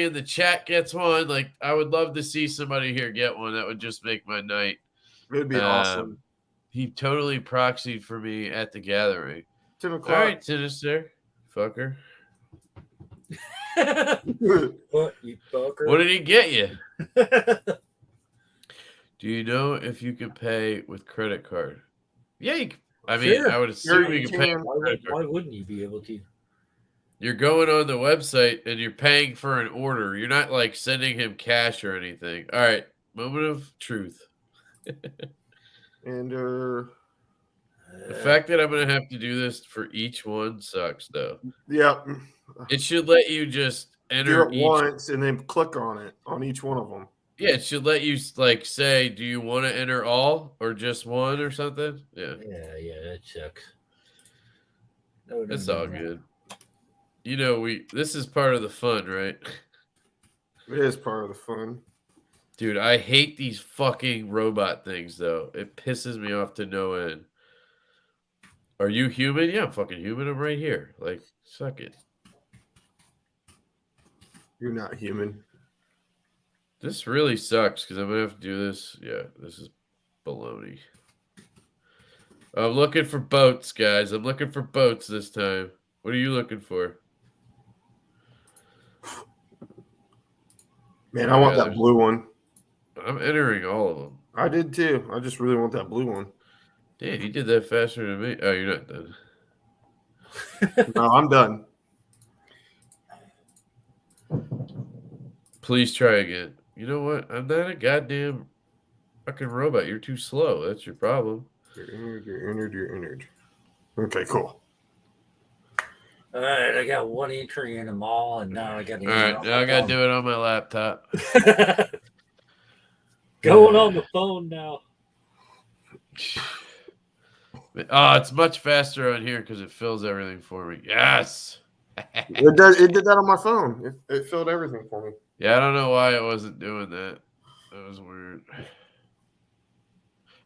in the chat gets one. Like I would love to see somebody here get one. That would just make my night. It would be awesome. He totally proxied for me at the gathering. 10 o'clock. All right, Sinister, fucker. What, you fucker? What did he get you? Do you know if you can pay with credit card? Yeah, I mean, Sure. I would assume you can pay. Why wouldn't you be able to? You're going on the website and you're paying for an order. You're not like sending him cash or anything. All right, moment of truth. And the fact that I'm gonna have to do this for each one sucks, though. Yeah, it should let you just enter do it once and then click on it on each one of them. Yeah, it should let you like say, do you want to enter all or just one or something? Yeah. Yeah, that sucks. It's all good. You know, this is part of the fun, right? It is part of the fun. Dude, I hate these fucking robot things, though. It pisses me off to no end. Are you human? Yeah, I'm fucking human. I'm right here. Like, suck it. You're not human. This really sucks because I'm going to have to do this. Yeah, this is baloney. I'm looking for boats, guys. I'm looking for boats this time. What are you looking for? Man, I want that blue one. I'm entering all of them. I did too. I just really want that blue one. Damn, you did that faster than me. Oh, you're not done. No, I'm done. Please try again. You know what? I'm not a goddamn fucking robot. You're too slow. That's your problem. You're entered. Okay, cool. All right, I got one entry in them all, and now I got to. All right, now I got to do it on my laptop. Going on the phone now. Oh, it's much faster on here because it fills everything for me. Yes. It did that on my phone. It filled everything for me. Yeah, I don't know why it wasn't doing that. That was weird.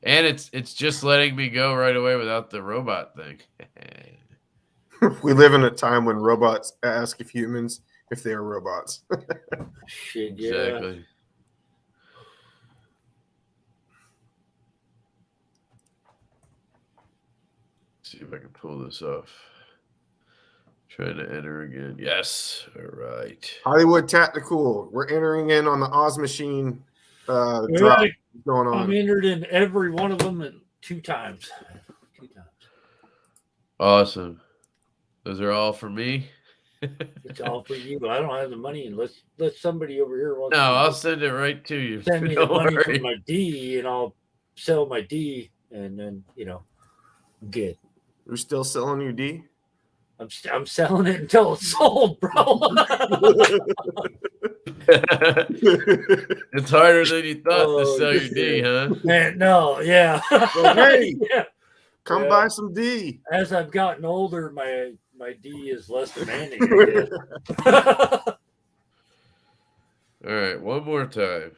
And it's just letting me go right away without the robot thing. We live in a time when robots ask if they are robots. Shit, yeah. Exactly. See if I can pull this off. Trying to enter again. Yes. All right. Hollywood Tactical. We're entering in on the Oz Machine drop going on. I'm entered in every one of them 2 times. 2 times. Awesome. Those are all for me? It's all for you. I don't have the money unless somebody over here wants No, I'll send it right to you. Send me the money for my D, and I'll sell my D, and then, I'm good. You're still selling your D? I'm selling it until it's sold, bro. It's harder than you thought to sell your D, huh? Man, no, yeah. Well, hey, yeah. Come buy some D. As I've gotten older, my D is less demanding. I All right, one more time.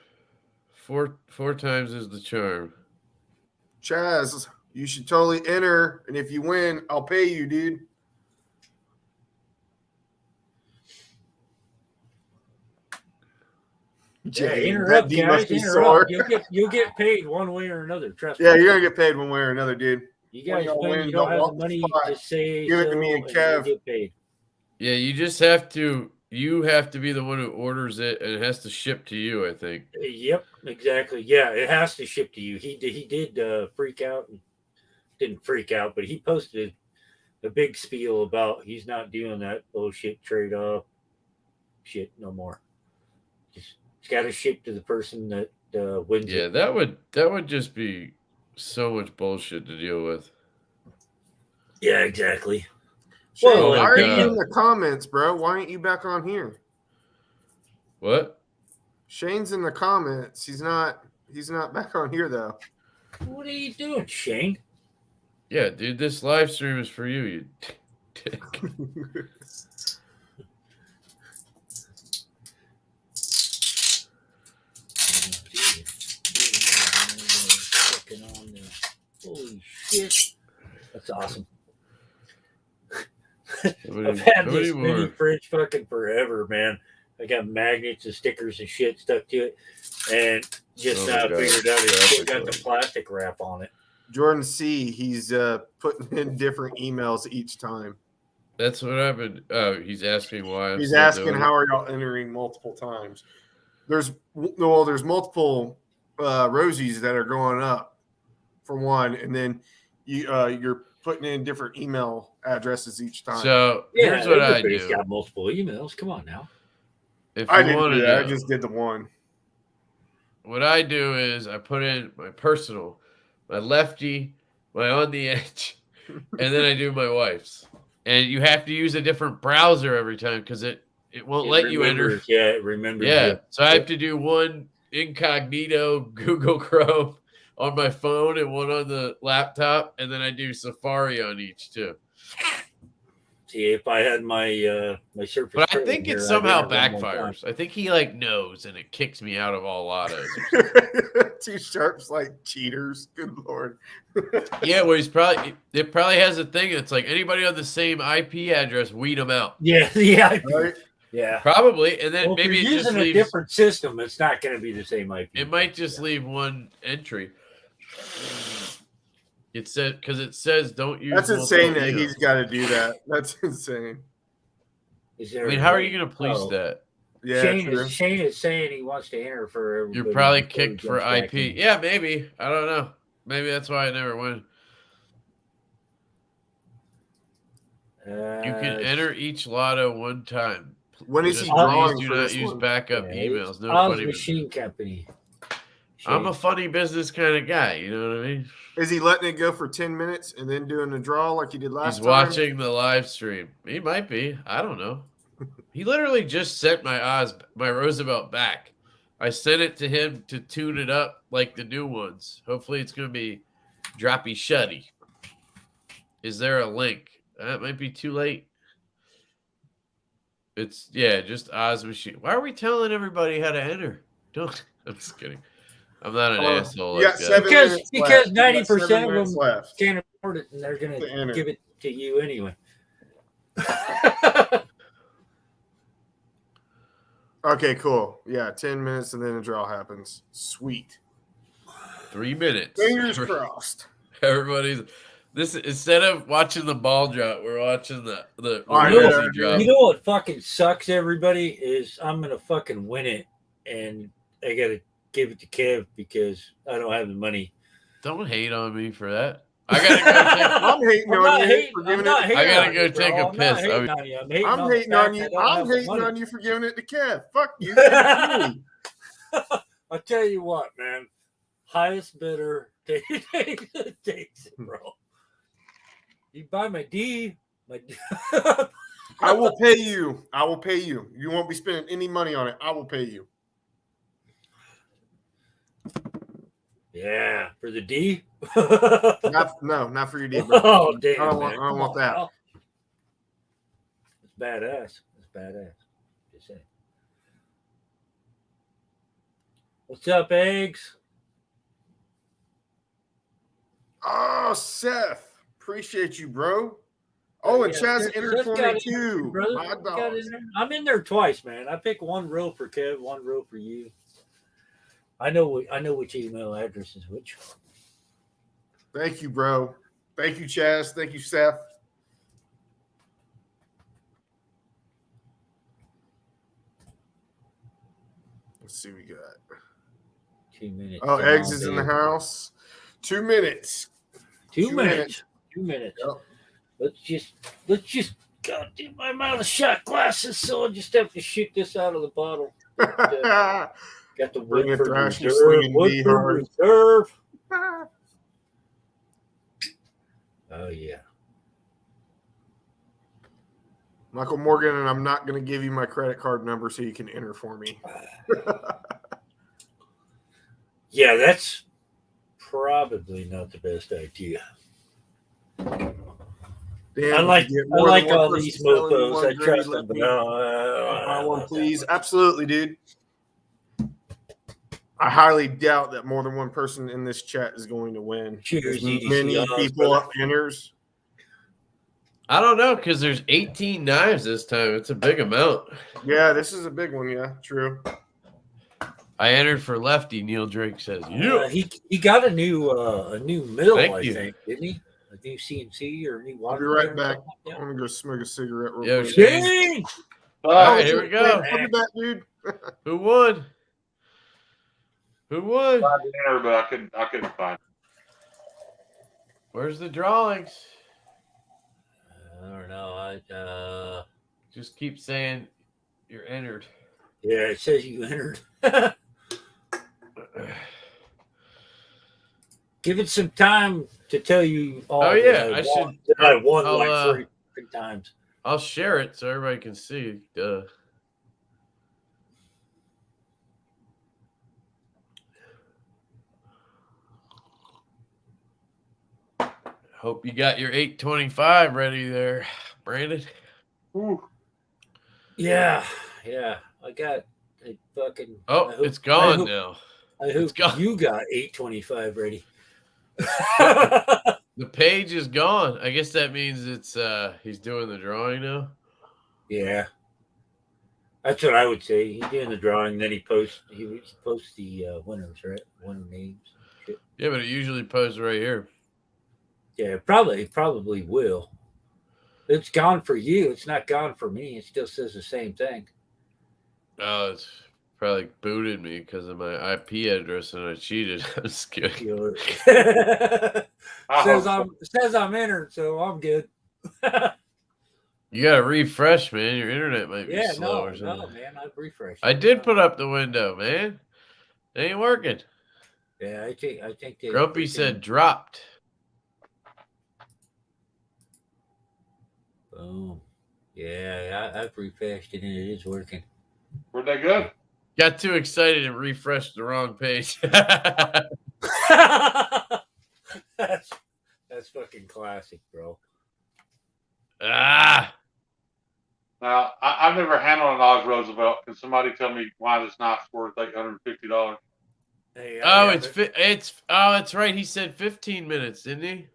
Four times is the charm. Chaz, you should totally enter, and if you win, I'll pay you, dude. Yeah, interrupt, guys. Interrupt. You'll get paid one way or another. Trust me. Yeah, you're gonna get paid one way or another, dude. You guys win. You don't have the money to say. Give it to me and Kev. Get paid. Yeah, you just have to. You have to be the one who orders it, and it has to ship to you, I think. Yep, exactly. Yeah, it has to ship to you. He did freak out. Didn't freak out, but he posted a big spiel about he's not doing that bullshit trade-off shit no more. It's got to ship to the person that wins. Yeah, it. that would just be so much bullshit to deal with. Yeah, exactly. Shayne, well, why are you in the comments, bro? Why aren't you back on here? What? Shayne's in the comments. He's not back on here though. What are you doing, Shayne? Yeah, dude, this live stream is for you, you dick. Holy shit. That's awesome. I've had this mini fridge fucking forever, man. I got magnets and stickers and shit stuck to it. And just now I figured out it's got the plastic wrap on it. Jordan C, he's putting in different emails each time. That's what I've been. He's asking why. He's asking how are y'all entering multiple times. There's multiple Rosies that are going up for one, and then you're putting in different email addresses each time. So here's what I do. He's got multiple emails. Come on now. If I didn't do that. I just did the one. What I do is I put in my personal, my lefty, my on the edge, and then I do my wife's. And you have to use a different browser every time because it won't let you enter. Yeah, it remembers. Yeah. So I have to do one incognito Google Chrome on my phone and one on the laptop, and then I do Safari on each too. See, if I had my my Surface, but I think it somehow backfires. I think he knows, and it kicks me out of all lottos. Two Sharps like cheaters. Good Lord. Yeah, well, it probably has a thing that's like anybody on the same IP address, weed them out. Yeah, right? Yeah, probably. And then maybe if you're using a different system, it's not going to be the same IP. It might just leave one entry. It said because it says don't use. That's insane that he's got to do that. That's insane. How are you going to police that? Yeah, Shayne is saying he wants to enter for. You're probably kicked for IP. Yeah, maybe. I don't know. Maybe that's why I never win. You can enter each lotto one time. When is he drawing? Do not use backup emails. No funny machine company. I'm a funny business kind of guy. You know what I mean? Is he letting it go for 10 minutes and then doing the draw like he did last time? He's watching the live stream. He might be. I don't know. He literally just sent my Roosevelt back. I sent it to him to tune it up like the new ones. Hopefully it's going to be droppy shutty. Is there a link? That might be too late. It's, just Oz machine. Why are we telling everybody how to enter? I'm just kidding. I'm not an asshole. Yeah, because 90% of them can't afford it, and they're going to give it to you anyway. Okay, cool. Yeah, 10 minutes and then a draw happens. Sweet. 3 minutes. Fingers crossed. Everybody's this instead of watching the ball drop, we're watching the drop. You know what fucking sucks, everybody, is I'm gonna fucking win it, and I gotta give it to Kev because I don't have the money. Don't hate on me for that. I gotta go I'm hating on you for giving it. I gotta go take a piss. I'm hating on you. I'm hating on you for giving it to Kev. Fuck you. I'll tell you what, man. Highest bidder takes it, bro. You buy my D. I will pay you. I will pay you. You won't be spending any money on it. I will pay you. Yeah, for the D? not for your D, bro. Oh, damn. I don't want that. It's badass. It's badass. Just saying. What's up, Eggs? Oh, Seth. Appreciate you, bro. Oh, and Chaz entered for me too. I'm in there twice, man. I pick one row for Kev, one row for you. I know which email address is which. Thank you, bro. Thank you, Chaz. Thank you, Seth. Let's see what we got. 2 minutes. Oh, Eggs is in the house. 2 minutes. 2 minutes. 2 minutes. Yep. Let's just goddamn I'm out of shot glasses, so I'll just have to shoot this out of the bottle. Got the wood for reserve. Wood for reserve. Oh yeah. Michael Morgan, and I'm not going to give you my credit card number so you can enter for me. Yeah, that's probably not the best idea. Damn, I like all these mofos. I trust them. One, please. Absolutely, dude. I highly doubt that more than one person in this chat is going to win. Cheers, As EDC many odds, people brother. enters. I don't know because there's 18 knives this time. It's a big amount. Yeah, this is a big one. Yeah, true. I entered for lefty. Neil Drake says, "Yeah." He got a new mill, Thank I you. think, didn't he? A new CNC or a new water. I'll be right back. Yeah. I'm gonna go smoke a cigarette real Yo, quick. Shayne. Oh, All right, here we go. I'll be back, dude. Who won? Who won? I tried to enter, but I couldn't find it. Where's the drawings? I don't know. Just keep saying you're entered. Yeah, it says you entered. Give it some time to tell you all. Oh, yeah, I should. I won I'll, like 3 times. I'll share it so everybody can see. Duh. Hope you got your 825 ready there, Brandon. Ooh. Yeah. I got a fucking. Oh, it's gone now. I hope gone. you got 825 ready. The page is gone. I guess that means it's he's doing the drawing now. Yeah. That's what I would say. He's doing the drawing, then he posts the winners, right? Winner names. Shit. Yeah, but it usually posts right here. Yeah, probably will. It's gone for you. It's not gone for me. It still says the same thing. Oh, it's probably booted me because of my IP address and I cheated. I'm just kidding. says I'm entered, so I'm good. You gotta refresh, man. Your internet might be slow or something. No, man, I've refreshed. I did put up the window, man. It ain't working. Yeah, I think Grumpy said dropped. Boom. Yeah, I've refreshed it and it is working. Where'd they go? Got too excited and refreshed the wrong page. That's fucking classic, bro. Ah. Now, I've never handled an Oz Roosevelt. Can somebody tell me why this knife's worth $850? Hey, It's right. He said 15 minutes, didn't he?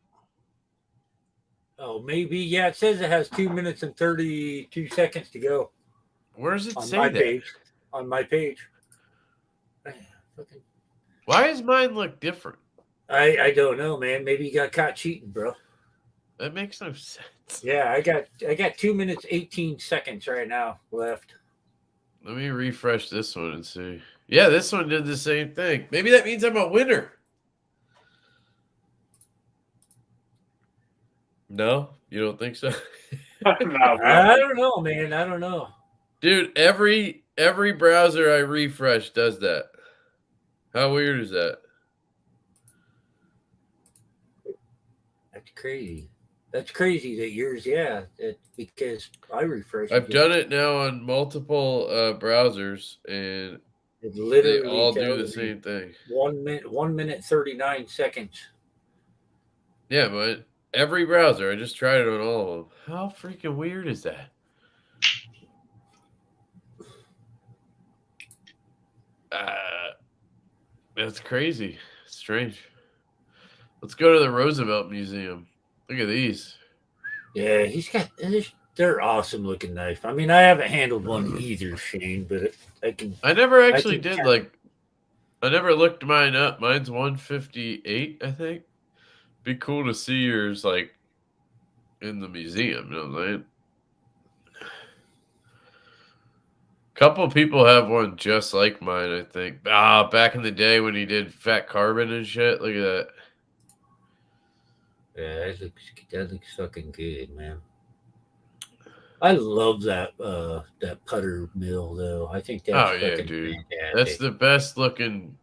Oh, maybe. Yeah, it says it has 2 minutes and 32 seconds to go. Where does it on say my that? page? On my page. Why does mine look different? I don't know, man. Maybe you got caught cheating, bro. That makes no sense. Yeah, I got 2 minutes 18 seconds right now left. Let me refresh this one and see. Yeah, this one did the same thing. Maybe that means I'm a winner. No, you don't think so? No, I don't know, man. I don't know. Dude, every browser I refresh does that. How weird is that? That's crazy. That's crazy that yours, yeah. Because I refresh. I've done it now on multiple browsers, and it literally they all do the same thing. 1 minute 39 seconds. Yeah, but every browser, I just tried it on all of them. How freaking weird is that? That's crazy. Strange. Let's go to the Roosevelt Museum. Look at these. Yeah, he's got. They're awesome looking knife. I mean, I haven't handled one either, Shane, but I never actually did I never looked mine up. Mine's 158, I think. Be cool to see yours like in the museum. You know what I'm saying? Couple people have one just like mine, I think. Back in the day when he did Fat Carbon and shit. Look at that. Yeah, that looks fucking good, man. I love that putter mill though. I think that's fucking dude. fantastic. That's the best looking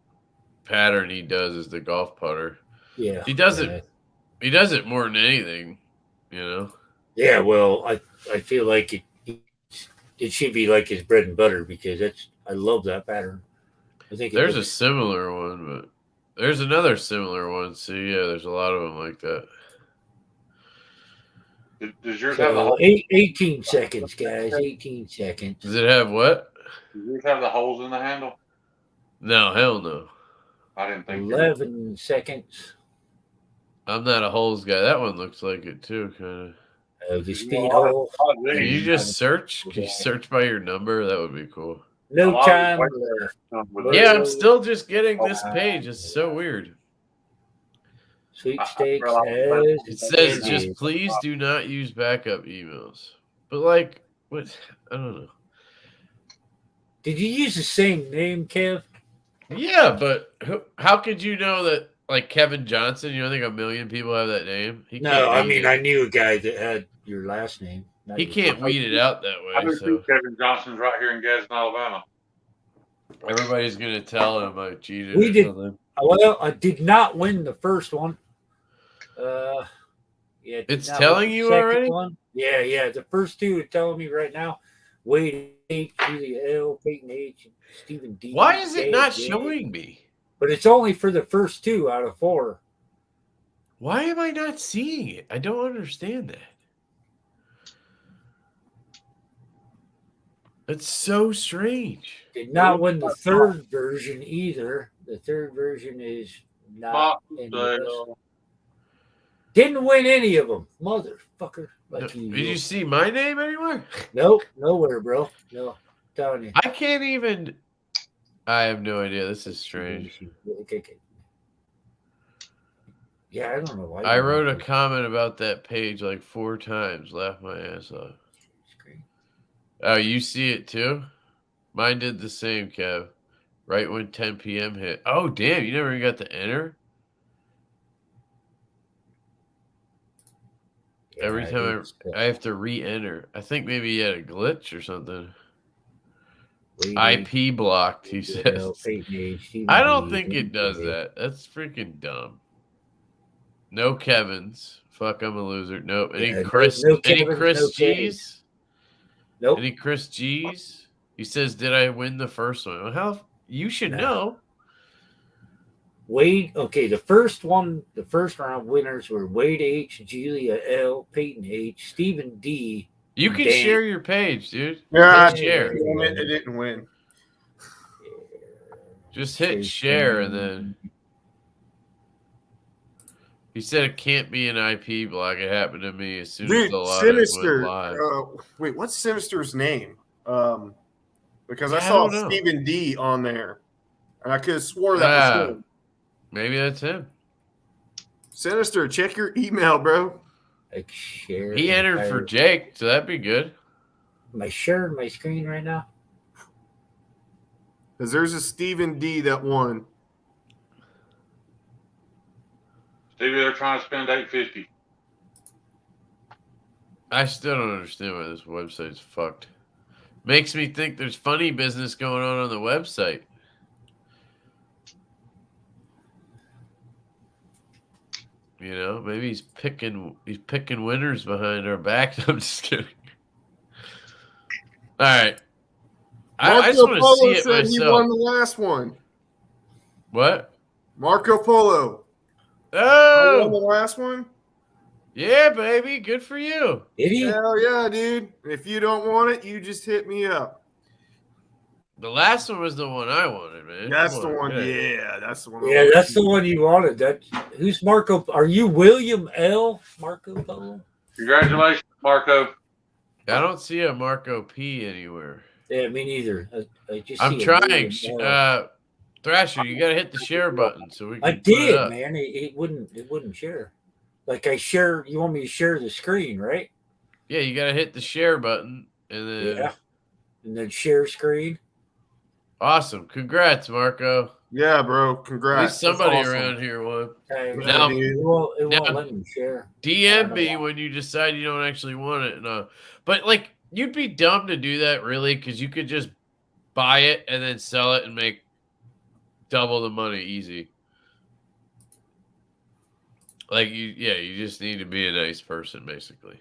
pattern he does is the golf putter. Yeah. He does it. He does it more than anything, you know. Yeah, well, I feel like it should be like his bread and butter because I love that pattern. I think there's a similar one, but there's another similar one. See, yeah, there's a lot of them like that. Does yours have the 18 seconds, guys? 18 seconds. Does it have what? Does yours have the holes in the handle? No, hell no. I didn't think 11 seconds. I'm not a holes guy. That one looks like it too, kind of. The speed hole. Can you just search? Can you search by your number? That would be cool. No time left. Yeah, I'm still just getting this page. It's so weird. Sweepstakes It says just please do not use backup emails. But like, what? I don't know. Did you use the same name, Kev? Yeah, but how could you know that? Like Kevin Johnson, you don't think a million people have that name? He No, I mean I knew a guy that had your last name. He can't weed it out that way. I do So Kevin Johnson's right here in Gadsden, Alabama. everybody's gonna tell him I cheated. We or did. Something. Well, I did not win the first one. Yeah, it's telling you already. One. Yeah. The first two are telling me right now. Wade H, Julia L, Peyton H, and Stephen D. Why is it not showing me? But it's only for the first 2 out of 4. Why am I not seeing it? I don't understand that. It's so strange. Did not win the third version either. The third version is not in the Didn't win any of them, motherfucker. Did you see my name anywhere? Nope, nowhere, bro. No, I'm telling you. I can't even. I have no idea. This is strange. Yeah, I don't know why. I wrote a comment about that page like 4 times. Laughed my ass off. Oh, you see it too? Mine did the same, Kev. Right when 10 p.m. hit. Oh, damn. You never even got to enter? Yeah, every time I have to re-enter. I think maybe you had a glitch or something. IP blocked, he says. I don't think it does that. That's freaking dumb. No Kevins. Fuck, I'm a loser. Nope. Any Chris? Any Chris G's? Nope. Any Chris G's? He says, "Did I win the first one?" Well, how you should know. Wade. Okay, the first round winners were Wade H, Julia L, Peyton H, Stephen D. You can share your page, dude. Yeah, share. It didn't win. Just hit share and then. He said it can't be an IP block. It happened to me as soon as the live Sinister. went live. Wait, what's Sinister's name? Because I saw Stephen D on there, and I could have swore that was him. Maybe that's him. Sinister, check your email, bro. Like share. He entered for Jake, so that'd be good. Am I sharing my screen right now? Because there's a Stephen D that won. Stevie, they're trying to spend $850. I still don't understand why this website's fucked. Makes me think there's funny business going on the website. You know, maybe he's picking winners behind our back. I'm just kidding. All right. I just want to see it myself. He won the last one. What? Marco Polo. Oh, won the last one. Yeah, baby. Good for you. Hell yeah, dude. If you don't want it, you just hit me up. The last one was the one I wanted, man. That's the one. Yeah, that's the one. Yeah, that's the one you wanted. Who's Marco? Are you William L. Marco Polo? Congratulations, Marco. I don't see a Marco P anywhere. Yeah, me neither. I'm trying. Thrasher, you gotta hit the share button so we can. I did, man. It wouldn't share. Like I share. You want me to share the screen, right? Yeah, you gotta hit the share button and then and then share screen. Awesome. Congrats, Marco. Yeah, bro. Congrats. At least somebody around here won. Now, it won't let me share. DM me when you decide you don't actually want it. No. But, like, you'd be dumb to do that, really, because you could just buy it and then sell it and make double the money easy. Like, you just need to be a nice person, basically.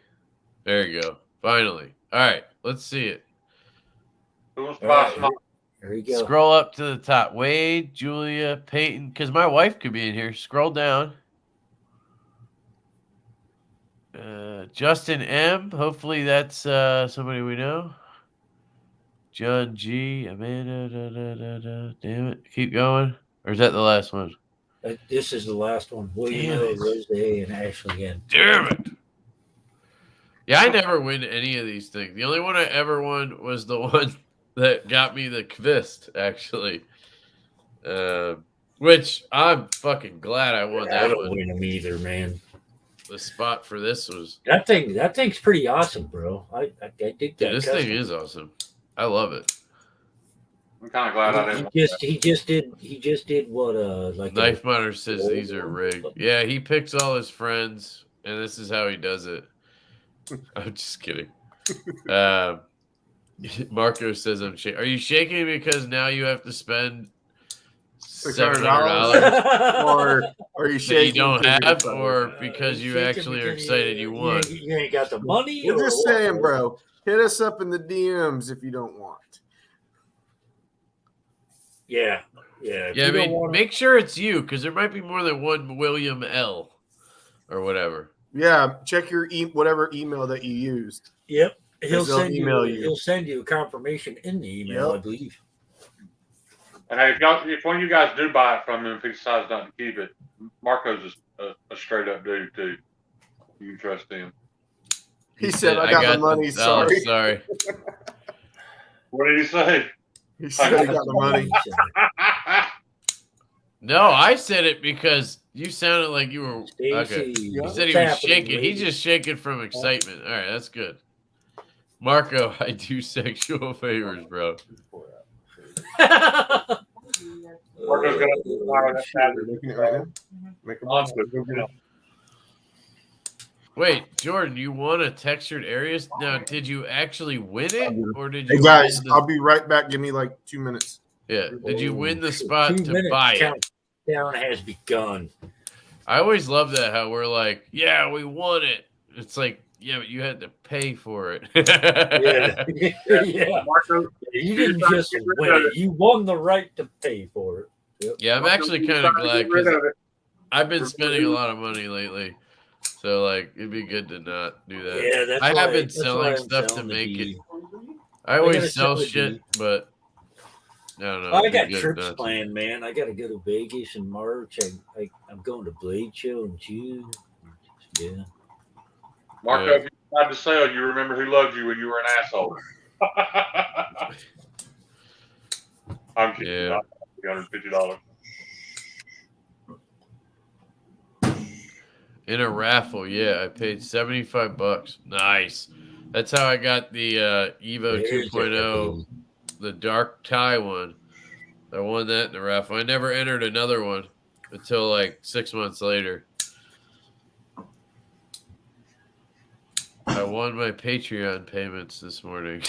There you go. Finally. All right. Let's see it. There you go. Scroll up to the top. Wade, Julia, Peyton, because my wife could be in here. Scroll down. Justin M. Hopefully that's somebody we know. John G. Amanda. Damn it. Keep going. Or is that the last one? This is the last one. William Damn L. it. Rose and Ashley N. Damn it. Yeah, I never win any of these things. The only one I ever won was the one that got me the Kvist, actually. Which I'm fucking glad I won I that don't one. win them either, man. The spot for this was That thing's pretty awesome, bro. I dig that. dude, this custom. thing is awesome. I love it. I'm kind of glad I didn't. He just did what like Knife Miner says these are rigged. Yeah, he picks all his friends, and this is how he does it. I'm just kidding. Marco says I'm shaking. Are you shaking because now you have to spend $700, or are you that shaking? you don't because you're have, excited? or because you actually are excited you won? You ain't got the money. We're or just what, saying, bro. Hit us up in the DMs if you don't want. Yeah, yeah. Yeah, I mean, make sure it's you, because there might be more than one William L. or whatever. Yeah, check your whatever email that you used. Yep, he'll They'll send email you. you. He'll send you a confirmation in the email, Yep. I believe. And hey, if one of you guys do buy it from him, if he decides not to keep it, Marco's a straight up dude too. You can trust him. He said, "I got the money." Sorry. Sorry. What did he say? He said, "I got the money." No, I said it because you sounded like you were okay. Stacey, You said he was shaking. He's just shaking from excitement. All right, that's good. Marco, I do sexual favors, bro. Marco's gonna fire that Making it right now. Make a monster. Go get it. Wait, Jordan, you won a textured areas? Now, did you actually win it, or did you? Hey guys, I'll be right back. Give me like 2 minutes. Yeah. Did you win the spot to buy it? Countdown has begun. I always love that, how we're like, yeah, we won it. It's like, yeah, but you had to pay for it. Yeah. Marco, you didn't just win it. You won the right to pay for it. Yep. Yeah, I'm actually kind of glad because I've been spending a lot of money lately. So, like, it'd be good to not do that. Yeah, that's I why, have been selling stuff to make it. I always sell shit, but I don't know. I got trips planned, man. I got to go to Vegas in March. I'm going to Blade Show in June. Yeah. Marco, if you tried to sell, you remember who loved you when you were an asshole. I'm kidding. Yeah. $350. In a raffle, yeah, I paid $75. Nice. That's how I got the Evo 2.0, the dark tie one. I won that in the raffle. I never entered another one until like 6 months later. I won my Patreon payments this morning.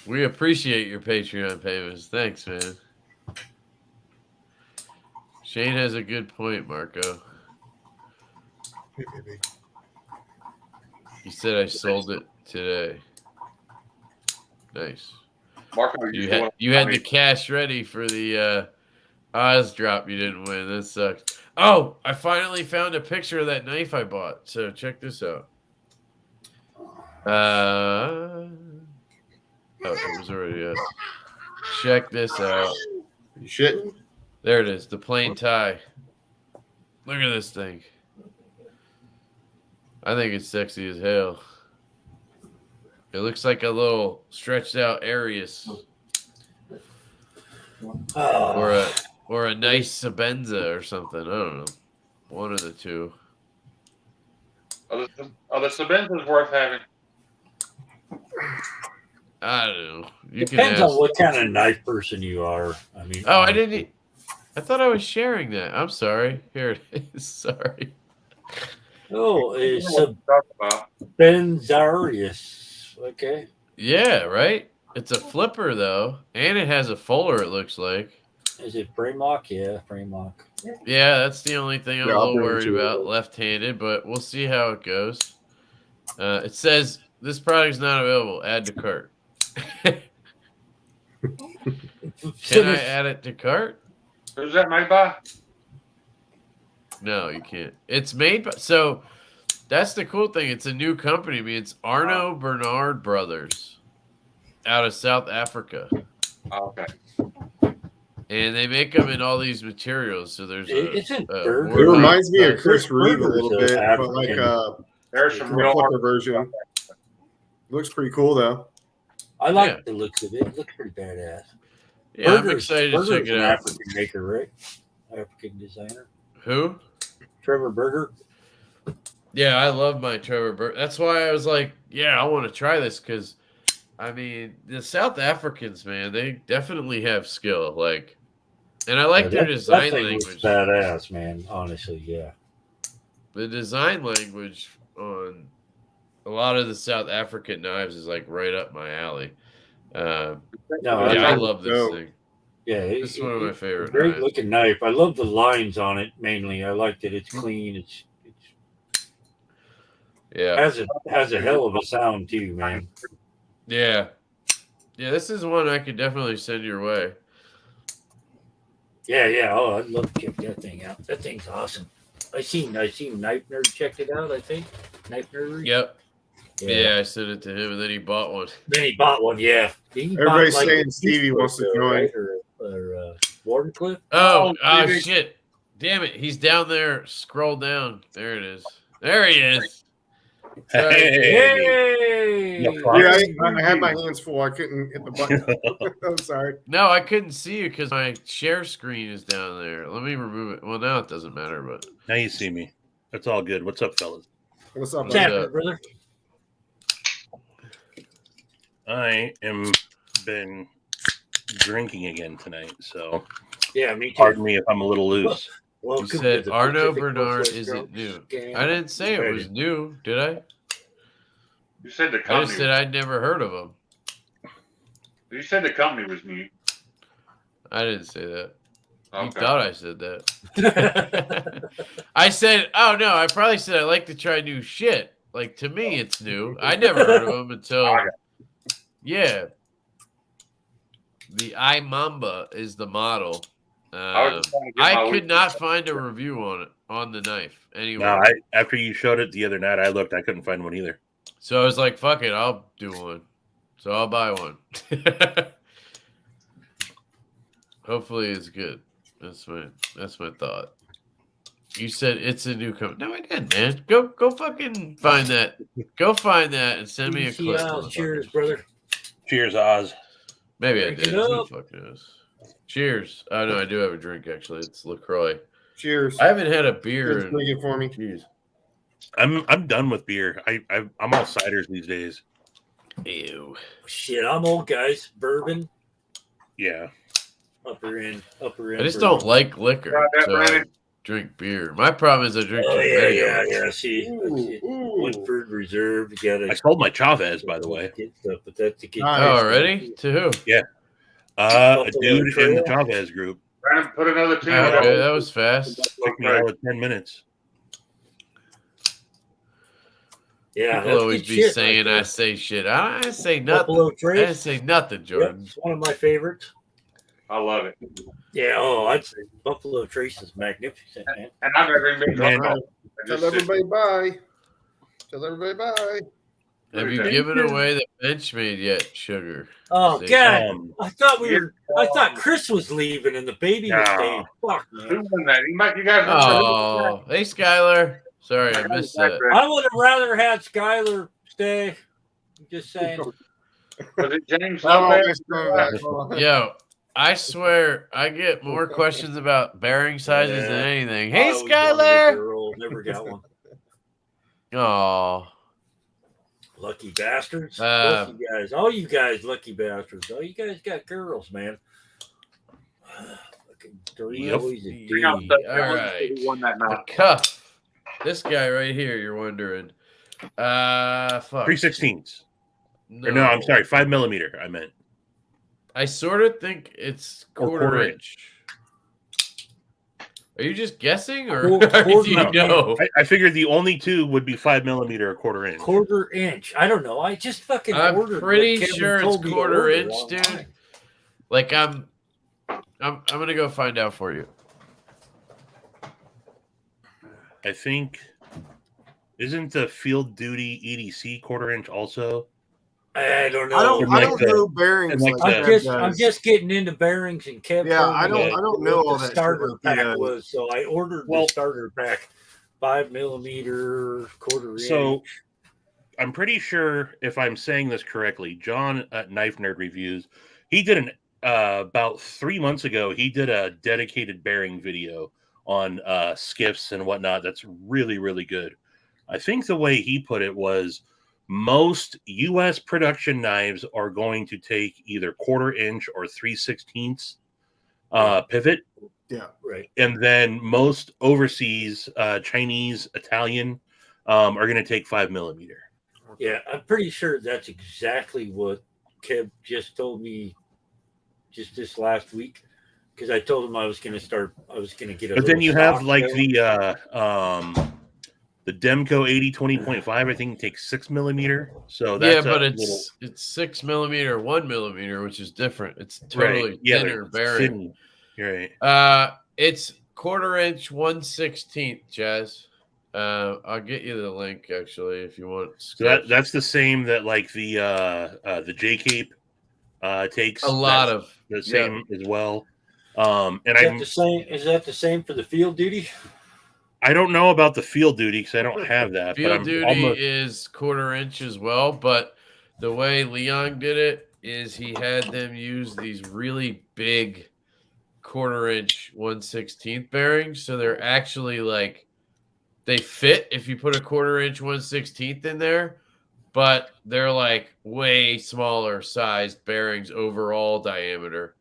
We appreciate your Patreon payments. Thanks, man. Shayne has a good point, Marco. He said I sold it today. Nice. Marco, you had the cash ready for the Oz drop you didn't win. That sucks. Oh, I finally found a picture of that knife I bought. So check this out. Oh, it was already up. Check this out. You shouldn't. There it is, the plain tie. Look at this thing. I think it's sexy as hell. It looks like a little stretched out Arius. Or a nice Sabenza or something. I don't know. One of the two. Oh, the Sabenza's worth having. I don't know. Depends on what kind of knife person you are. I mean, I didn't. I thought I was sharing that. I'm sorry. Here it is. Sorry. Oh, it's Benzarius. Okay. Yeah, right? It's a flipper, though. And it has a fuller, it looks like. Is it Primoc? Yeah, Primoc. Yeah, that's the only thing I'm a little worried about. Left-handed, but we'll see how it goes. It says this product's not available. Add to cart. Can I add it to cart? Who's that made by? No, you can't. It's made by. So That's the cool thing. It's a new company. I mean, it's Arno Bernard Brothers out of South Africa. Okay. And they make them in all these materials. So there's Isn't It Burger? reminds me of Chris Chris Reeve a Burger's little an bit, but like African. There's some the real flipper art. version. Looks pretty cool though. I like the looks of it. It looks pretty badass. Yeah, I'm excited to check Burger's it an out. African maker, right? African designer. Who? Trevor Burger. Yeah, I love my Trevor Burger. That's why I was like, yeah, I want to try this because, I mean, the South Africans, man, they definitely have skill. Like, and I like their design that language. Looks badass, man. Honestly, yeah. The design language on a lot of the South African knives is like right up my alley. No, I love this thing. Yeah, this is one of my favorite. Great knives. looking knife. I love the lines on it mainly. I like that it's clean. It's has a hell of a sound too, man. Yeah. This is one I could definitely send your way. Yeah. Oh, I'd love to check that thing out. That thing's awesome. I seen Knife Nerd checked it out. I think Knife Nerd. Yep. Yeah, I sent it to him, and then he bought one. Then he bought one. Yeah. Everybody's saying Stevie wants to join. Right? Or Wardenclyffe. Oh, shit! Damn it, he's down there. Scroll down. There it is. There he is. Hey! Yeah, I had my hands full. I couldn't hit the button. I'm sorry. No, I couldn't see you because my share screen is down there. Let me remove it. Well, now it doesn't matter, but now you see me. That's all good. What's up, fellas? What's up, brother? I am been drinking again tonight, so yeah, me too. Pardon me if I'm a little loose. You said Arno Bernard isn't new. I didn't say it was new, did I? You said the company. I just said I'd never heard of them. You said the company was new. I didn't say that. Okay. You thought I said that. I said, oh no, I probably said I like to try new shit. Like to me, it's new. I never heard of them until, yeah. The iMamba is the model. I could not find a review on it on the knife anyway. No, after you showed it the other night, I looked. I couldn't find one either. So I was like, "Fuck it, I'll do one." So I'll buy one. Hopefully, it's good. That's my thought. You said it's a new company. No, I didn't, man. Go fucking find that. Go find that and send me a clip. Cheers, brother. Cheers, Oz. Maybe I did. Who the fuck knows? Cheers. Oh no, I do have a drink actually. It's LaCroix. Cheers. I haven't had a beer. Drink it for me. Jeez. I'm done with beer. I'm all ciders these days. Ew. Shit, I'm old, guys. Bourbon. Yeah. Upper end. I just don't like liquor, so I drink beer. My problem is I drink too many. Yeah. See, Woodford Reserve. You gotta. I sold my Chavez, by the way. But that's to get. Oh, already? To who? Yeah. A dude in the Chavez group. Brandon, put another two. Okay, that was fast. Took me all of 10 minutes. Yeah, people always be saying I say shit. I didn't say nothing. I didn't say nothing, Jordan. It's one of my favorites. I love it. Yeah, I'd say Buffalo Trace is magnificent, man. And I've never even been Tell everybody bye. Tell everybody bye. Have you given away the Benchmade yet, Sugar? Oh God! I thought Chris was leaving and the baby was staying. Fuck, man. Who won that? You guys. Oh, hey, Skylar. Sorry, I missed that. I would have rather had Skylar stay. I'm just saying. Was it James? Yo, I swear I get more questions about bearing sizes than anything. Hey, Skylar. Never got one. Oh. Lucky bastards. Lucky guys. All you guys lucky bastards. All you guys got girls, man. Fucking three always a D. All right. The cuff. This guy right here, you're wondering. Fuck. 3/16. No, I'm sorry, 5mm. I meant. I sort of think it's quarter inch. Are you just guessing, or do you know? I figured the only two would be 5mm or quarter inch. Quarter inch. I don't know. I just fucking ordered. I'm pretty sure it's quarter inch, dude. Like I'm gonna go find out for you. I think Isn't the Field Duty EDC 1/4 inch also? I don't know. I don't know bearings like like the- that. I'm just getting into bearings, and Kev Yeah, told me I don't know what all the that shit starter like he pack does. was, so I ordered the starter pack, 5mm 1/4 inch. So I'm pretty sure if I'm saying this correctly, John at Knife Nerd Reviews, he did about 3 months ago, he did a dedicated bearing video on skiffs and whatnot. That's really, really good. I think the way he put it was most U.S. production knives are going to take either 1/4 inch or 3/16 pivot. Yeah, right. And then most overseas, Chinese, Italian, are going to take 5mm. Yeah, I'm pretty sure that's exactly what Kev just told me just this last week, because I told him I was going to get a. But then you have like barrel. the Demco 80-20.5. I think it takes 6mm. So Yeah, that's but it's 6mm, 1mm, which is different. It's totally right. Yeah, thinner it's bearing. thin. You're right. It's 1/4 inch, 1/16, Jazz. I'll get you the link actually if you want. So that's the same that like the J Cape takes a lot of the same as well. And is that the same for the Field Duty? I don't know about the Field Duty because I don't have that. Field but Duty is 1/4 inch as well, but the way Leon did it is he had them use these really big 1/4 inch 1/16 bearings, so they're actually like they fit if you put a 1/4 inch 1/16 in there, but they're like way smaller sized bearings overall diameter.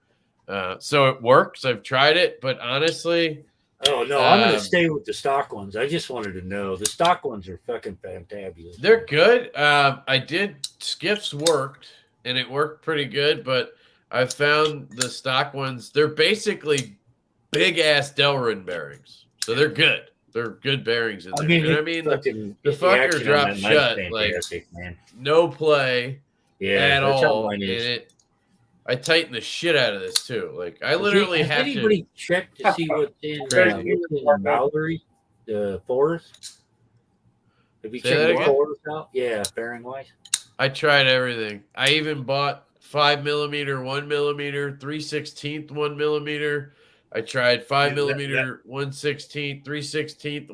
So it works. I've tried it, but honestly, oh no, I'm going to stay with the stock ones. I just wanted to know the stock ones are fucking fantabulous. They're good. I did skiffs worked, and it worked pretty good, but I found the stock ones. They're basically big ass Delrin bearings, so they're good. They're good bearings in there. The fucker dropped shut, like man. No play, at all. And I tighten the shit out of this too. Like I literally have to. Anybody check to see what's in Mallory, the Forest? Have you checked the Forest out? Yeah, bearing wise. I tried everything. I even bought 5mm, 1mm, 3/16 1mm. I tried 5mm, 1/16, 3/16,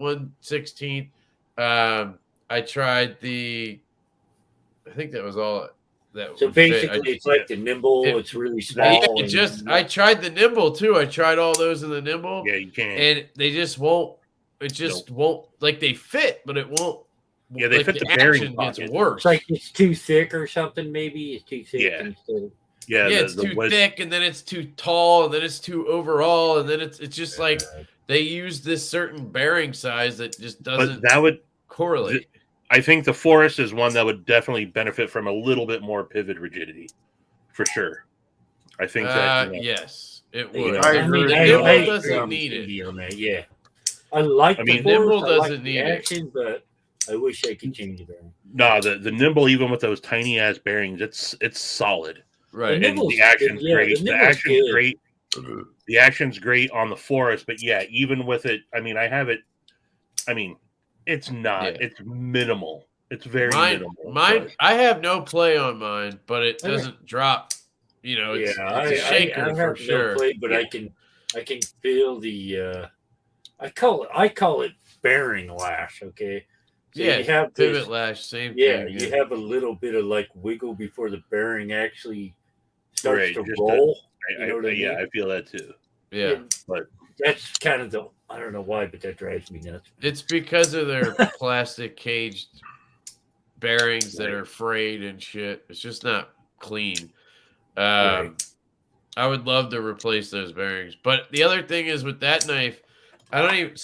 1/16. I tried I think that was all. So basically, it's like the nimble. It's really small. I tried the nimble too. I tried all those in the nimble. Yeah, you can. And they just won't. It just won't. Like they fit, but it won't. Yeah, they fit the bearing. Gets worse. It's like it's too thick or something. Maybe it's too thick. Yeah. It's too thick, and then it's too tall, and then it's too overall, and then it's just like they use this certain bearing size that just doesn't. But that would correlate. I think the Forest is one that would definitely benefit from a little bit more pivot rigidity, for sure. I think that yes, it would. I agree. The nimble doesn't need it. Yeah, I like. The nimble doesn't need action, but I wish I could change it. No, the nimble, even with those tiny ass bearings, it's solid. Right, and the action's great. The action's great. The action's great on the Forest, but yeah, even with it, I mean, I have it. I mean. It's not. Yeah. It's minimal. It's very minimal. Mine, I have no play on mine, but it doesn't drop. You know, it's a shaker I for sure. No play, but I can feel the. I call it bearing lash. Okay. So you have pivot lash, same thing. Yeah, you have a little bit of like wiggle before the bearing actually starts to roll. I feel that too. Yeah, but that's kind of I don't know why, but that drives me nuts. It's because of their plastic caged bearings that are frayed and shit. It's just not clean. I would love to replace those bearings. But the other thing is with that knife, I don't even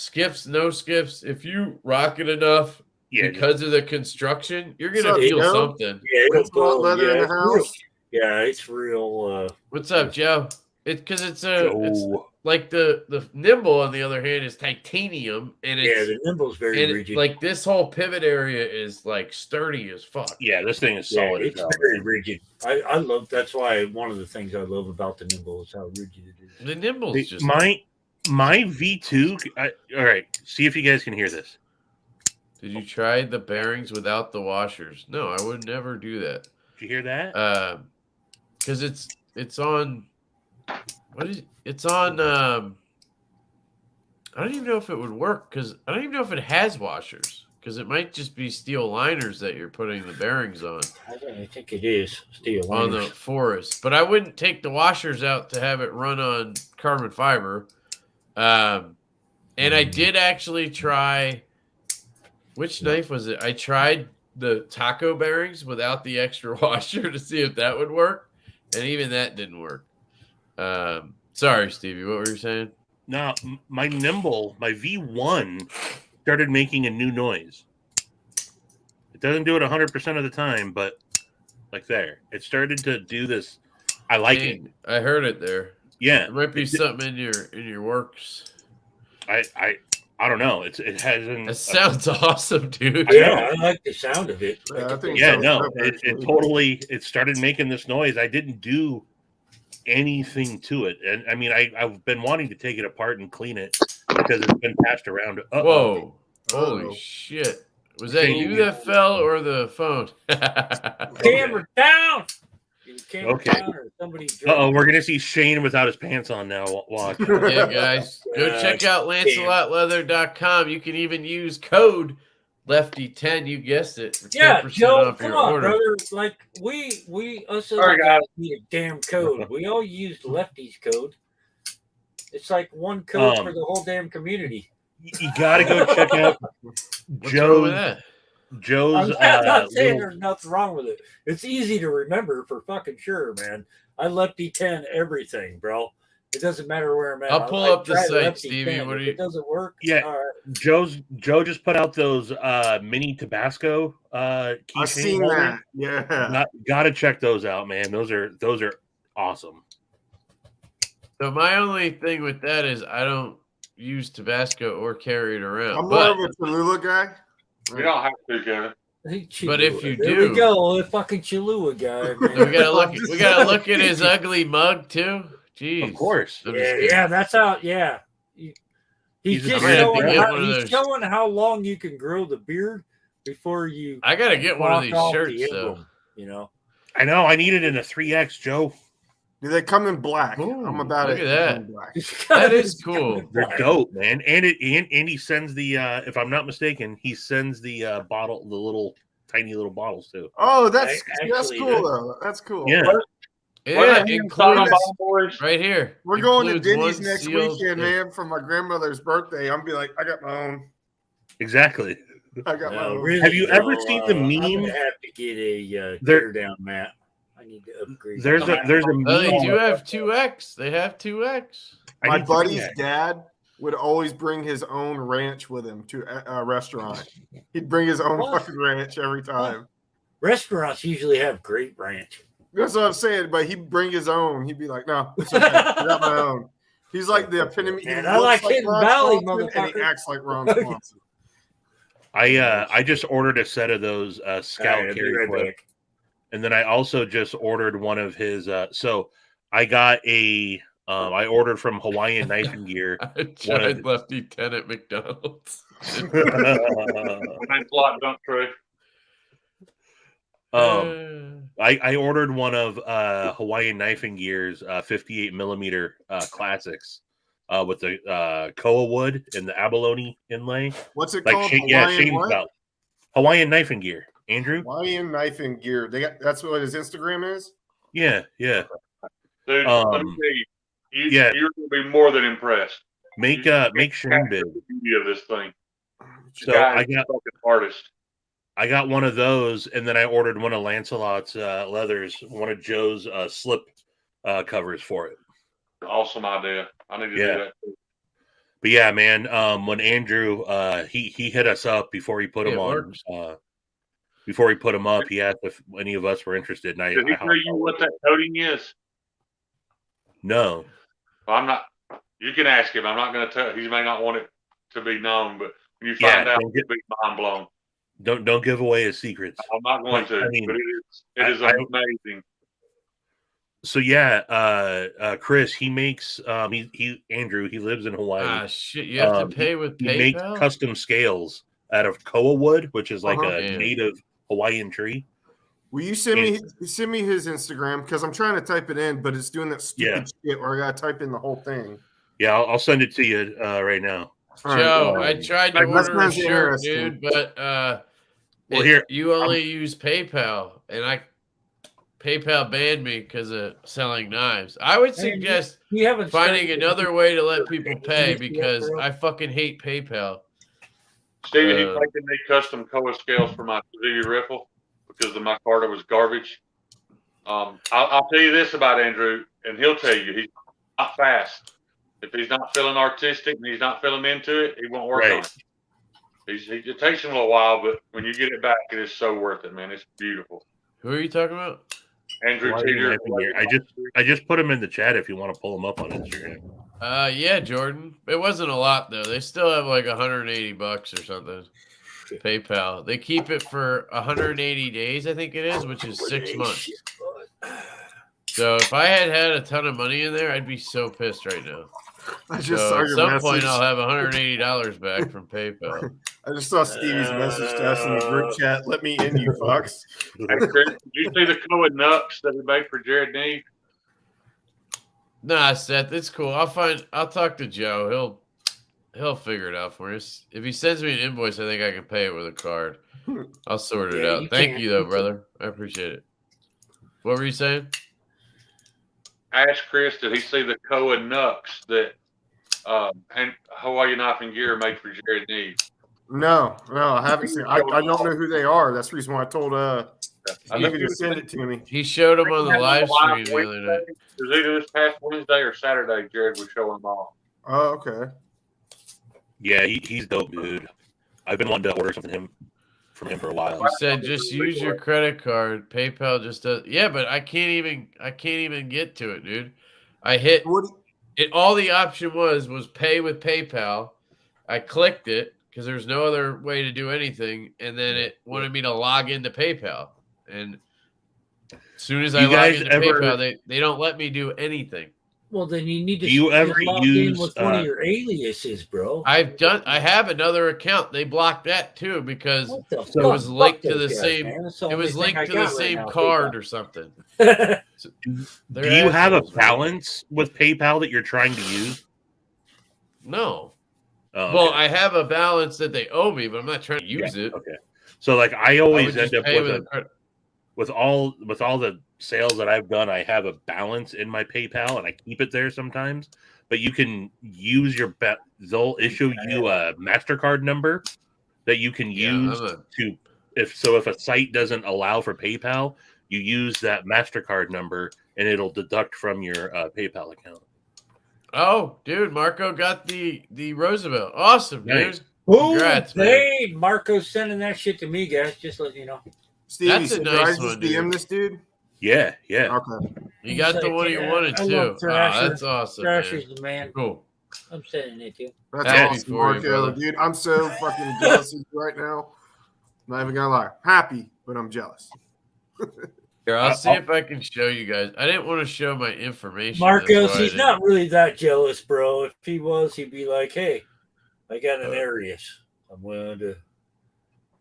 no skiffs. If you rock it enough because of the construction, you're gonna feel something. Yeah, it's leather in the house. Yeah, it's real. What's up, Joe? It's because it's like the nimble on the other hand is titanium, and the nimble's very rigid. Like this whole pivot area is like sturdy as fuck. Yeah, this thing is solid. It's very rigid. I love. That's why one of the things I love about the nimble is how rigid it is. The nimble is just my V2. All right, see if you guys can hear this. Did you try the bearings without the washers? No, I would never do that. Did you hear that? Because it's on. It's on. I don't even know if it would work because I don't even know if it has washers because it might just be steel liners that you're putting the bearings on. I think it is steel On liners. the Forest, but I wouldn't take the washers out to have it run on carbon fiber. And I did actually try. Which knife was it? I tried the taco bearings without the extra washer to see if that would work, and even that didn't work. Sorry, Stevie. What were you saying? No, my Nimble, my V1, started making a new noise. It doesn't do it 100% of the time, but like there, it started to do this. I like it. I heard it there. Yeah, there might be something in your works. I don't know. It hasn't. That sounds awesome, dude. I like the sound of it. It totally. It started making this noise. I didn't do anything to it, and I mean, I've been wanting to take it apart and clean it because it's been passed around. Whoa! Holy shit! Was that you that fell or the phone? Camera down. Okay. We're gonna see Shayne without his pants on now. Watch. Yeah, guys, go check out LancelotLeather.com. You can even use code Lefty10. You guessed it. For 10% Joe, off come your on, order. brother. Like we us Sorry, guys. need a damn code. We all used Lefty's code. It's like one code for the whole damn community. You gotta go check out Joe's. I'm not saying there's nothing wrong with it. It's easy to remember for fucking sure, man. I Lefty 10 everything, bro. It doesn't matter where I'm at. I'll pull up the site, Stevie. What if it doesn't work? Yeah, Joe just put out those mini Tabasco keychains. I've seen that. Yeah, gotta check those out, man. Those are awesome. So my only thing with that is I don't use Tabasco or carry it around. I'm more of a Cholula guy. You don't have to, Kevin. But if you there do, we go, the fucking Cholula guy. Man. we gotta look at his ugly mug too. Jeez, of course. Yeah, that's how. Yeah, he's just showing how long you can grow the beard before you. I gotta get one of these shirts though. You know, I know. I need it in a 3X, Joe. Do they come in black? Ooh, I'm about look it. At that. That is cool. They're dope, man. And he sends the if I'm not mistaken, he sends the bottle, the little tiny little bottles too. Oh, that's cool though. That's cool. Yeah. Yeah, includes right here. We're going to Denny's next weekend, man, for my grandmother's birthday. I'm be like, I got my own. Exactly. I got my own. Really, have you ever seen the meme? I'm gonna have to get a tear down mat. I need to upgrade. There's a meme. They do have 2X. They have 2X. My buddy's dad would always bring his own ranch with him to a restaurant. He'd bring his own fucking ranch every time. Restaurants usually have great ranch. That's what I'm saying, but he'd bring his own. He'd be like, no, it's okay. I got my own. He's like the epitome. Man, I like Hidden Valley, motherfucker. And he acts like Ron Swanson. I just ordered a set of those Scout carry clip. And then I also just ordered one of his. So I got I ordered from Hawaiian Knife and Gear. I tried Lefty 10 at McDonald's. Thanks a lot, Dunk Trey. I ordered one of Hawaiian Knife and Gear's 58 millimeter classics with the koa wood and the abalone inlay. What's it like called? Hawaiian Knife and Gear. Andrew? Hawaiian Knife and Gear. That's what his Instagram is? Yeah. Dude, let me tell you, you're going to be more than impressed. Make Shayne big. The beauty of this thing. So I got one of those, and then I ordered one of Lancelot's leathers, one of Joe's slip covers for it. Awesome idea. I need to do that too. But yeah, man, when Andrew he hit us up before he put them on. Before he put them up, he asked if any of us were interested. And Did he tell you what that coating is? No. Well, I'm not. You can ask him. I'm not going to tell. He may not want it to be known, but when you find out, you'll be mind blown. Don't give away his secrets. I'm not going to. I mean, but it is amazing. So yeah, Chris, he makes Andrew. He lives in Hawaii. Ah, shit! You have to pay with PayPal. He makes custom scales out of koa wood, which is like a Yeah. native Hawaiian tree. Will you send me his Instagram? Because I'm trying to type it in, but it's doing that stupid shit where I gotta type in the whole thing. Yeah, I'll send it to you right now. Joe, I tried to order a shirt, interesting. dude, but Well, here you only use PayPal, and PayPal banned me because of selling knives. I would suggest finding another way to let people pay because I fucking hate PayPal. Stevie, he's making me custom koa scales for my Suzuki Rifle because of my Carter was garbage. I'll tell you this about Andrew, and he'll tell you he's not fast. If he's not feeling artistic and he's not feeling into it, he won't work on it. It takes him a little while, but when you get it back, it is so worth it, man. It's beautiful. Who are you talking about? Andrew Teeter. I just put him in the chat if you want to pull him up on Instagram. Yeah, Jordan. It wasn't a lot though. They still have like $180 or something. PayPal. They keep it for 180 days, I think it is, which is 6 months. So if I had a ton of money in there, I'd be so pissed right now. I just saw your message. Point, I'll have $180 back from PayPal. I just saw Stevie's message to us in the group chat. Let me in, you fucks. Hey, Chris, did you see the koa nuts that he made for Jared Neve? Nah, Seth, it's cool. I'll talk to Joe. He'll figure it out for us. If he sends me an invoice, I think I can pay it with a card. I'll sort it out. Thank you though, brother. I appreciate it. What were you saying? Ask Chris, did he see the koa nuts that and Hawaii Knife and Gear made for Jared Neve? No, I haven't seen. I don't know who they are. That's the reason why I told Stevie to send it to me. He showed them on the live stream the other night. It was either this past Wednesday or Saturday. Jared was showing them all. Oh, okay. Yeah, he's dope, dude. I've been wanting to order something from him for a while. He said just use your credit card. PayPal just does. Yeah, but I can't even get to it, dude. I hit it. All the option was pay with PayPal. I clicked it because there's no other way to do anything, and then it wanted me to log into PayPal. And as soon as I log into PayPal, they don't let me do anything. Well, then you need to. Do you ever use in with one of your aliases, bro? I have another account. They blocked that too because it was linked to the same. It was linked to the same card or something. Do you have a balance with PayPal that you're trying to use? No. Oh, well, I have a balance that they owe me, but I'm not trying to use it. Okay. So like I always end up with all the sales that I've done, I have a balance in my PayPal and I keep it there sometimes. But you can use they'll issue you a MasterCard number that you can use if a site doesn't allow for PayPal, you use that MasterCard number and it'll deduct from your PayPal account. Oh, dude, Marco got the Roosevelt. Awesome, nice. Dude. Congrats, hey, Marco's sending that shit to me, guys. Just let you know. Stevie, that's a nice one, DM this dude? Yeah. Okay. You got the one you wanted too. That's awesome. Thrasher's the man. Cool. I'm sending it to you. That's awesome, Marco, dude. I'm so fucking jealous of you right now. Not even gonna lie. Happy, but I'm jealous. Here, I'll see if I can show you guys. I didn't want to show my information. Marcos, he's not really that jealous, bro. If he was, he'd be like, hey, I got an Arius. I'm willing to.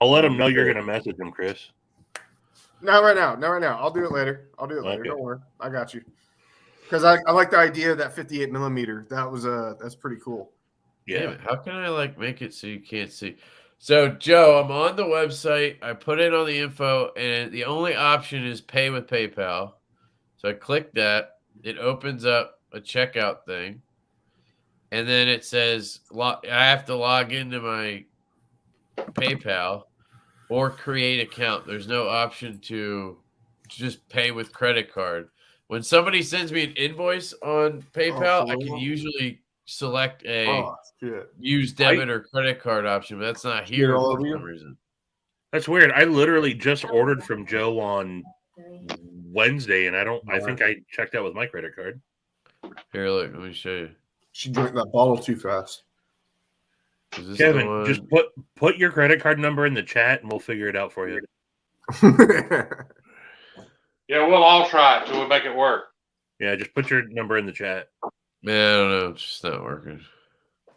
I'll let him know you're going to message him, Chris. Not right now. I'll do it later. Okay. Don't worry. I got you. Because I like the idea of that 58 millimeter. That's pretty cool. Yeah. How can I make it so you can't see? So Joe, I'm on the website. I put in all the info, and the only option is pay with PayPal. So I click that. It opens up a checkout thing, and then it says I have to log into my PayPal or create account. There's no option to just pay with credit card. When somebody sends me an invoice on PayPal, I can usually select use debit or credit card option, but that's not here for some reason. That's weird. I literally just ordered from Joe on Wednesday, and I think I checked out with my credit card. Here, look, let me show you. She drank that bottle too fast. Kevin, just put your credit card number in the chat, and we'll figure it out for you. Yeah, we'll all try it till we make it work. Yeah, just put your number in the chat. Man, I don't know. It's just not working.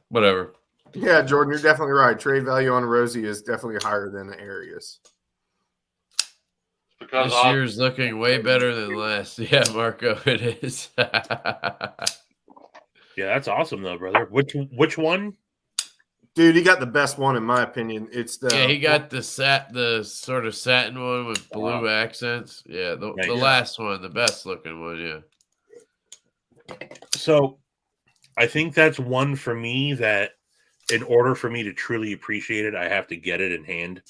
Whatever. Yeah, Jordan, you're definitely right. Trade value on Rosie is definitely higher than the Arius. Because This year's looking way better than last. Yeah, Marco, it is. Yeah, that's awesome though, brother. Which one? Dude, he got the best one in my opinion. It's the Yeah, he got the sort of satin one with blue accents. Yeah, the Nice. last one, the best looking one. Yeah. So, I think that's one for me that, in order for me to truly appreciate it, I have to get it in hand.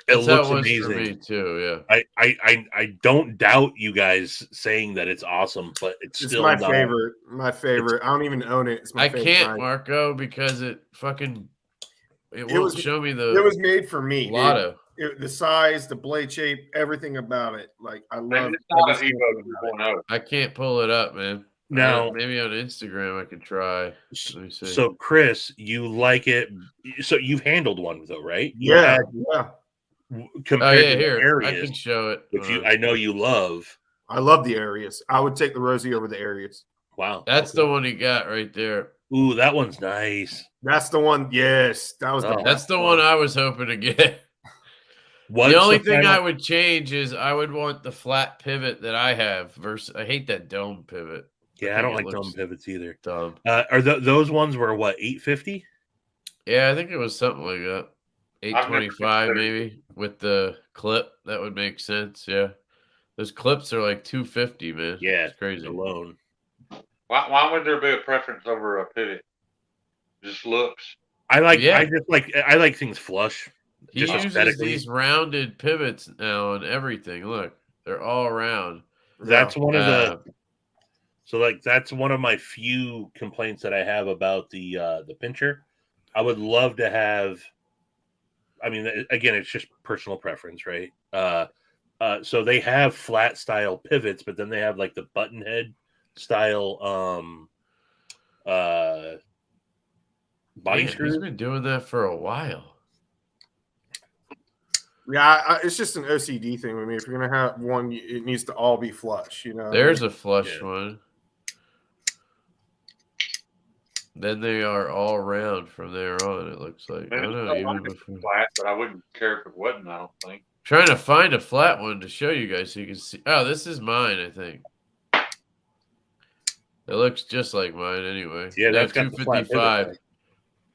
It That's how looks it was amazing. for me too. Yeah. I don't doubt you guys saying that it's awesome, but it's still my not, favorite. My favorite. I don't even own it. It's my favorite. I can't, Marco, because it won't show me the. It was made for me. Lotto. The size, the blade shape, everything about it. Like I love. It's not an Evo 2.0. I can't pull it up, man. No. Maybe on Instagram I could try. Let me see. So, Chris, you like it? So you've handled one though, right? Yeah. Compared to here, the Arius, I can show it. which I know you love. I love the Arius. I would take the Rosie over the Arius. Wow, that's the one he got right there. Ooh, that one's nice. That's the one. Yes, that was that's the one I was hoping to get. The only thing I would change is I would want the flat pivot that I have versus I hate that dome pivot. Yeah, I don't like dome pivots either. Dumb. Are those ones were what, 850? Yeah, I think it was something like that. 825 maybe with the clip. That would make sense. Yeah, those clips are like 250, man. Yeah, it's crazy. Alone. Why would there be a preference over a pivot? Just looks. I like things flush. He uses these rounded pivots now on everything. Look, they're all round. That's one of the. So that's one of my few complaints that I have about the pincher. I would love to have. I mean, again, it's just personal preference, right? So they have flat style pivots, but then they have like the button head style body screws. He's been doing that for a while. Yeah, it's just an OCD thing with me. If you're gonna have one, it needs to all be flush. You know, there's a flush one. Then they are all round from there on. It looks like. I don't know. Even before. Flat, but I wouldn't care if it wasn't. I don't think. Trying to find a flat one to show you guys so you can see. Oh, this is mine. I think. It looks just like mine anyway. Yeah, that's 255.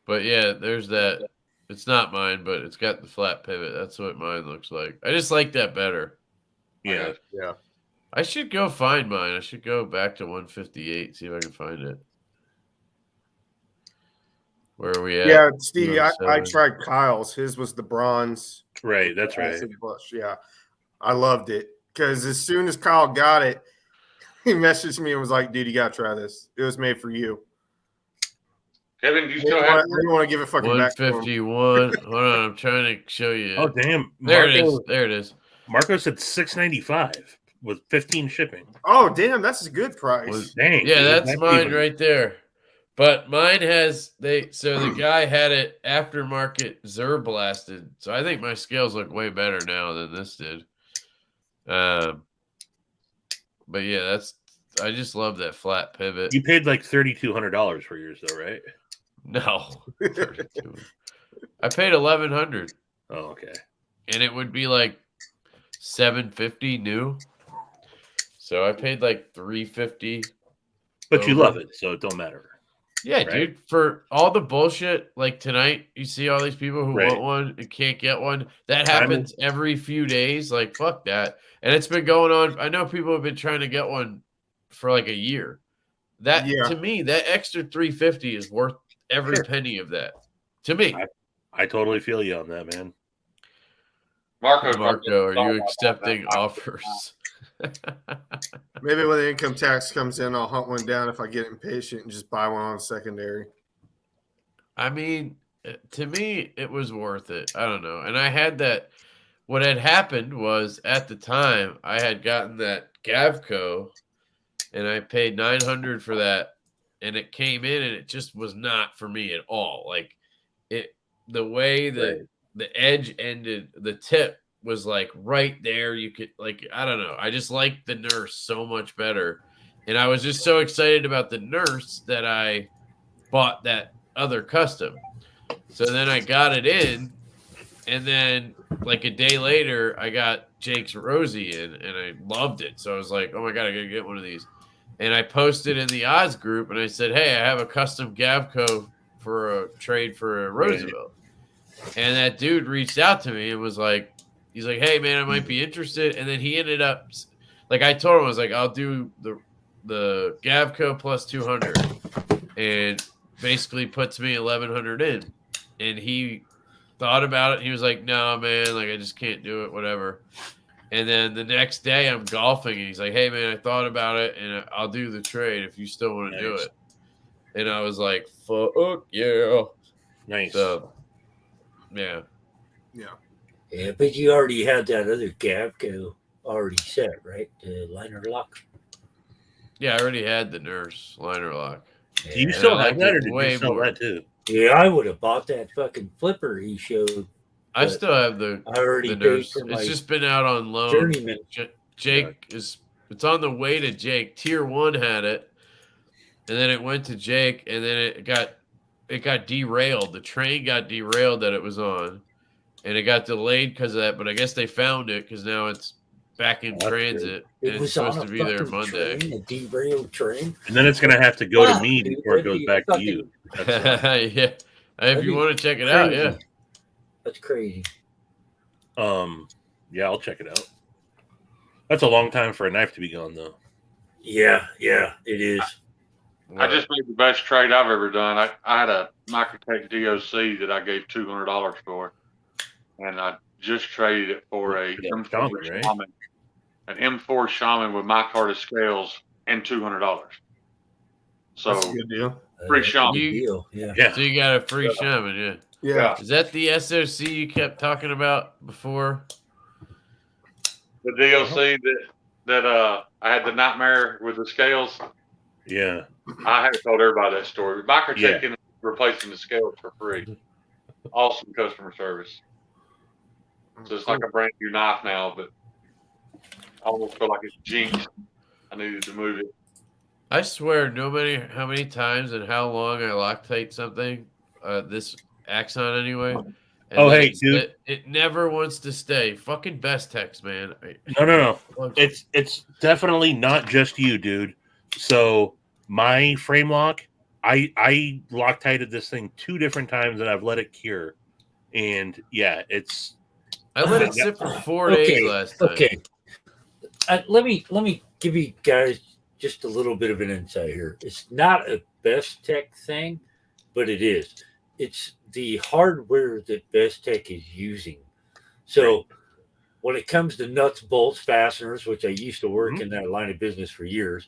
But yeah, there's that. It's not mine, but it's got the flat pivot. That's what mine looks like. I just like that better. Yeah. Yeah. I should go find mine. I should go back to 158, see if I can find it. Where are we at? Yeah, Stevie, I tried Kyle's. His was the bronze. Right, that's right. Flush. Yeah, I loved it because as soon as Kyle got it, he messaged me and was like, dude, you got to try this. It was made for you. Kevin, do you still have it? You want to give it fucking 151. Hold on, I'm trying to show you. Oh, damn. There it is. There it is. Marco said $695 with 15 shipping. Oh, damn, that's a good price. Well, dang. Yeah, that's mine right there. But mine has so the guy had it aftermarket Zer blasted. So I think my scales look way better now than this did. But yeah, I just love that flat pivot. You paid like $3,200 for yours though, right? No. I paid $1,100. Oh, okay. And it would be like $750 new. So I paid like $350. But you love it, so it don't matter. Yeah, right? Dude, for all the bullshit, like tonight, you see all these people who want one and can't get one. That happens every few days. Like, fuck that. And it's been going on. I know people have been trying to get one for like a year. That to me, that extra $350 is worth every penny of that. To me. I totally feel you on that, man. Marco, are you accepting offers? Maybe when the income tax comes in, I'll hunt one down if I get impatient and just buy one on secondary. I mean, to me, it was worth it. I don't know. And I had that. What had happened was at the time I had gotten that Gavco, and I paid $900 for that, and it came in, and it just was not for me at all. Like the way the edge ended, the tip was like right there. You could I don't know. I just liked the Nurse so much better. And I was just so excited about the Nurse that I bought that other custom. So then I got it in, and then like a day later, I got Jake's Rosie in, and I loved it. So I was like, oh my God, I got to get one of these. And I posted in the Oz group, and I said, hey, I have a custom Gavco for a trade for a Roosevelt. And that dude reached out to me and was like, he's like, hey, man, I might be interested. And then he ended up, like I told him, I was like, I'll do the Gavco plus 200. And basically puts me 1,100 in. And he thought about it. He was like, no, man, like I just can't do it, whatever. And then the next day I'm golfing, and he's like, hey, man, I thought about it, and I'll do the trade if you still want to do it. And I was like, fuck yeah. Nice. So, yeah. Yeah, but you already had that other Gavco already set, right? The liner lock. Yeah, I already had the nurse liner lock. Yeah. Do you still I have liked that, it or did way you sell more. that too? Yeah, I would have bought that fucking flipper he showed. I still have the I already paid nurse. for my It's just been out on loan. journeyman. Jake it's on the way to Jake. Tier 1 had it, and then it went to Jake, and then it got derailed. The train got derailed that it was on, and it got delayed because of that. But I guess they found it because now it's back in transit. It and was it's supposed on to a be there fucking Monday. train, a derailed train. And then it's going to have to go to Wow, me dude, before it that'd goes be back to fucking you. Yeah, if you want to check it out, yeah. That's crazy. Yeah, I'll check it out. That's a long time for a knife to be gone, though. Yeah, it is. I just made the best trade I've ever done. I had a Microtech DOC that I gave $200 for, and I just traded it for a M4 Shaman, right? Shaman, an M4 Shaman with my card of scales and $200. So That's a good deal. free That's a Shaman. good deal. Yeah. Yeah. So you got a free shaman, yeah. Yeah. Is that the SOC you kept talking about before? The DLC that I had the nightmare with the scales. Yeah. I haven't told everybody that story. Microtech Yeah. is replacing the scales for free. Awesome customer service. So it's like a brand new knife now, but I almost feel like it's jinxed. I needed to move it. I swear, no matter how many times and how long I Loctite something, this Axon anyway. And Oh, then hey, dude. it never wants to stay. Fucking best text, man. No. It's definitely not just you, dude. So my frame lock, I Loctited this thing 2 different times, and I've let it cure. And yeah, it's. I let it sit for 4 days last time. Okay. Let me give you guys just a little bit of an insight here. It's not a Best Tech thing, but it is. It's the hardware that Best Tech is using. So when it comes to nuts, bolts, fasteners, which I used to work in that line of business for years,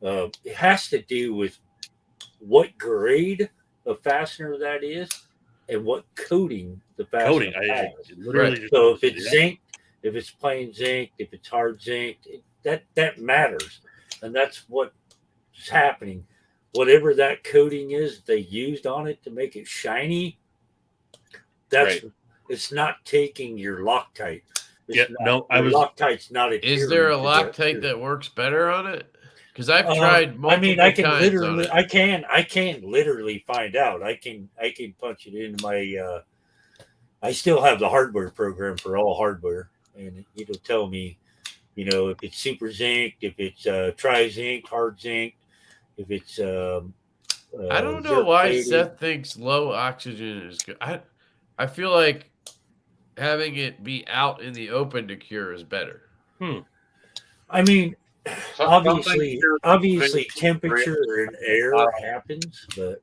it has to do with what grade of fastener that is and what coating the fastener has. So if it's zinc, if it's plain zinc, if it's hard zinc, that matters. And that's what's happening. Whatever that coating is they used on it to make it shiny, it's not taking your Loctite. Loctite's not a. Is there a Loctite that works better on it? Because I've tried multiple I mean, I can times literally, on it. I can literally find out. I can punch it into my. I still have the hardware program for all hardware, and it'll tell me, if it's super zinc, if it's tri zinc, hard zinc, if it's. I don't know why Seth thinks low oxygen is good. I feel like having it be out in the open to cure is better. I mean, obviously, temperature and air happens, but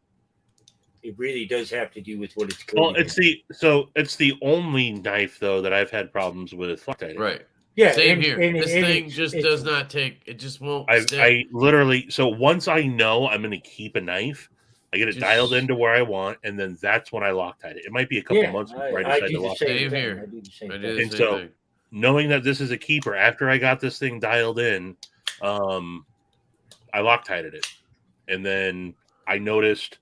it really does have to do with what it's called. Well, it's the only knife though that I've had problems with Loctite. Right. Yeah. Same here. This thing just does not take. It just won't. I literally. So once I know I'm going to keep a knife, I get it dialed into where I want, and then that's when I Loctite it. It might be a couple months before I decide to Loctite it. Same here. I do the same thing. Knowing that this is a keeper, after I got this thing dialed in, I Loctited it, and then I noticed.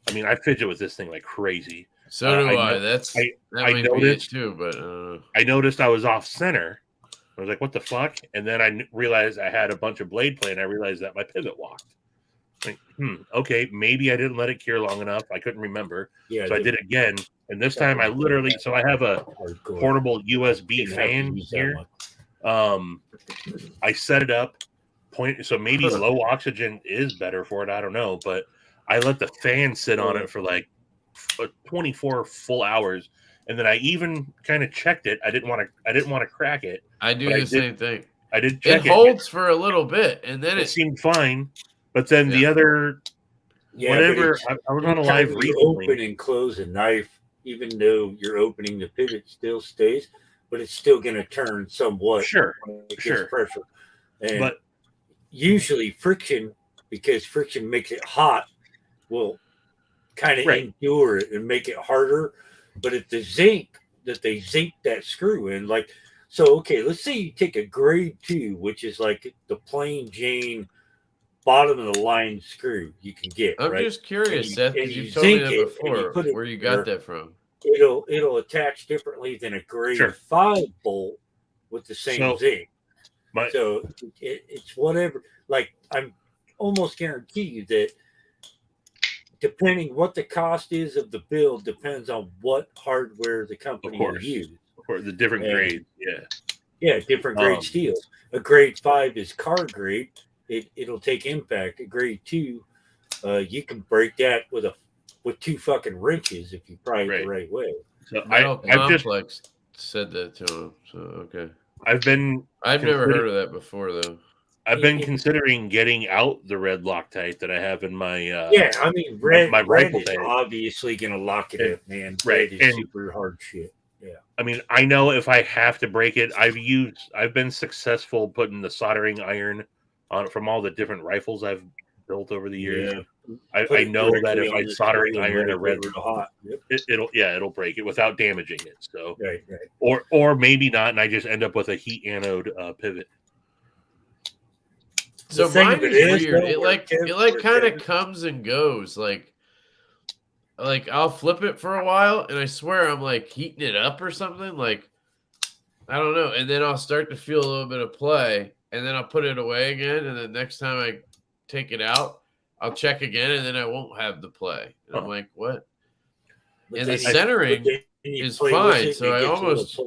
I mean, I fidget with this thing like crazy. So do I. That might noticed be it too, but I noticed I was off center. I was like, "What the fuck?" And then I realized I had a bunch of blade play, and I realized that my pivot walked. Like, okay, maybe I didn't let it cure long enough. I couldn't remember. Yeah, so I did it again. And this time I literally, so I have a portable USB fan here. I set it up, so maybe low oxygen is better for it. I don't know. But I let the fan sit on it for like 24 full hours. And then I even kind of checked it. I didn't want to crack it. I do the same thing. I did check it. It holds for a little bit, and then it seemed fine. But then the other, whatever, I was on a live recently. Open and close a knife, even though you're opening the pivot, still stays, but it's still going to turn somewhat. Sure. Pressure. And but usually friction, because friction makes it hot, will kind of endure it and make it harder. But if the zinc that they zinc that screw in, like, so, okay, let's say you take a grade 2, which is like the plain Jane bottom of the line screw you can get. I'm just curious, Seth, because you told me that before, where you got that from. It'll attach differently than a grade 5 bolt with the same zinc. So it's whatever. Like, I'm almost guarantee you that depending what the cost is of the build depends on what hardware the company uses. Or the different grades, different grade steels. A grade 5 is car grade. It'll take impact. A grade 2, you can break that with 2 fucking wrenches if you pry it the right way. So Complex said that to him. So okay, I've never heard of that before though. I've been considering getting out the red Loctite that I have in my I mean red rifle is obviously gonna lock it up, man. Right, red is super hard shit. Yeah, I mean, I know if I have to break it, I've been successful putting the soldering iron on from all the different rifles I've built over the years. I know that if I soldering iron a red hot, it'll break it without damaging it. So or maybe not, and I just end up with a heat anode pivot. So mine is weird. It kind of comes and goes. Like I'll flip it for a while, and I swear I'm like heating it up or something. Like I don't know, and then I'll start to feel a little bit of play, and then I'll put it away again, and then next time I take it out, I'll check again, and then I won't have the play. And I'm like, what? And the centering is fine, so I almost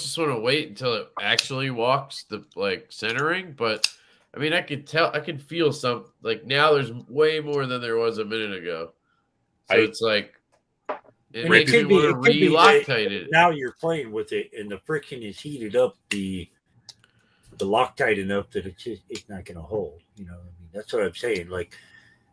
just want to wait until it actually walks the centering. But I mean, I could feel some now. There's way more than there was a minute ago. So it's like it makes me want to re-Loctite it. Now you're playing with it, and the friction is heated up the Loctite enough that it's not going to hold. You know, I mean, that's what I'm saying. Like,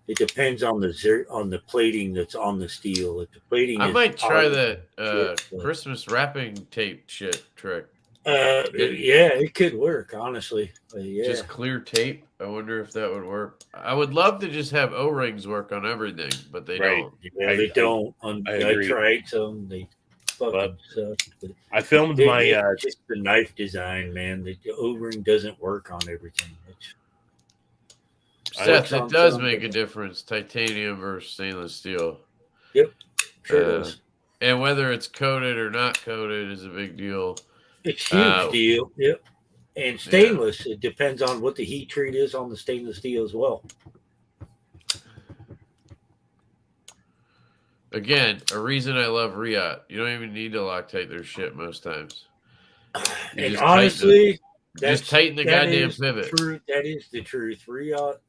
it depends on the plating that's on the steel. If the plating, I might try that Christmas wrapping tape shit trick. It could work, honestly. Just clear tape. I wonder if that would work. I would love to just have O-rings work on everything, but they don't. Yeah, they don't. I tried some. They fucking suck. But I filmed just the knife design, man. The O-ring doesn't work on everything. Seth, it does make a difference. Titanium versus stainless steel. Yep, sure does. And whether it's coated or not coated is a big deal. It's a huge deal. Yep. And stainless, it depends on what the heat treat is on the stainless steel as well. Again, a reason I love Riot. You don't even need to Loctite their shit most times. And honestly, just tighten the goddamn pivot. That is the truth. Riot.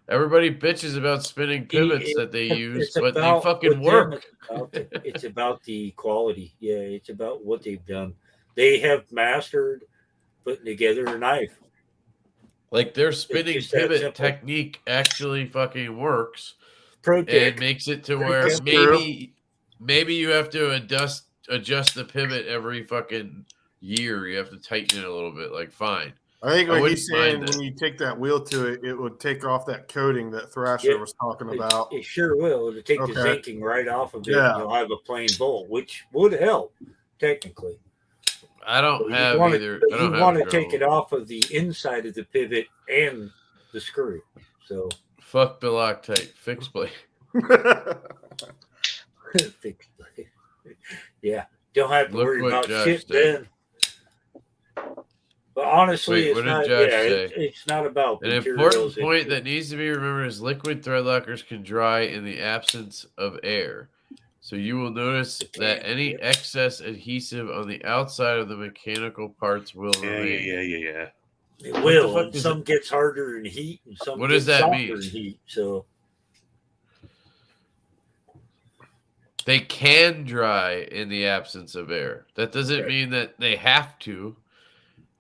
Everybody bitches about spinning pivots that they use, but they fucking work. It's about the quality. Yeah, it's about what they've done. They have mastered putting together a knife. Like their spinning pivot technique actually fucking works. It makes it to where maybe you have to adjust the pivot every fucking year. You have to tighten it a little bit. Like, fine. I think what he's saying, when you take that wheel to it, it would take off that coating that Thrasher was talking about. It sure will. It'll take the zinking right off of it. Yeah. And you'll have a plain bolt, which would help, technically. I don't have either. You want to take it off of the inside of the pivot and the screw. So fuck the Loctite. Fixed blade. Fixed blade. Yeah. Don't have to worry about shit then. But honestly, Wait, it's what did not. Josh Yeah, say? it's not about An materials. important point that needs to be remembered is liquid thread lockers can dry in the absence of air. So you will notice that any excess adhesive on the outside of the mechanical parts will remain. It What the will, fuck and is some it? gets harder in heat, and some What gets does that softer mean? in heat. So they can dry in the absence of air. That doesn't mean that they have to.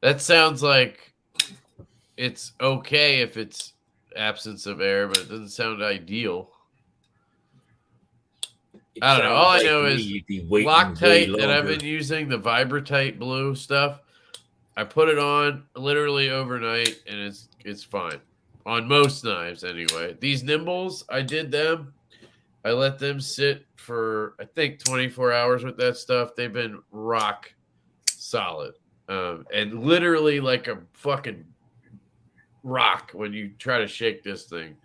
That sounds like it's okay if it's absence of air, but it doesn't sound ideal. I don't know. All I know is Loctite that I've been using, the Vibratite blue stuff. I put it on literally overnight, and it's fine on most knives anyway. These Nimbles, I did them. I let them sit for I think 24 hours with that stuff. They've been rock solid, and literally like a fucking rock when you try to shake this thing.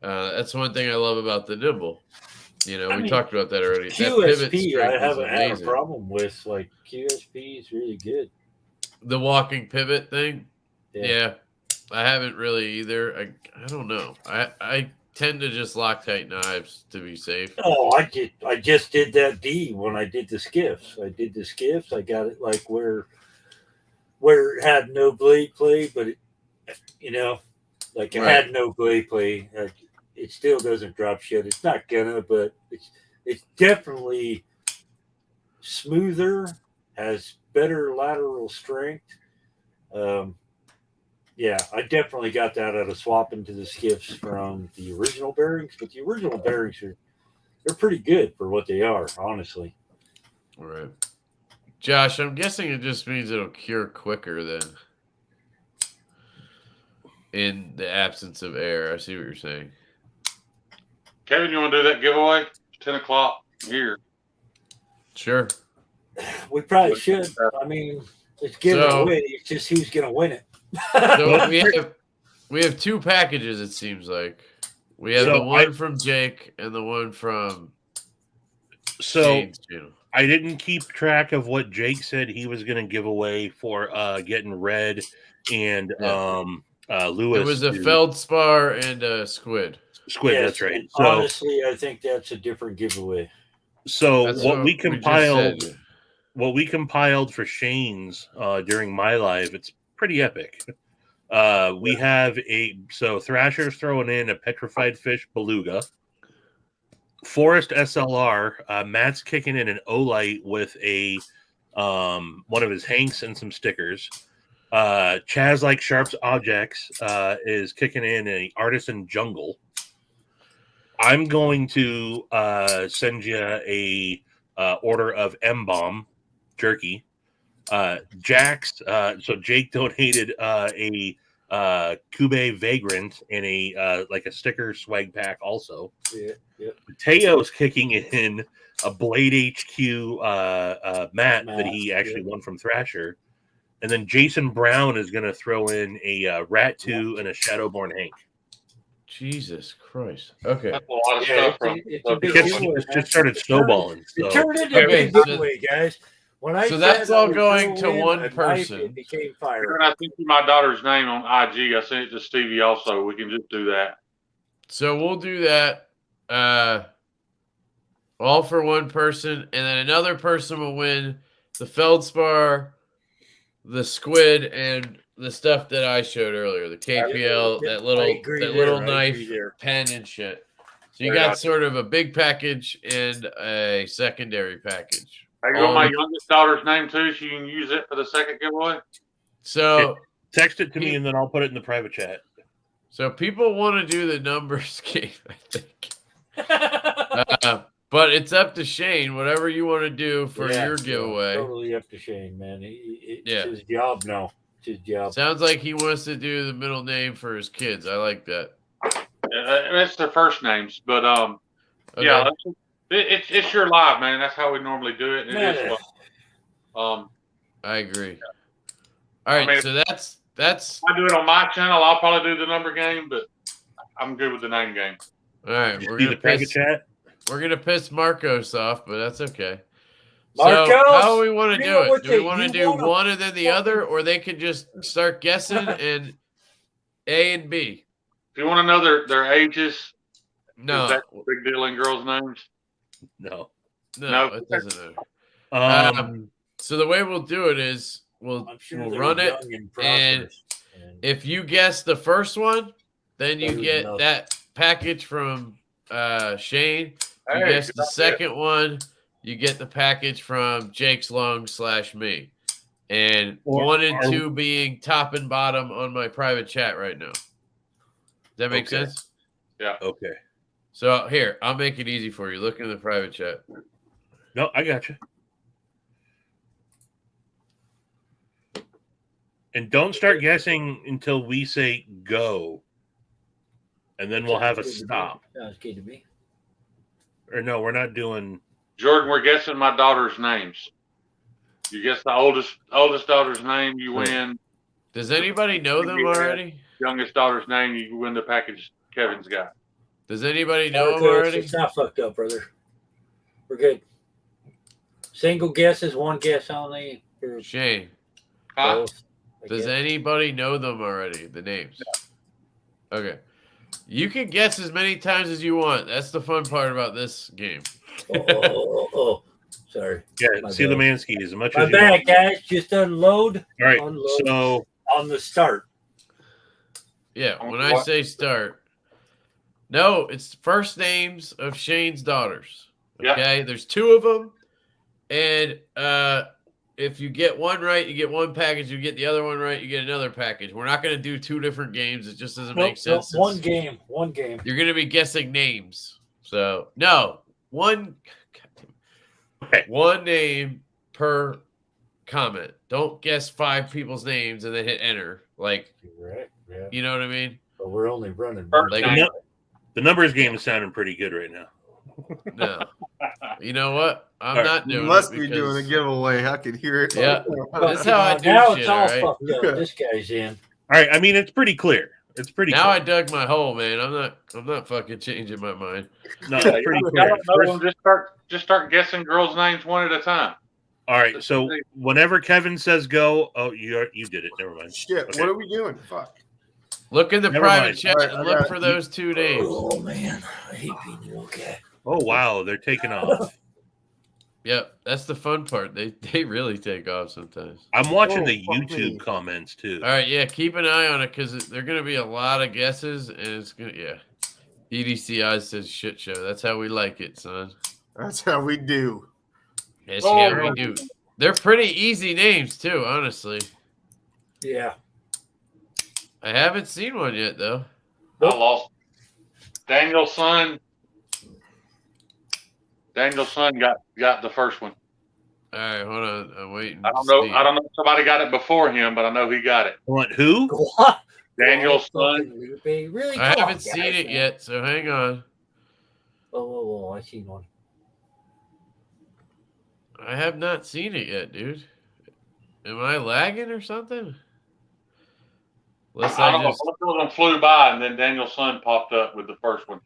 That's one thing I love about the Nimble. You know, we talked about that already. That pivot QSP, strength I is haven't had a amazing. problem with. Like QSP is really good. The walking pivot thing, Yeah. I haven't really either. I don't know. I tend to just Loctite knives to be safe. Oh, I just did that D when I did the skiffs. I did the skiffs. I got it like where it had no blade play, but it, like it had no blade play. It still doesn't drop shit. It's not gonna, but it's definitely smoother, has better lateral strength. Yeah, I definitely got that out of swapping to the skiffs from the original bearings, but the original bearings they're pretty good for what they are, honestly. All right. Josh, I'm guessing it just means it'll cure quicker than in the absence of air. I see what you're saying. Kevin, you want to do that giveaway? It's 10 o'clock here. Sure. We probably should. I mean, it's giving away. It's just who's going to win it. So we have two packages, it seems like. We have the one from Jake and the one from Shayne's channel. I didn't keep track of what Jake said he was going to give away for getting Red and Lewis. It was a feldspar and a squid. Yes, that's right. So, honestly, I think that's a different giveaway. So what we compiled for Shayne's during my live, it's pretty epic. We have Thrasher's throwing in a petrified fish beluga. Forest SLR, Matt's kicking in an Olight with a one of his hanks and some stickers. Chaz Like Sharps Objects is kicking in an Artisan Jungle. I'm going to send you a order of M-Bomb jerky. Jax, so Jake donated a Kube Vagrant and a sticker swag pack also. Yeah. Mateo's kicking in a Blade HQ mat that he actually won from Thrasher. And then Jason Brown is going to throw in a Rat 2 and a Shadowborn Hank. Jesus Christ. Okay. That's a lot of stuff. It just started snowballing. It turned into a big giveaway, guys. So that's all going to one person. It became fire. And I think my daughter's name on IG. I sent it to Stevie also. We can just do that. So we'll do that. All for one person, and then another person will win the feldspar, the squid, and the stuff that I showed earlier, the KPL, that little knife, pen, and shit. So you got sort of a big package and a secondary package. I got my youngest daughter's name too. She can use it for the second giveaway. So text it to me and then I'll put it in the private chat. So people want to do the numbers game, I think. But it's up to Shayne. Whatever you want to do for your giveaway. Totally up to Shayne, man. It's his job now. It's his job. Sounds like he wants to do the middle name for his kids. I like that. It's their first names, but okay. Yeah, it's your live, man. That's how we normally do it. And it is I agree. All right, so that's. I do it on my channel. I'll probably do the number game, but I'm good with the name game. All right, we're gonna piss Marcos off, but that's okay. Marcos, how do we want to you do know it? what Do we they- want to you do wanna one and then the other, or they could just start guessing and A and B? If you want to know their ages, is No, that a big deal in girls' names? No. no, No. it doesn't matter. Um, So the way we'll do it is we'll they're run it, young and and prosperous. And if you guess the first one, then you Better get than us. that package from Shayne. If you Hey, guess good the idea. second one, you get the package from Jake's Long / me. And Or 1 and are- 2 being top and bottom on my private chat right now. Does that make Okay. sense? okay. So here, I'll make it easy for you. Look in the private chat. No, I got you. And don't start guessing until we say go. And then we'll have a stop. Sounds good to me. Or no, we're not doing. Jordan, we're guessing my daughter's names. You guess the oldest daughter's name, you Wait. win. Does anybody know them already? Youngest daughter's name, you win the package Kevin's got. Does anybody know them Marcos, already? it's not fucked up, brother. We're good. Single guesses, one guess only. For Shayne, Huh? both, I does guess. anybody know them already? The names? Okay. You can guess as many times as you want. That's the fun part about this game. Oh. Sorry. Yeah, My see bad. the Mansky as much My as you bad, want. guys. Just unload All right. Unload. So on the start. Yeah, when I say start. No, it's first names of Shayne's daughters. Okay, there's 2 of them. And if you get one right, you get one package. You get the other one right, you get another package. We're not going to do 2 different games. It just doesn't make sense. One game. One game. You're going to be guessing names. So, no, one name per comment. Don't guess 5 people's names and then hit enter. Like, Right. Yeah. you know what I mean? But we're only running. First Like, name. the numbers game is sounding pretty good right now. No. You know what? I'm All right. not You doing must it be because, doing a giveaway. I could hear it. Yeah. That's how I do now shit, it's all all right? fucked up. This guy's in. All right. I mean, it's pretty clear. It's pretty Now clear. I dug my hole, man. I'm not fucking changing my mind. No, it's pretty I clear. don't know First- them. Just start guessing girls' names one at a time. all right. So whenever Kevin says go, oh, you did it. Never mind. Shit, Okay. what are we doing? Fuck. Look in the Never private mind. chat All right, and I look got for it. those 2 names. Oh man, I hate being the little guy. Oh wow, they're taking off. Yep, that's the fun part. They really take off sometimes. I'm watching Oh, the fuck YouTube me. comments too. All right, yeah, keep an eye on it because there are going to be a lot of guesses, and it's going to, yeah. EDCI says shit show. That's how we like it, son. That's how we do. That's Oh, how we do. They're pretty easy names, too, honestly. Yeah. I haven't seen one yet, though. I lost. Daniel's son got the first one. All right, hold on. I'm waiting. I don't to know. see. I don't know if somebody got it before him, but I know he got it. What? Who? What? Daniel's Fucking son. Lupe. Really? I Come on, haven't seen guys, it man. yet, so hang on. Oh, I seen one. I have not seen it yet, dude. Am I lagging or something? Unless I I don't know. just. Both of them flew by, and then Daniel's son popped up with the first one.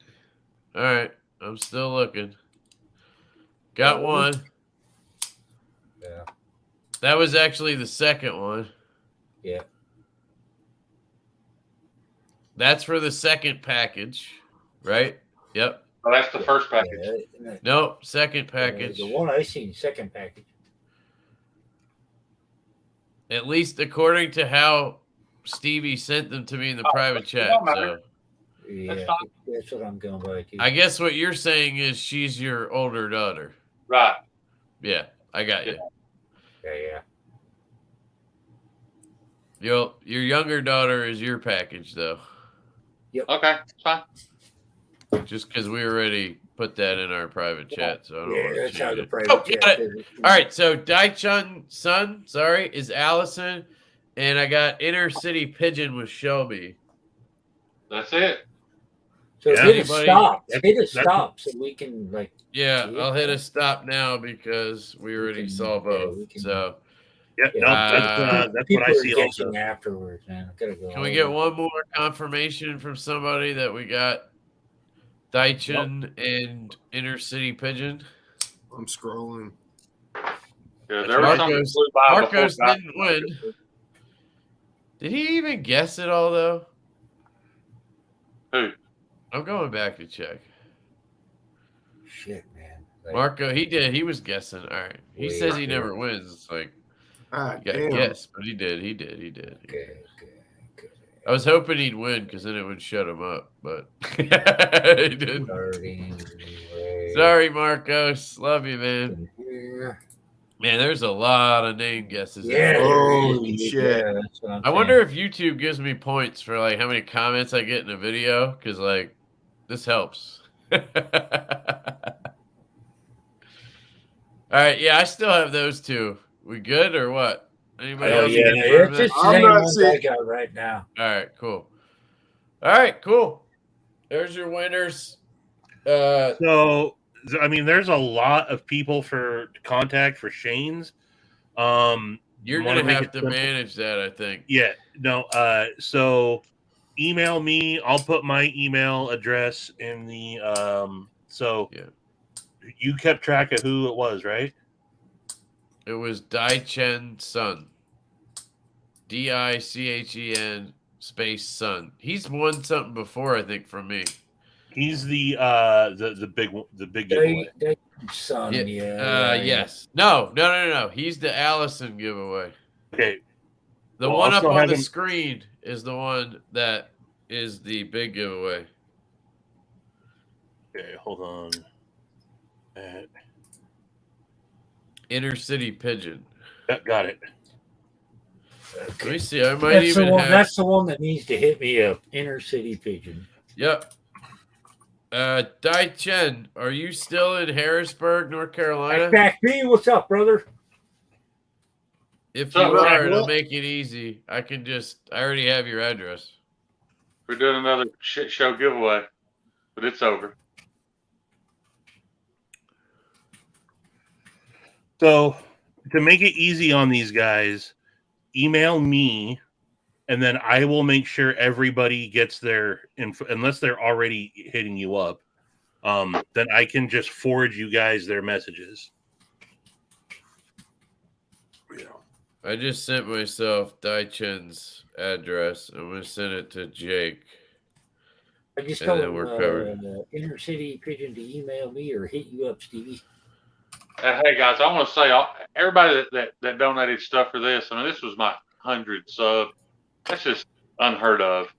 All right, I'm still looking. Got one. Yeah. That was actually the second one. Yeah. That's for the second package, right? Yep. Oh, that's the first package. Yeah, Nope, second package. The one I seen, second package. At least according to how Stevie sent them to me in the private chat. don't So matter. Yeah, That's fine. that's what I'm going by too. I guess what you're saying is she's your older daughter. Right. Yeah, I got you. Yeah. Your younger daughter is your package, though. Okay. It's fine. Just because we already put that in our private chat, so I don't Yeah, want to that's how change the it. private Oh, chat got it. says it. All right, so Daichun's son, is Allison, and I got Inner City Pigeon with Shelby. That's it. So Yeah. hit a Anybody- stop. Hit a that's- stop so we can like. Yeah, Yeah. I'll hit a stop now because we already saw both. we can- So Yeah, no, that's People what I are see also. guessing afterwards, man. I gotta go. can we get one more confirmation from somebody that we got Daichun and Inner City Pigeon? I'm scrolling. Yeah, there was something that flew by Marcos before didn't win. Did he even guess it all though? Who? I'm going back to check. Shit, man. Like, Marco, he did. He was guessing. All right. He Wait, says he yeah. never wins. It's like Ah, you got to damn. guess, but he did. Okay. I was hoping he'd win because then it would shut him up, but he didn't. Sorry, Marcos. Love you, man. Man, there's a lot of name guesses. Yeah. Holy shit. Yeah, that's what I'm I wonder if YouTube gives me points for like how many comments I get in a video because like this helps. All right, yeah, I still have those two. We good or what? Anybody else yeah, confirm it's that? just the I'm same not ones seeing- I got right now. All right, cool. All right, cool. There's your winners. So, I mean, there's a lot of people for contact for Shayne's. You're Wanna gonna make have it to simple? manage that, I think. Yeah, no. So email me. I'll put my email address in the. So Yeah. you kept track of who it was, right? It was Dai Chen Sun. Dichen space Sun. He's won something before, I think, from me. He's the big giveaway. Son, Yes. No. He's the Allison giveaway. Okay. The Well, one I'll up still on have the him- screen is the one that is the big giveaway. Okay, hold on. Inner City Pigeon. Got it. Let me see. I might even have. That's the one that needs to hit me up. Inner City Pigeon. Yep. Dai Chen, are you still in Harrisburg, North Carolina? Back me, what's up, brother? If So, you are, what? it'll make it easy. I already have your address. We're doing another shit show giveaway, but it's over. So to make it easy on these guys, email me, and then I will make sure everybody gets their info, unless they're already hitting you up. Then I can just forward you guys their messages. I just sent myself Dai Chen's address. I'm going to send it to Jake. I just And told then we're covered. Inner City Pigeon to email me or hit you up, Stevie. Hey guys, I want to say everybody that donated stuff for this. I mean, this was my 100th sub. That's just unheard of.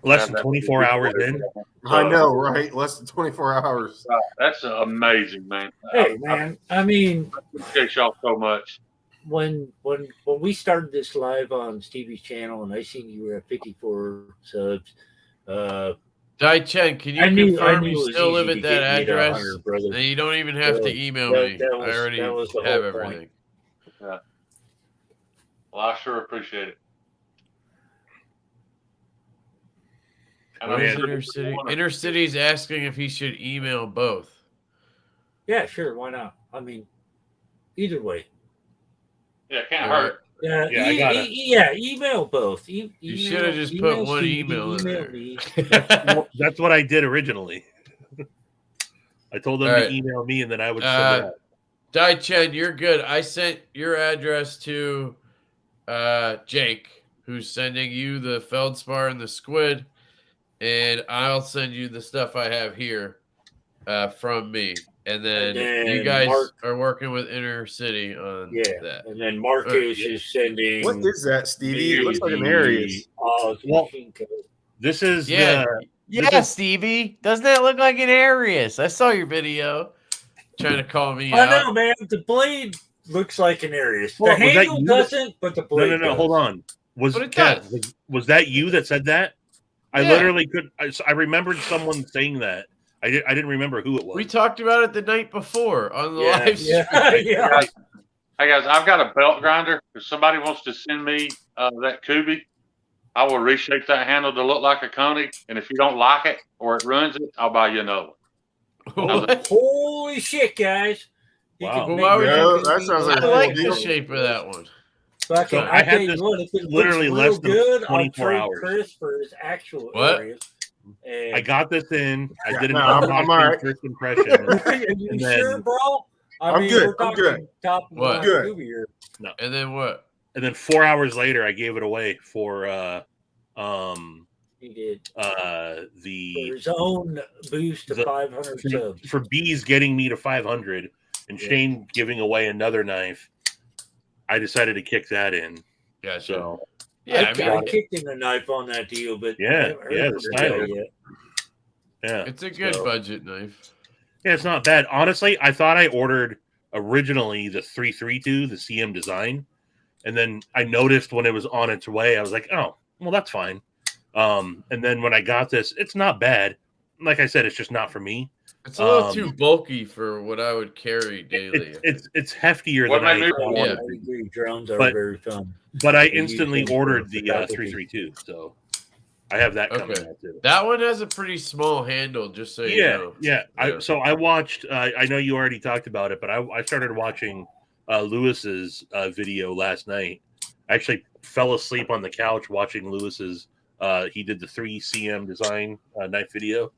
Less than 24 hours in. I know, right? Less than 24 hours. That's amazing, man. Hey, man. I mean, I appreciate y'all so much. When we started this live on Stevie's channel, and I seen you were at 54 subs. Dai Chen, can you I knew confirm it you was still easy live to at get that me to address? 100, brother. And you don't even have to email that me. was- I already that was the have whole point. everything. Yeah. Well, I sure appreciate it. And I'm Yeah. sure Inner City's asking if he should email both. Yeah, sure. Why not? I mean, either way. Yeah, it can't All hurt. Yeah, Yeah, I got it. yeah. Email both. You should have just put one Stevie, email in there. me. That's what I did originally. I told them All right. to email me, and then I would send it out. Dai Chen, you're good. I sent your address to Jake, who's sending you the feldspar and the squid, and I'll send you the stuff I have here from me. And then you guys are working with Inner City on that. And then Marcus is sending. What is that, Stevie? It looks like an Arius. Well, this is Stevie. Doesn't that look like an Arius? I saw your video trying to call me out. I know, man. The blade looks like an Arius. Well, The handle doesn't, but the blade No, hold on. Was that you that said that? I literally could. I remembered someone saying that. I didn't remember who it was. We talked about it the night before on the live stream. Hey guys, I've got a belt grinder. If somebody wants to send me that Kubi, I will reshape that handle to look like a Koenig. And if you don't like it or it ruins it, I'll buy you another one. Holy shit, guys! Wow. That sounds like I a like deal. the shape of that one. So I had this literally less than good, 24 I'll hours. trade Chris for his actual What? Arius. I got this in. I did an I'm all right. first impression. Are you sure, bro? I'm good. We're talking top of What? Good. here. No. And then what? And then 4 hours later, I gave it away for He did for the his own boost to 500 subs. for Bees getting me to 500 and Shayne giving away another knife. I decided to kick that in. Gotcha. So Yeah, I kicked in a knife on that deal, but I haven't heard the from style. you yet. Yeah, it's a good budget knife. Yeah, it's not bad. Honestly, I thought I ordered originally the 332, the CM design, and then I noticed when it was on its way, I was like, oh, well, that's fine. And then when I got this, it's not bad. Like I said, it's just not for me. It's a little too bulky for what I would carry daily. It's heftier than I wanted to be. Drones are very fun. But I instantly ordered the 332, so I have that coming out too. That one has a pretty small handle, just so you know. Yeah. So I watched. I know you already talked about it, but I started watching Lewis's video last night. I actually fell asleep on the couch watching Lewis's. He did the 3CM design knife video.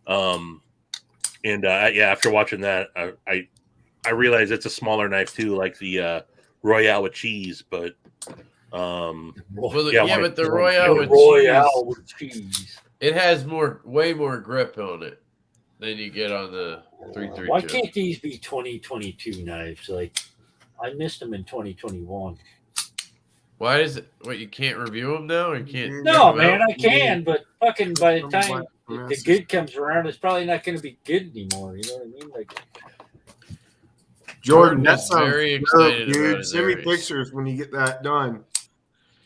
After watching that, I realized it's a smaller knife too, like the Royale with cheese, but but the Royale with cheese, it has way more grip on it than you get on the 332. Why can't these be 2022 knives? Like, I missed them in 2021. Why is it? What, you can't review them now? Or you can't? No, man, I can, but fucking by the time the good comes around, it's probably not going to be good anymore. You know what I mean? Like, Jordan, that sounds very excited, dude. Send me pictures when you get that done.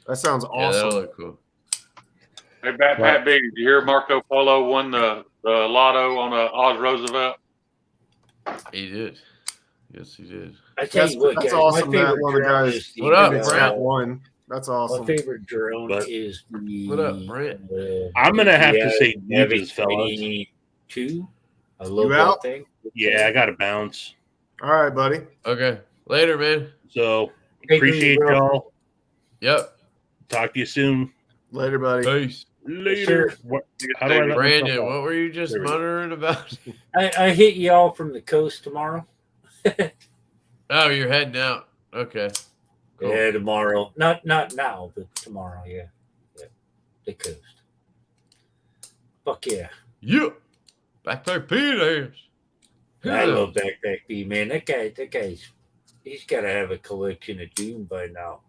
That sounds awesome. Yeah, that'll look cool. Hey, Pat B, did you hear Marco Polo won the lotto on Oz Roosevelt? He did. Yes, he did. I tell you what, that's guys, awesome. My That favorite one of the drone guys. is the What up, Brent? One. That's awesome. My favorite drone is the. What up, Brent? I'm gonna have to say Mavic Guzes, fellas. 22. I love You that out? thing. Yeah, I got to bounce. All right, buddy. Okay. Later, man. So Hey, appreciate bro. y'all. Yep. Talk to you soon. Later, buddy. Peace. Later. How do I let Brandon, myself what out? were you just There we go. muttering about? I hit y'all from the coast tomorrow. Oh, you're heading out. Okay. Cool. Yeah, tomorrow. Not now, but tomorrow. Yeah. The coast. Fuck yeah. Yeah. Backpack Pete I love Backpack B, man. That guy's he's got to have a collection of Doom by now.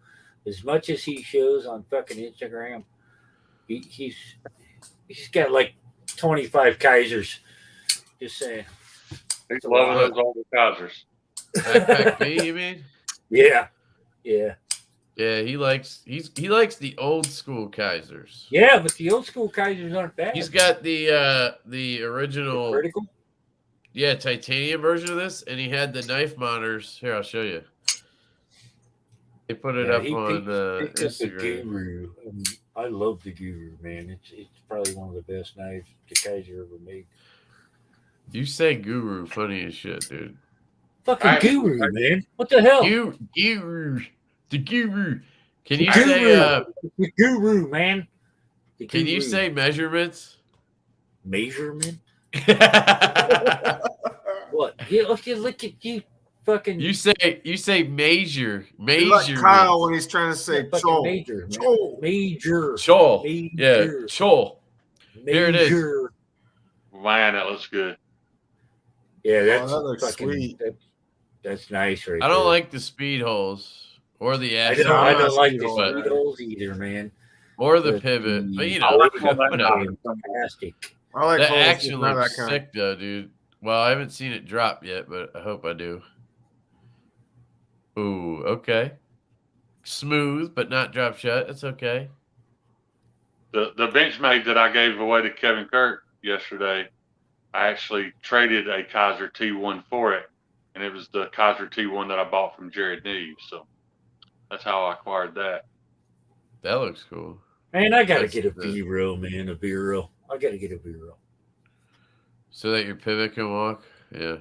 As much as he shows on fucking Instagram, he's got like 25 Kaisers. Just saying. He's loving those old Kaisers. Backpack P, you mean? Yeah. Yeah, he likes the old school Kaisers. Yeah, but the old school Kaisers aren't bad. He's got the original Critical? Yeah, titanium version of this, and he had the knife monitors. Here, I'll show you. They put it up on Instagram. The Guru. I love the Guru, man. It's probably one of the best knives the Kaiser ever made. You say Guru, funny as shit, dude. Fucking Guru, man. What the hell? Guru. The Guru. Can you Guru. say the Guru, man? The Can you Guru. say measurements? Measurement? What? Yeah, look at you, fucking. You say major. You're like Kyle when he's trying to say chol. Major. Chol. Major. Yeah, chol. Here it is. Man, that looks good. Yeah, that looks fucking sweet. That's nice, right? I don't there. like the speed holes or the I axle. don't like the but- speed holes either, man. or the pivot. But you know, whatever. Fantastic. I like The holes, action not looks that kind. sick though, dude. Well, I haven't seen it drop yet, but I hope I do. Ooh, okay. Smooth, but not drop shut. That's okay. The Benchmade that I gave away to Kevin Kirk yesterday, I actually traded a Kaiser T1 for it, and it was the Kaiser T1 that I bought from Jared Neves. So that's how I acquired that. That looks cool. Man, I gotta That's get a the- B-roll, man. A B-roll. I gotta get a B-roll. So that your pivot can walk? Yeah.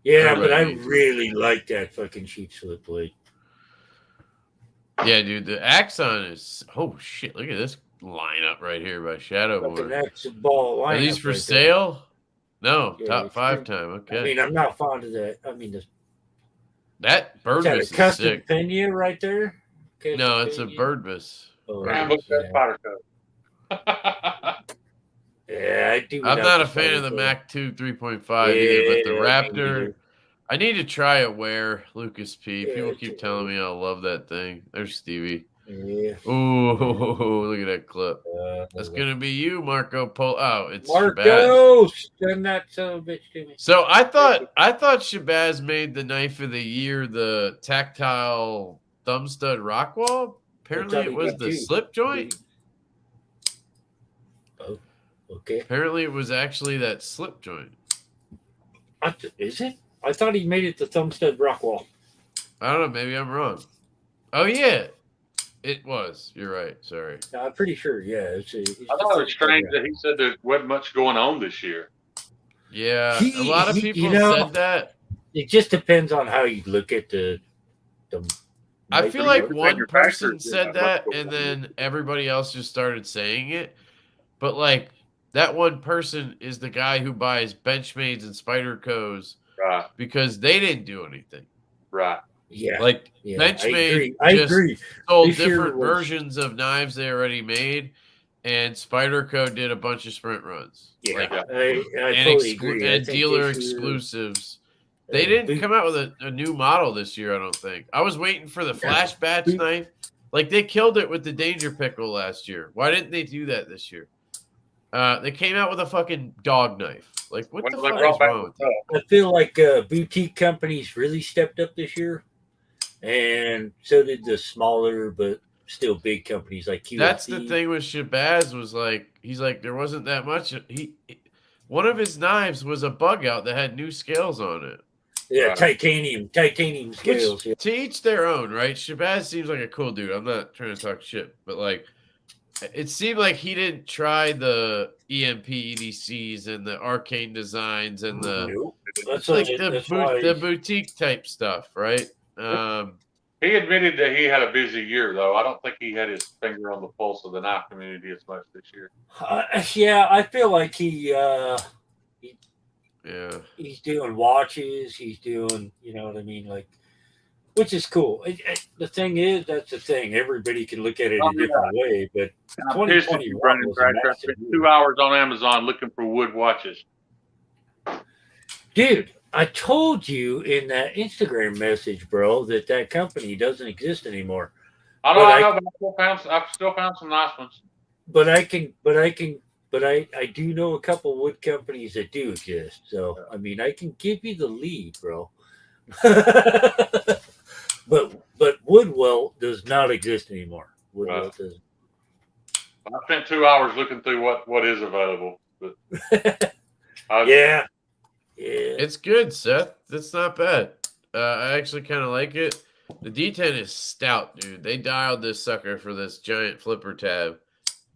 Yeah, but I Everybody needs it. really like that fucking sheet slip blade. Yeah, dude. The Axon is oh shit, look at this lineup right here by Shadow Fucking Boy. that's a ball. Are these lineup for right there. sale? No, Yeah, top it's 5 pretty- time. Okay. I mean, I'm not fond of that. I mean, That is that a birdvis is custom sick. Pena right there? Custom No, it's a Pena? birdvis. Oh, Damn, it look is, at that Spider Code. yeah, I do. I'm like not the a fan of the Spider-Co. Mac 2 3.5 either, but the Yeah, me Raptor, neither. I need to try it where Lucas P. Yeah, People it's keep a- telling me I love that thing. There's Stevie. Yeah. Ooh, look at that clip. That's Look. gonna be you, Marco Polo. Oh, it's Shabazz. Marco, send that son of a bitch to me. So I thought Shabazz made the knife of the year the tactile thumb stud Rockwall. Apparently it was the slip joint. Oh, okay. Apparently it was actually that slip joint. Is it? I thought he made it the thumb stud Rockwall. I don't know. Maybe I'm wrong. Oh yeah, it was. You're right. Sorry. No, I'm pretty sure. Yeah. It's I thought it was strange that he said there wasn't much going on this year. Yeah, a lot of people said that. It just depends on how you look at the I feel like one person said that, and then everybody else just started saying it. But like that one person is the guy who buys Benchmades and Spydercos, Right? Because they didn't do anything. Right. Yeah. Like Yeah, Benchmade I agree. sold This year different was- versions of knives they already made, and Spyderco did a bunch of sprint runs. Yeah, Like, I and totally agree. I and think dealer this year- exclusives. They didn't come out with a new model this year, I don't think. I was waiting for the flash batch knife. Like they killed it with the Danger Pickle last year. Why didn't they do that this year? They came out with a fucking dog knife. Like what the fuck is wrong with that? I feel like boutique companies really stepped up this year, and so did the smaller but still big companies like QLC. That's the thing with Shabazz was like he's like there wasn't that much. One of his knives was a bug out that had new scales on it. Yeah, titanium scales. Which, to each their own, right? Shabazz seems like a cool dude. I'm not trying to talk shit, but like it seemed like he didn't try the EMP EDCs and the arcane designs and the the boutique type stuff, right? He admitted that he had a busy year, though. I don't think he had his finger on the pulse of the knife community as much this year. Yeah, I feel like he's doing watches. He's doing, you know what I mean, like, which is cool. The thing is, that's the thing. Everybody can look at it a different way, but 2020 running I spent 2 hours on Amazon looking for wood watches. Dude, I told you in that Instagram message, bro, that company doesn't exist anymore. I know, but I've still found some nice ones. But I do know a couple wood companies that do exist. So I mean, I can give you the lead, bro. But Woodwell does not exist anymore. Woodwell doesn't. I spent 2 hours looking through what is available. But yeah. It's good, Seth. That's not bad. I actually kind of like it. The D10 is stout, dude. They dialed this sucker for this giant flipper tab,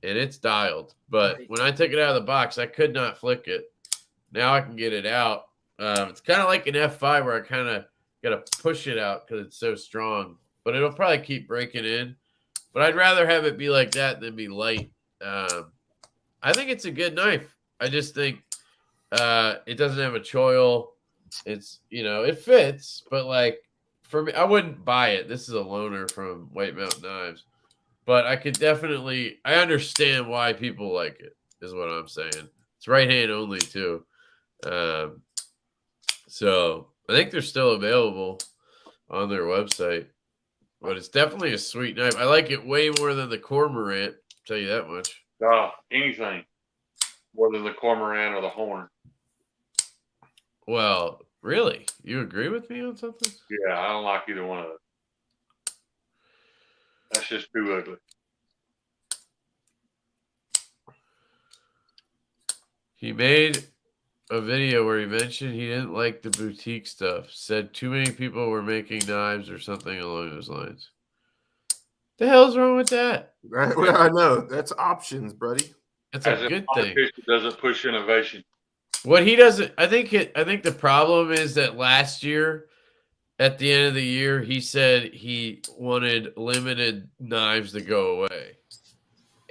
and it's dialed. But when I took it out of the box, I could not flick it. Now I can get it out. It's kind of like an F5 where I kind of got to push it out because it's so strong. But it'll probably keep breaking in. But I'd rather have it be like that than be light. I think it's a good knife. I just think it doesn't have a choil. It's, it fits, but like for me, I wouldn't buy it. This is a loaner from White Mountain Knives, but I understand why people like it, is what I'm saying. It's right hand only too. So I think they're still available on their website, but it's definitely a sweet knife. I like it way more than the Cormorant. I'll tell you that much. Anything more than the Cormorant or the Horn. Well, really? You agree with me on something? Yeah, I don't like either one of them. That's just too ugly. He made a video where he mentioned he didn't like the boutique stuff. Said too many people were making knives or something along those lines. The hell's wrong with that? Right, well, I know. That's options, buddy. That's a good thing. Doesn't push innovation. What he doesn't, I think the problem is that last year, at the end of the year, he said he wanted limited knives to go away.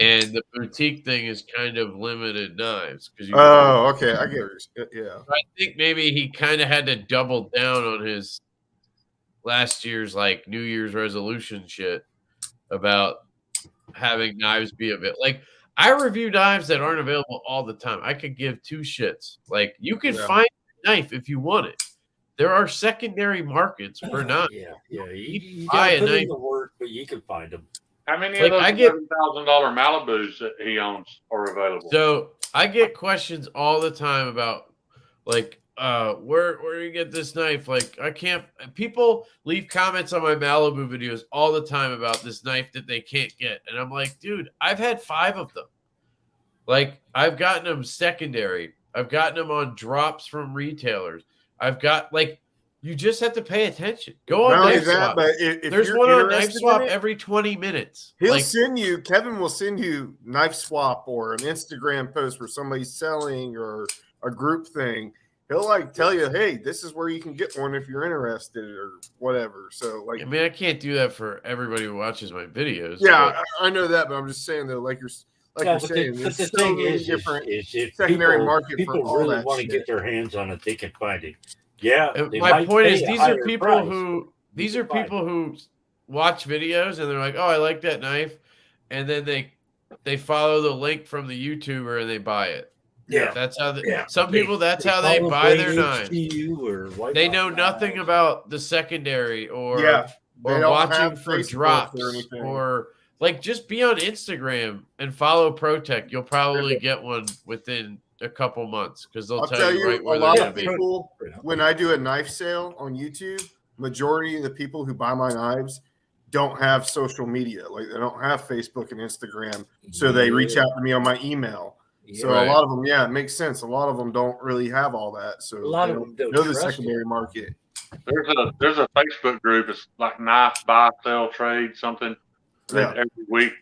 And the boutique thing is kind of limited knives because you. Oh, okay, I get it. Yeah. I think maybe he kind of had to double down on his last year's like New Year's resolution shit about having knives be a bit like I review knives that aren't available all the time. I could give two shits. Like you can find a knife if you want it. There are secondary markets for knives. Yeah. You buy gotta a put knife. in the work, but you can find them. How many Like, of those I get- $11,000 Malibus that he owns are available? So I get questions all the time about like where do you get this knife? Like I can't people leave comments on my Malibu videos all the time about this knife that they can't get. And I'm like, dude, I've had 5 of them. Like I've gotten them secondary. I've gotten them on drops from retailers. I've got like you just have to pay attention. Go on Not only Knife that, Swap. but if There's you're one on Knife interested in Swap it, every 20 minutes. He'll Like, send you, Kevin will send you Knife Swap or an Instagram post where somebody's selling or a group thing. He'll like tell you, hey, this is where you can get one if you're interested or whatever. So like, I mean, I can't do that for everybody who watches my videos. yeah, but I know that, but I'm just saying though, like you're saying, But there's the so thing many is different if secondary market people for all really that want to shit. get their hands on it, they can find it. Yeah, they my might point pay is a these higher are people price, who but you can find who watch videos and they're like, oh, I like that knife, and then they follow the link from the YouTuber and they buy it. Yeah. That's how Yeah. some people that's how they follow buy their Blade knives. HQ or White They Rock know nothing Knives. about the secondary or Yeah, they or don't watching have for Facebook drops or anything. or like just be on Instagram and follow ProTech. You'll probably get one within a couple months because they'll I'll tell you right a where lot they're of going to be. people, when I do a knife sale on YouTube, majority of the people who buy my knives don't have social media. Like they don't have Facebook and Instagram. So they reach out to me on my email. So Right. a lot of them, yeah, it makes sense. A lot of them don't really have all that. So A lot they of them don't know the trust secondary market. There's a Facebook group. It's like knife buy, sell, trade, something. Yeah.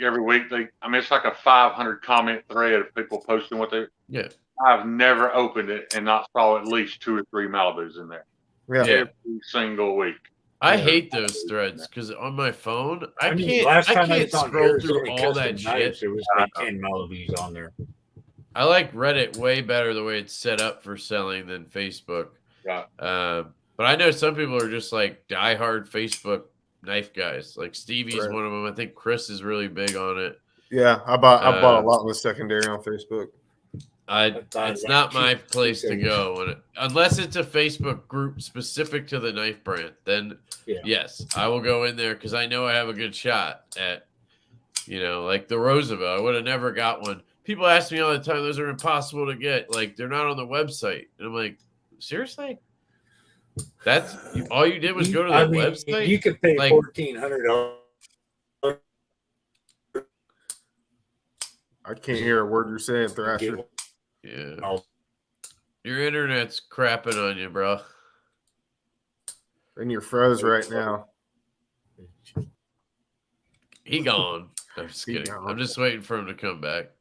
Every week it's like a 500 comment thread of people posting what they. Yeah. I've never opened it and not saw at least 2 or 3 Malibus in there. Yeah. Every single week. I hate those threads because on my phone, I can't last time I was can't on scroll Arizona through all that Custom Knives, shit. there was like 10 Malibus on there. I like Reddit way better the way it's set up for selling than Facebook. Yeah. But I know some people are just like diehard Facebook knife guys. Like Stevie's Right. one of them. I think Chris is really big on it. Yeah, I bought a lot in the secondary on Facebook. It's not my place to go unless it's a Facebook group specific to the knife brand. Then yes, I will go in there because I know I have a good shot at, like the Roosevelt. I would have never got one. People ask me all the time, those are impossible to get. Like they're not on the website, and I'm like, seriously? That's all you did was go to the website. You could pay like, $1,400. I can't hear a word you're saying, Thrasher. Yeah. Your internet's crapping on you, bro. And you're froze right now. He gone. I'm just kidding. Gone. I'm just waiting for him to come back.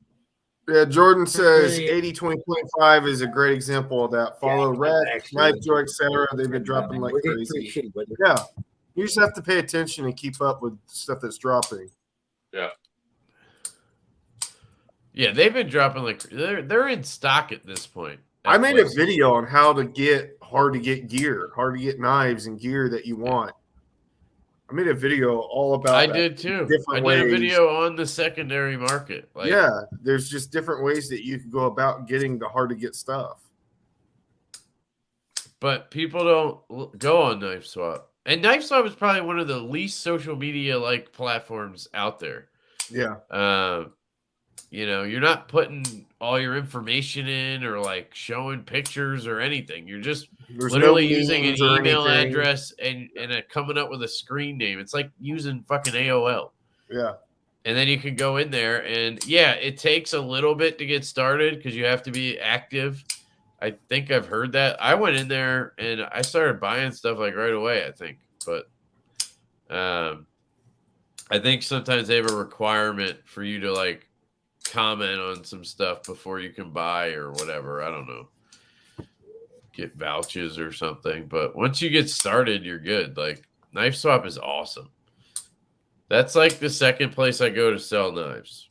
Yeah, Jordan says 80-20-25 is a great example of that. Follow Red, Knife Joy, etc. They've been dropping like crazy. Yeah, you just have to pay attention and keep up with stuff that's dropping. Yeah. Yeah, they've been dropping like they're in stock at this point. I made a video on how to get hard to get knives and gear that you want. I made a video all about I did too. I did a video on the secondary market. Like, yeah, there's just different ways that you can go about getting the hard to get stuff. But people don't go on Knife Swap. And Knife Swap is probably one of the least social media like platforms out there. Yeah. You're not putting all your information in or like showing pictures or anything. You're just literally using an email address and coming up with a screen name. It's like using fucking AOL. Yeah. And then you can go in there and it takes a little bit to get started because you have to be active. I think I've heard that. I went in there and I started buying stuff like right away, I think. But I think sometimes they have a requirement for you to like comment on some stuff before you can buy or whatever. I don't know. Get vouchers or something. But once you get started, you're good. Like Knife Swap is awesome. That's like the second place I go to sell knives.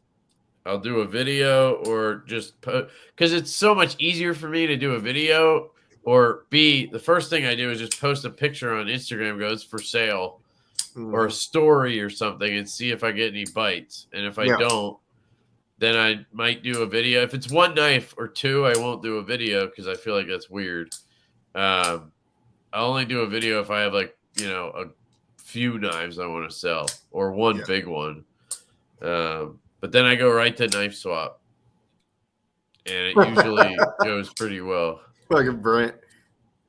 I'll do a video or just because it's so much easier for me to do a video, or B, the first thing I do is just post a picture on Instagram, go, it's for sale, or a story or something, and see if I get any bites. And if I don't, then I might do a video. If it's one knife or two, I won't do a video because I feel like that's weird. I'll only do a video if I have like, you know, a few knives I want to sell or one big one. But then I go right to knife swap, and it usually goes pretty well. Like a Brent,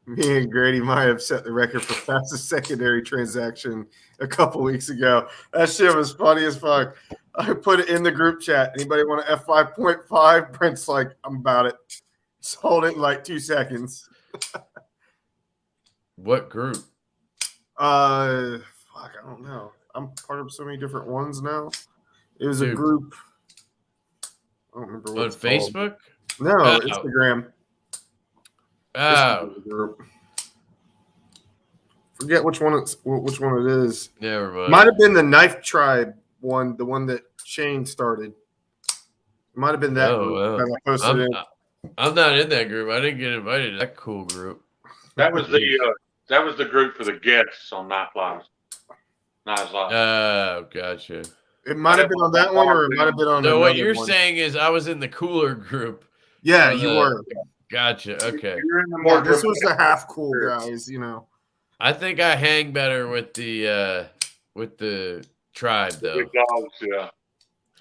me and Grady might have set the record for fastest secondary transaction a couple weeks ago. That shit was funny as fuck. I put it in the group chat. Anybody want an F5.5? Brent's like, I'm about it. Sold it in like 2 seconds. What group? Fuck, I don't know. I'm part of so many different ones now. It was a group. I don't remember what on it's Facebook. Called. No, Instagram. Oh, group. Forget which one it is. Never mind. Might have been the Knife Tribe one, the one that Shayne started. It might have been that group. Wow. That I posted in. I'm not in that group. I didn't get invited to that cool group. That was the group for the guests on Night Lives. Night Lives. Oh, gotcha. It might have been on that one, or it might have been on. No, what you're saying is I was in the cooler group. Yeah, you were. Gotcha. Okay. This was the half cool guys, you know. I think I hang better with the tribe though. Big dogs, yeah.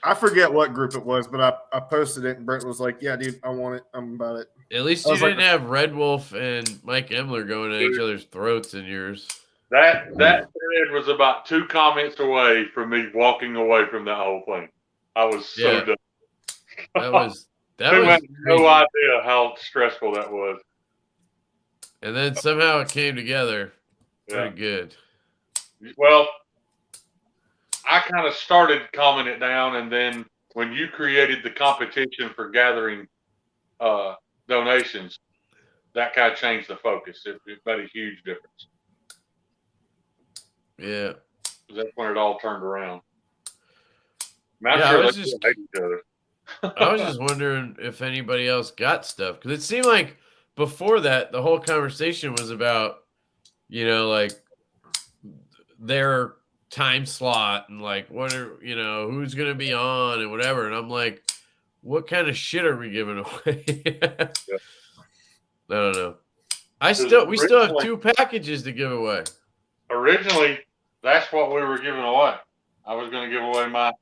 I forget what group it was, but I posted it, and Brent was like, "Yeah, dude, I want it. I'm about it." At least you didn't have Red Wolf and Mike Emler going at each other's throats in yours. That thread was about 2 comments away from me walking away from that whole thing. I was so done. That was no idea how stressful that was. And then somehow it came together pretty good. Well, I kind of started calming it down, and then when you created the competition for gathering donations, that kind of changed the focus. It made a huge difference. Yeah. That's when it all turned around. I was just wondering if anybody else got stuff, because it seemed like before that the whole conversation was about, you know, like their time slot and like what are, you know, who's gonna be on and whatever, and I'm like, what kind of shit are we giving away? I don't know. We still have 2 packages to give away. Originally, that's what we were giving away. I was going to give away my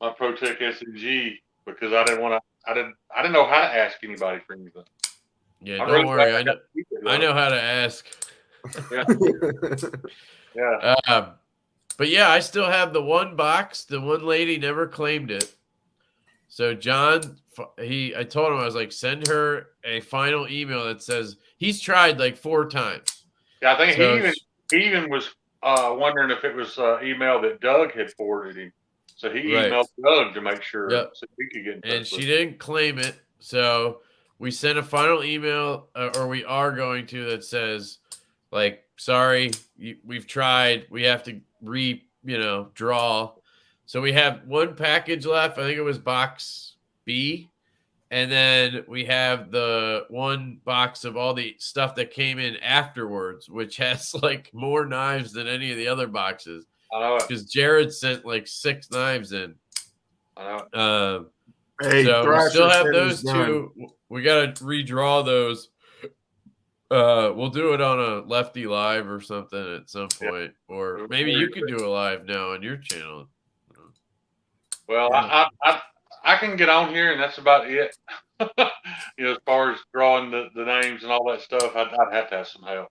ProTech SMG because I didn't know how to ask anybody for anything. Yeah, don't worry. I know how to ask. Yeah. But yeah, I still have the one box. The one lady never claimed it. So John, I told him, I was like, send her a final email that says he's tried like 4 times. Yeah, I think he even was wondering if it was email that Doug had forwarded him. So he emailed Doug to make sure so he could get in touch and with she didn't claim it. So we sent a final email, or we are going to, that says, like, sorry, we've tried. We have to draw. So we have 1 package left. I think it was box B. And then we have the 1 box of all the stuff that came in afterwards, which has like more knives than any of the other boxes. I know it. Because Jared sent like 6 knives in. I know it. So we still have those 2. We got to redraw those. We'll do it on a Lefty Live or something at some point. Or maybe you could do a live now on your channel. Well, I can get on here, and that's about it. As far as drawing the names and all that stuff, I'd have to have some help.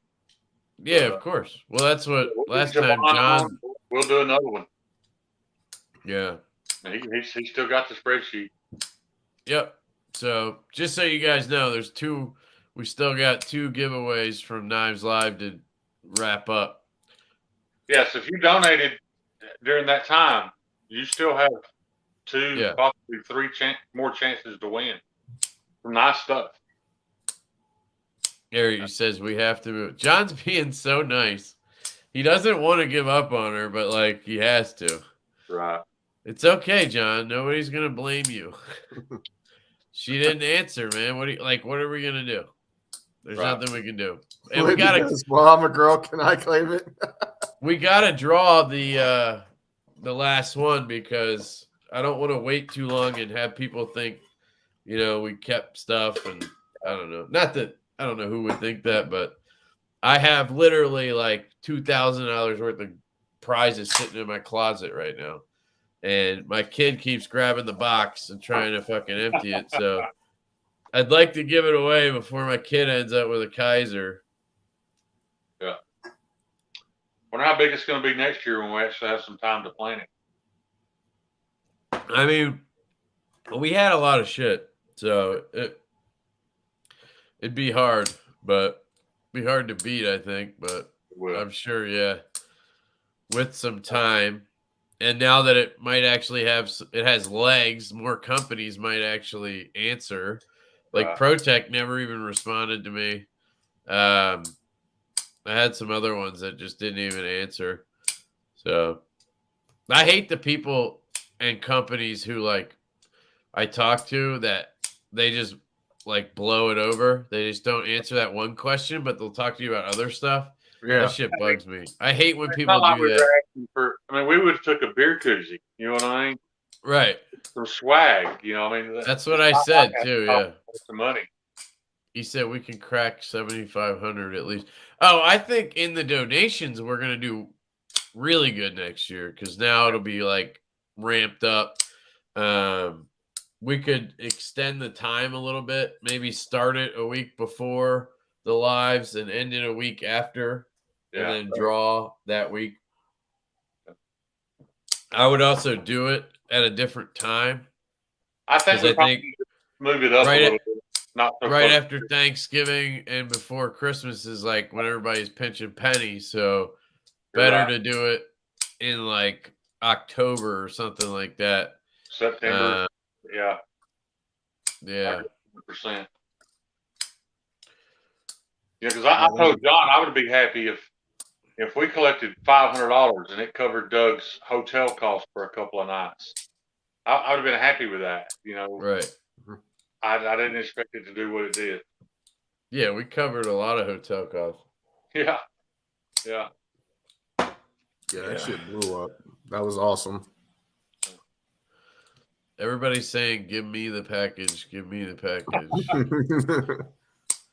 Yeah, of course. Well, that's what last time John. We'll do another one. Yeah. He still got the spreadsheet. Yep. So just so you guys know, there's 2. We still got 2 giveaways from Knives Live to wrap up. Yes, if you donated during that time, you still have 2, possibly 3 more chances to win. Nice stuff. Gary says we have to move. John's being so nice. He doesn't want to give up on her, but like he has to. Right. It's okay, John. Nobody's gonna blame you. She didn't answer, man. What are we gonna do? There's nothing we can do. And we gotta. Well, I'm a girl. Can I claim it? We gotta draw the last one because I don't want to wait too long and have people think, we kept stuff, and I don't know. Not that I don't know who would think that, but I have literally like $2,000 worth of prizes sitting in my closet right now. And my kid keeps grabbing the box and trying to fucking empty it. So I'd like to give it away before my kid ends up with a Kaiser. Yeah. Wonder how big it's going to be next year when we actually have some time to plan it. I mean, we had a lot of shit, so it'd be hard, but be hard to beat, I think. But I'm sure, yeah, with some time. And now that it might actually it has legs, more companies might actually answer. Like ProTech never even responded to me. I had some other ones that just didn't even answer. So I hate the people and companies who I talk to that they just blow it over. They just don't answer that one question, but they'll talk to you about other stuff. Yeah. That shit bugs me. I hate when people do that. We would have took a beer koozie. You know what I mean? Right. Some swag. That's what I said too. Yeah. Some money. He said we can crack 7,500 at least. Oh, I think in the donations we're gonna do really good next year because now it'll be ramped up. We could extend the time a little bit. Maybe start it a week before the lives and end it a week after. And then draw that week. I would also do it at a different time. I think move it up a little bit. Not so right after Thanksgiving and before Christmas is when everybody's pinching pennies. So better to do it in October or something like that. September. Yeah. 100%. Yeah, because I told John I would be happy if we collected $500 and it covered Doug's hotel costs for a couple of nights. I would have been happy with that. Right. I didn't expect it to do what it did. Yeah, we covered a lot of hotel costs. Yeah. Yeah. Yeah, that shit blew up. That was awesome. Everybody's saying, "Give me the package. Give me the package."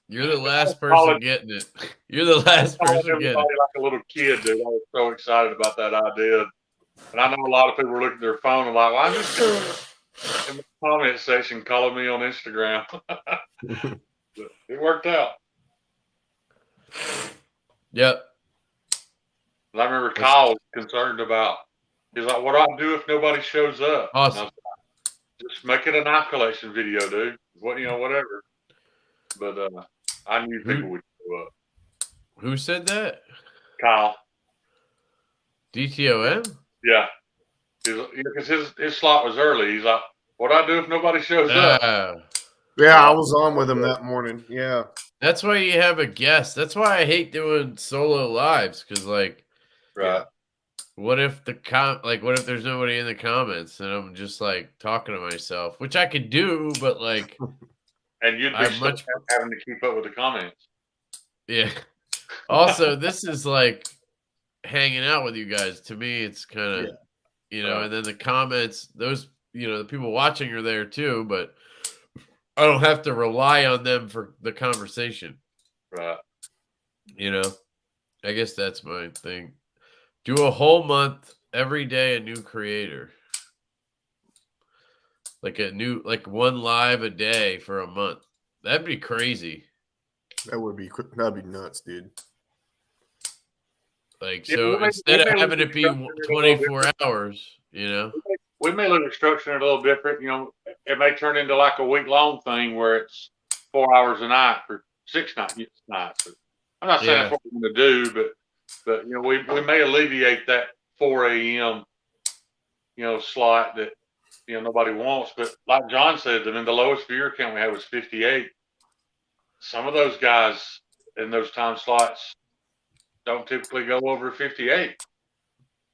You're the last person getting it. You're the last person getting it. Like a little kid, dude. I was so excited about that idea. And I know a lot of people are looking at their phone and like, why is this in the comment section calling me on Instagram? It worked out. Yep. I remember Kyle was concerned about, he's like, what do I do if nobody shows up? Awesome. Like, just make it a knife collection video, dude. Whatever. But I knew people would show up. Who said that? Kyle. DTOM? Yeah. Because his slot was early. He's like, what do I do if nobody shows up? Yeah, I was on with him that morning. Yeah. That's why you have a guest. That's why I hate doing solo lives because, right. What if what if there's nobody in the comments and I'm just talking to myself, which I could do, but and you'd be having to keep up with the comments. Yeah. Also, this is hanging out with you guys. To me, it's kind of, and then the comments, those, the people watching are there too, but I don't have to rely on them for the conversation. Right. I guess that's my thing. Do a whole month, every day, a new creator. One live a day for a month. That'd be crazy. That'd be nuts, dude. Instead of having it be 24 hours, we may look at structuring it a little different. It may turn into a week-long thing where it's 4 hours a night for 6 nights. I'm not saying that's what we're going to do, but we may alleviate that 4 a.m. slot that nobody wants. But like John said, the lowest viewer count we had was 58. Some of those guys in those time slots don't typically go over 58.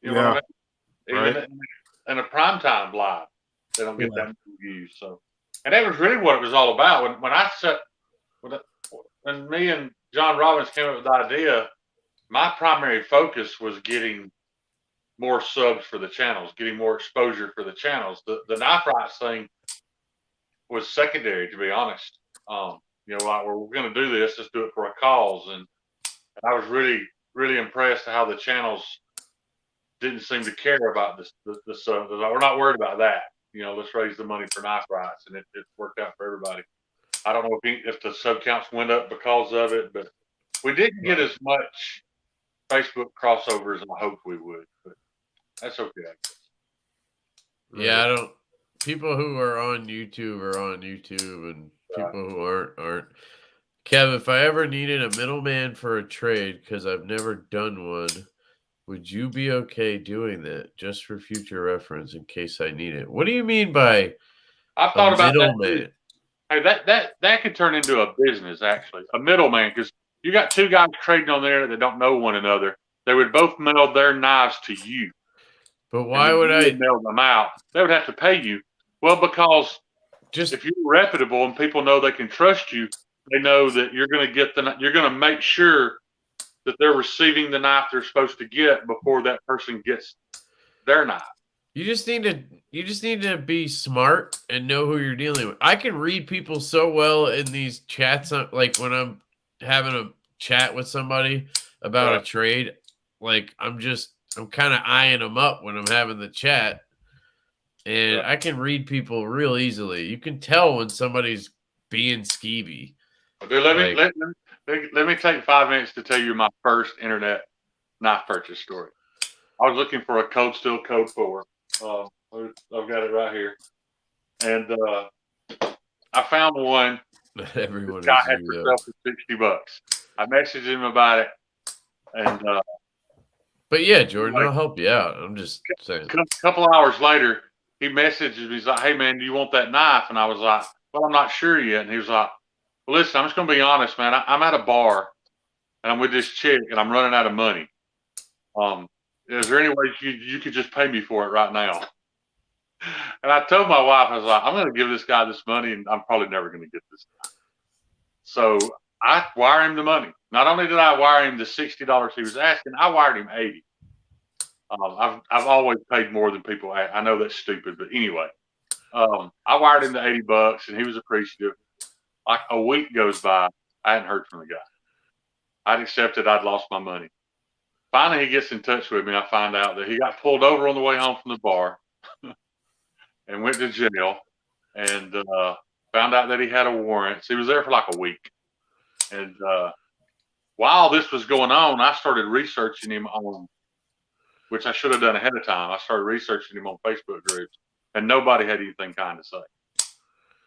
You know what I mean? in a primetime live. They don't get that many views. So, and that was really what it was all about. When me and John Robbins came up with the idea, my primary focus was getting more subs for the channels, getting more exposure for the channels. The knife rights thing was secondary, to be honest. You know, like, we're going to do this, let's do it for a cause. And I was really, really impressed how the channels didn't seem to care about this. We're not worried about that. You know, let's raise the money for knife rights, and it worked out for everybody. I don't know if the sub counts went up because of it, but we didn't get as much Facebook crossover as I hoped we would. But that's okay, I guess. Yeah, I don't. People who are on YouTube are on YouTube, and people who aren't. Kev, if I ever needed a middleman for a trade, because I've never done one, would you be okay doing that just for future reference in case I need it? What do you mean by I've thought about middleman? Hey, that could turn into a business, actually, a middleman, because you got two guys trading on there that don't know one another. They would both mail their knives to you. But why would I mail them out? They would have to pay you. Well, because if you're reputable and people know they can trust you, they know that you're going to get you're going to make sure that they're receiving the knife they're supposed to get before that person gets their knife. You just need to be smart and know who you're dealing with. I can read people so well in these chats, like when I'm having a chat with somebody about a trade, like I'm kind of eyeing them up when I'm having the chat, and I can read people real easily. You can tell when somebody's being skeevy. Dude, let me take 5 minutes to tell you my first internet knife purchase story. I was looking for a Cold Steel Code 4. I've got it right here, and I found one. Everyone guy had for sale for $60. I messaged him about it, and but yeah, Jordan, I'll help you out. I'm just saying. A couple hours later, he messaged me. He's like, "Hey man, do you want that knife?" And I was like, "Well, I'm not sure yet." And he was like, "Well, listen, I'm just gonna be honest, man. I'm at a bar, and I'm with this chick, and I'm running out of money. Is there any way you could just pay me for it right now?" And I told my wife, I was like, "I'm going to give this guy this money, and I'm probably never going to get this guy." So I wire him the money. Not only did I wire him the $60 he was asking, I wired him $80. I've always paid more than people. I know that's stupid, but anyway, I wired him the $80, and he was appreciative. Like a week goes by, I hadn't heard from the guy. I'd accepted I'd lost my money. Finally, he gets in touch with me. I find out that he got pulled over on the way home from the bar and went to jail, and found out that he had a warrant. So he was there for like a week. And while this was going on, I started researching him on, which I should have done ahead of time. I started researching him on Facebook groups, and nobody had anything kind to say.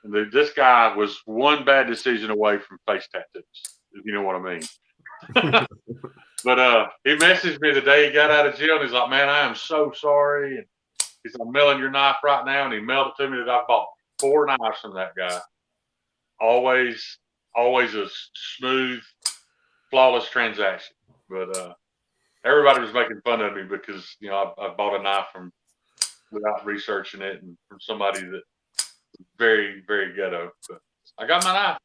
And this guy was one bad decision away from face tattoos, if you know what I mean. But he messaged me the day he got out of jail, and he's like, "Man, I am so sorry." And he said, "I'm mailing your knife right now." And he mailed it to me that I bought 4 knives from that guy. Always a smooth, flawless transaction. But everybody was making fun of me because, you know, I bought a knife without researching it, and from somebody that was very, very ghetto. But I got my knife.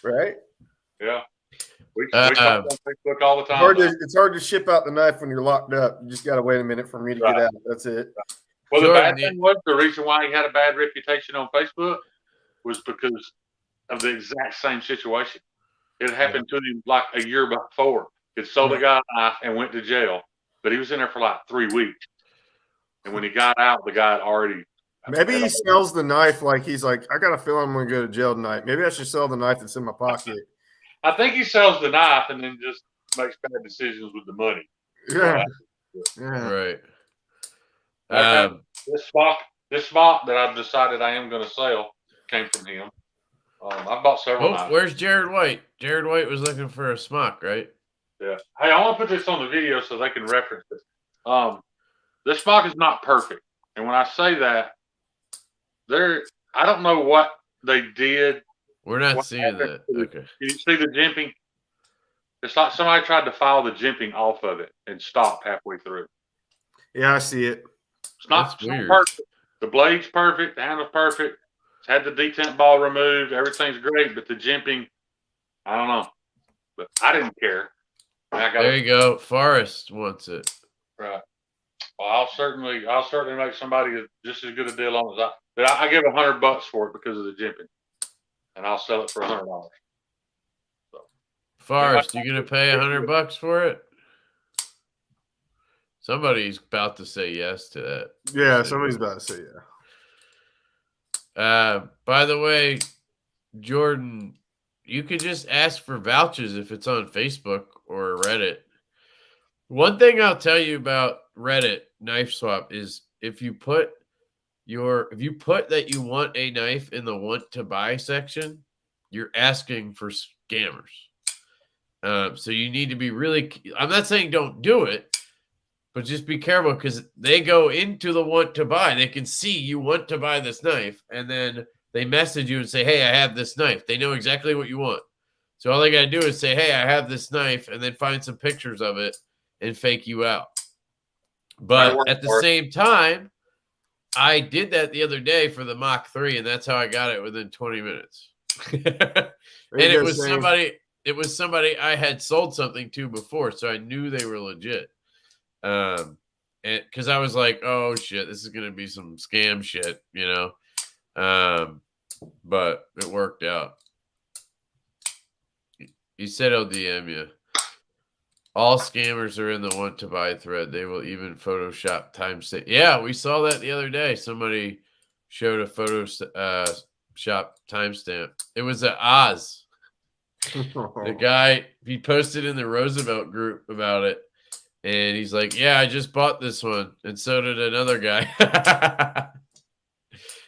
Right? Yeah. We talk on Facebook all the time. It's hard to ship out the knife when you're locked up. You just got to wait a minute for me to get out. That's it. Well, the bad thing was, the reason why he had a bad reputation on Facebook was because of the exact same situation. It happened to him like a year before. He sold a guy a knife and went to jail, but he was in there for like 3 weeks. And when he got out, the guy had already. Maybe he sells the knife like he's like, "I got a feeling I'm going to go to jail tonight. Maybe I should sell the knife that's in my pocket." I think he sells the knife and then just makes bad decisions with the money. Yeah. Right. This spot that I've decided I am going to sell came from him. I bought several knives. Where's Jared White? Jared White was looking for a smock, right? Yeah. Hey, I want to put this on the video so they can reference it. This smock is not perfect. And when I say that, I don't know what they did. We're not seeing that. Okay. You see the jimping? It's like somebody tried to file the jimping off of it and stopped halfway through. Yeah, I see it. It's not weird. perfect. The blade's perfect. The handle's perfect. It's had the detent ball removed. Everything's great, but the jimping, I don't know. But I didn't care. There you go. Forrest wants it. Right. Well, I'll certainly make somebody just as good a deal on as I. But I give $100 for it because of the jimping, and I'll sell it for $100. So, Forrest, you gonna pay $100 for it? Somebody's about to say yes to that. Yeah, somebody's about to say yeah. By the way, Jordan, you could just ask for vouchers if it's on Facebook or Reddit. One thing I'll tell you about Reddit knife swap is if you put that you want a knife in the want to buy section, you're asking for scammers. So you need to be really. I'm not saying don't do it, but just be careful because they go into the want to buy. They can see you want to buy this knife, and then they message you and say, "Hey, I have this knife." They know exactly what you want. So all they got to do is say, "Hey, I have this knife," and then find some pictures of it and fake you out. But at the same time, I did that the other day for the Mach 3, and that's how I got it within 20 minutes. And it was somebody I had sold something to before, so I knew they were legit. And because I was like, oh shit, this is gonna be some scam shit, you know. But it worked out. He said he'll DM you. All scammers are in the want to buy thread. They will even Photoshop timestamp. Yeah, we saw that the other day. Somebody showed a Photoshop timestamp. It was at Oz. The guy, he posted in the Roosevelt group about it. And he's like, yeah, I just bought this one. And so did another guy.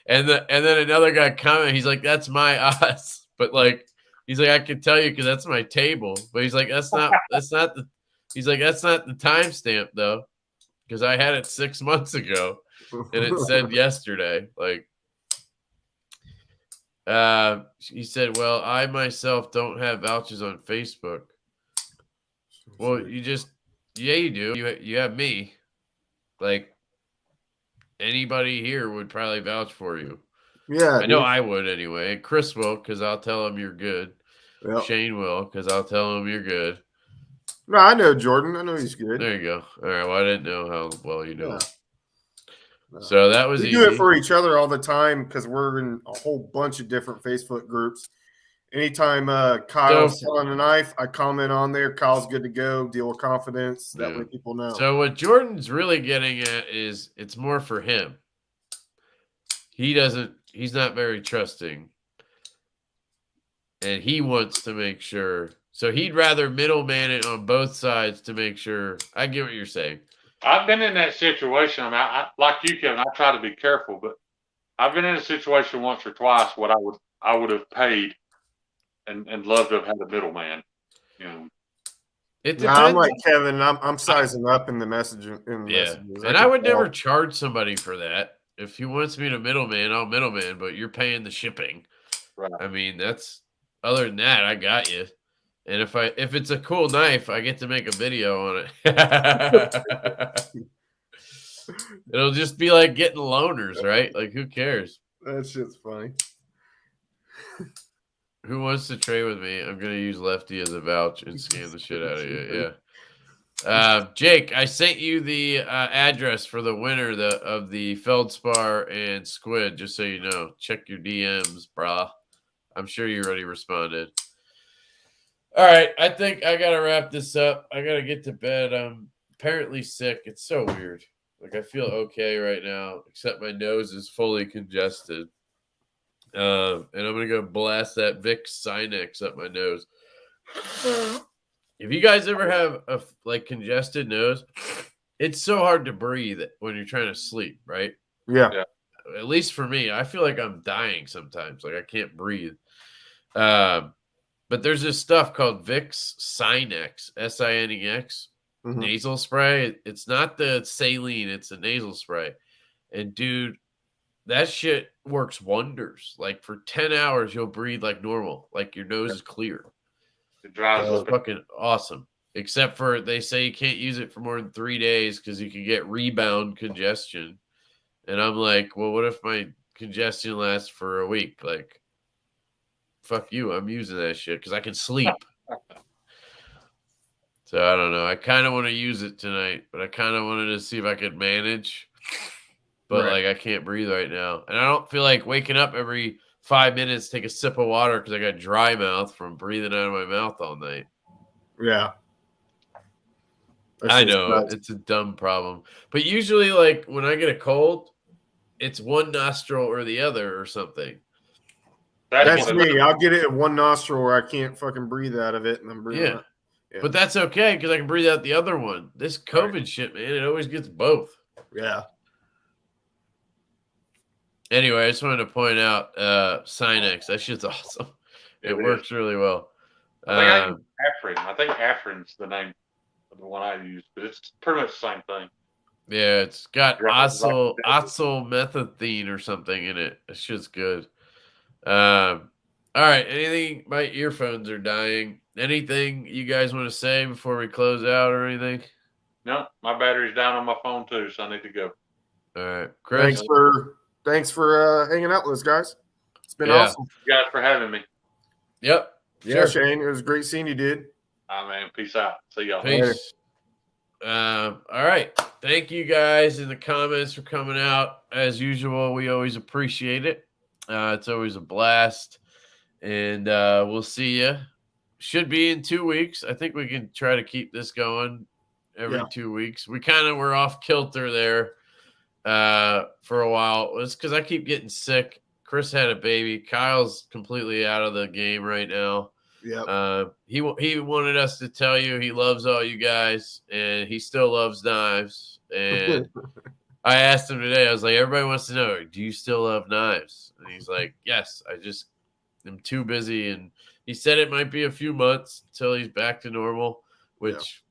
and then another guy commented, he's like, that's my Oz. But like, he's like, I can tell you because that's my table. But he's like, that's not the timestamp though. Because I had it 6 months ago. And it said yesterday. Like, he said, well, I myself don't have vouchers on Facebook. Well, yeah, you do. You have me. Like, anybody here would probably vouch for you. Yeah, I know I would anyway. And Chris will, because I'll tell him you're good. Yep. Shayne will, because I'll tell him you're good. No, I know Jordan. I know he's good. There you go. All right. Well, I didn't know how well you know. Yeah. So that was we easy. do it for each other all the time because we're in a whole bunch of different Facebook groups. Anytime Kyle's selling a knife, I comment on there. Kyle's good to go. Deal with confidence. That way people know. So what Jordan's really getting at is it's more for him. He's not very trusting. And he wants to make sure. So he'd rather middleman it on both sides to make sure. I get what you're saying. I've been in that situation. I mean, like you, Kevin, I try to be careful, but I've been in a situation once or twice what I would have paid and love to have had a middleman. You know. I'm like Kevin. I'm sizing up in the messaging. Messages. And I would never charge somebody for that. If he wants me to middleman, I'll middleman, but you're paying the shipping. Right. I mean, other than that, I got you. And if it's a cool knife, I get to make a video on it. It'll just be like getting loaners, right? Like, who cares? That shit's funny. Who wants to trade with me? I'm gonna use Lefty as a vouch and scam the shit out of you. Yeah. Jake, I sent you the address for the winner of the Feldspar and Squid, just so you know. Check your DMs, brah. I'm sure you already responded. All right, I think I gotta wrap this up. I gotta get to bed. I'm apparently sick. It's so weird. Like, I feel okay right now, except my nose is fully congested. And I'm gonna go blast that Vicks Sinex up my nose. If you guys ever have a congested nose, it's so hard to breathe when you're trying to sleep, right? Yeah. At least for me, I feel like I'm dying sometimes. Like, I can't breathe. But there's this stuff called Vicks Sinex, Sinex, nasal spray. It's not the saline, it's a nasal spray. And dude, that shit works wonders. Like, for 10 hours, you'll breathe like normal. Like, your nose is clear. It drives It's fucking awesome. except for they say you can't use it for more than 3 days because you can get rebound congestion. And I'm like, well, what if my congestion lasts for a week? Like, fuck you. I'm using that shit because I can sleep. So I don't know. I kind of want to use it tonight, but I kind of wanted to see if I could manage. But like, I can't breathe right now, and I don't feel like waking up every 5 minutes, take a sip of water because I got dry mouth from breathing out of my mouth all night. Yeah, I know it's a dumb problem, but usually, like when I get a cold, it's one nostril or the other or something. That's me. I'll get it at one nostril where I can't fucking breathe out of it, and I'm breathing out. Yeah. But that's okay because I can breathe out the other one. This COVID shit, man, it always gets both. Yeah. Anyway, I just wanted to point out Sinex. That shit's awesome. It works really well. I think Afrin. I think Afrin's the name of the one I use, but it's pretty much the same thing. Yeah, it's got oxylmethylene or something in it. That shit's good. All right. Anything? My earphones are dying. Anything you guys want to say before we close out or anything? No, my battery's down on my phone too, so I need to go. All right, Chris. Thanks for hanging out with us, guys. It's been awesome. Thank you guys for having me. Yep. Yeah, Shane. It was great seeing you, dude. All right, man. Peace out. See y'all. Peace. All right. Thank you guys in the comments for coming out. As usual, we always appreciate it. It's always a blast. And we'll see you. Should be in 2 weeks. I think we can try to keep this going every 2 weeks. We kind of were off kilter there for a while. It's because I keep getting sick. Chris had a baby. Kyle's completely out of the game right now. Yeah. He wanted us to tell you he loves all you guys, and he still loves knives. And I asked him today, I was like, everybody wants to know, do you still love knives? And he's like, yes, I just am too busy. And he said it might be a few months until he's back to normal, which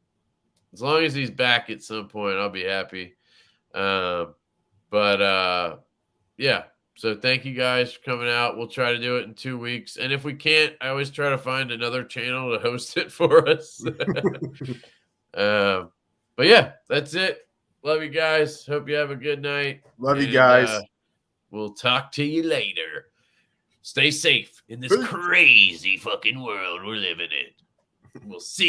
as long as he's back at some point, I'll be happy. Yeah. So thank you guys for coming out. We'll try to do it in 2 weeks. And if we can't, I always try to find another channel to host it for us. But yeah, that's it. Love you guys. Hope you have a good night. Love you guys. We'll talk to you later. Stay safe in this crazy fucking world we're living in. We'll see you.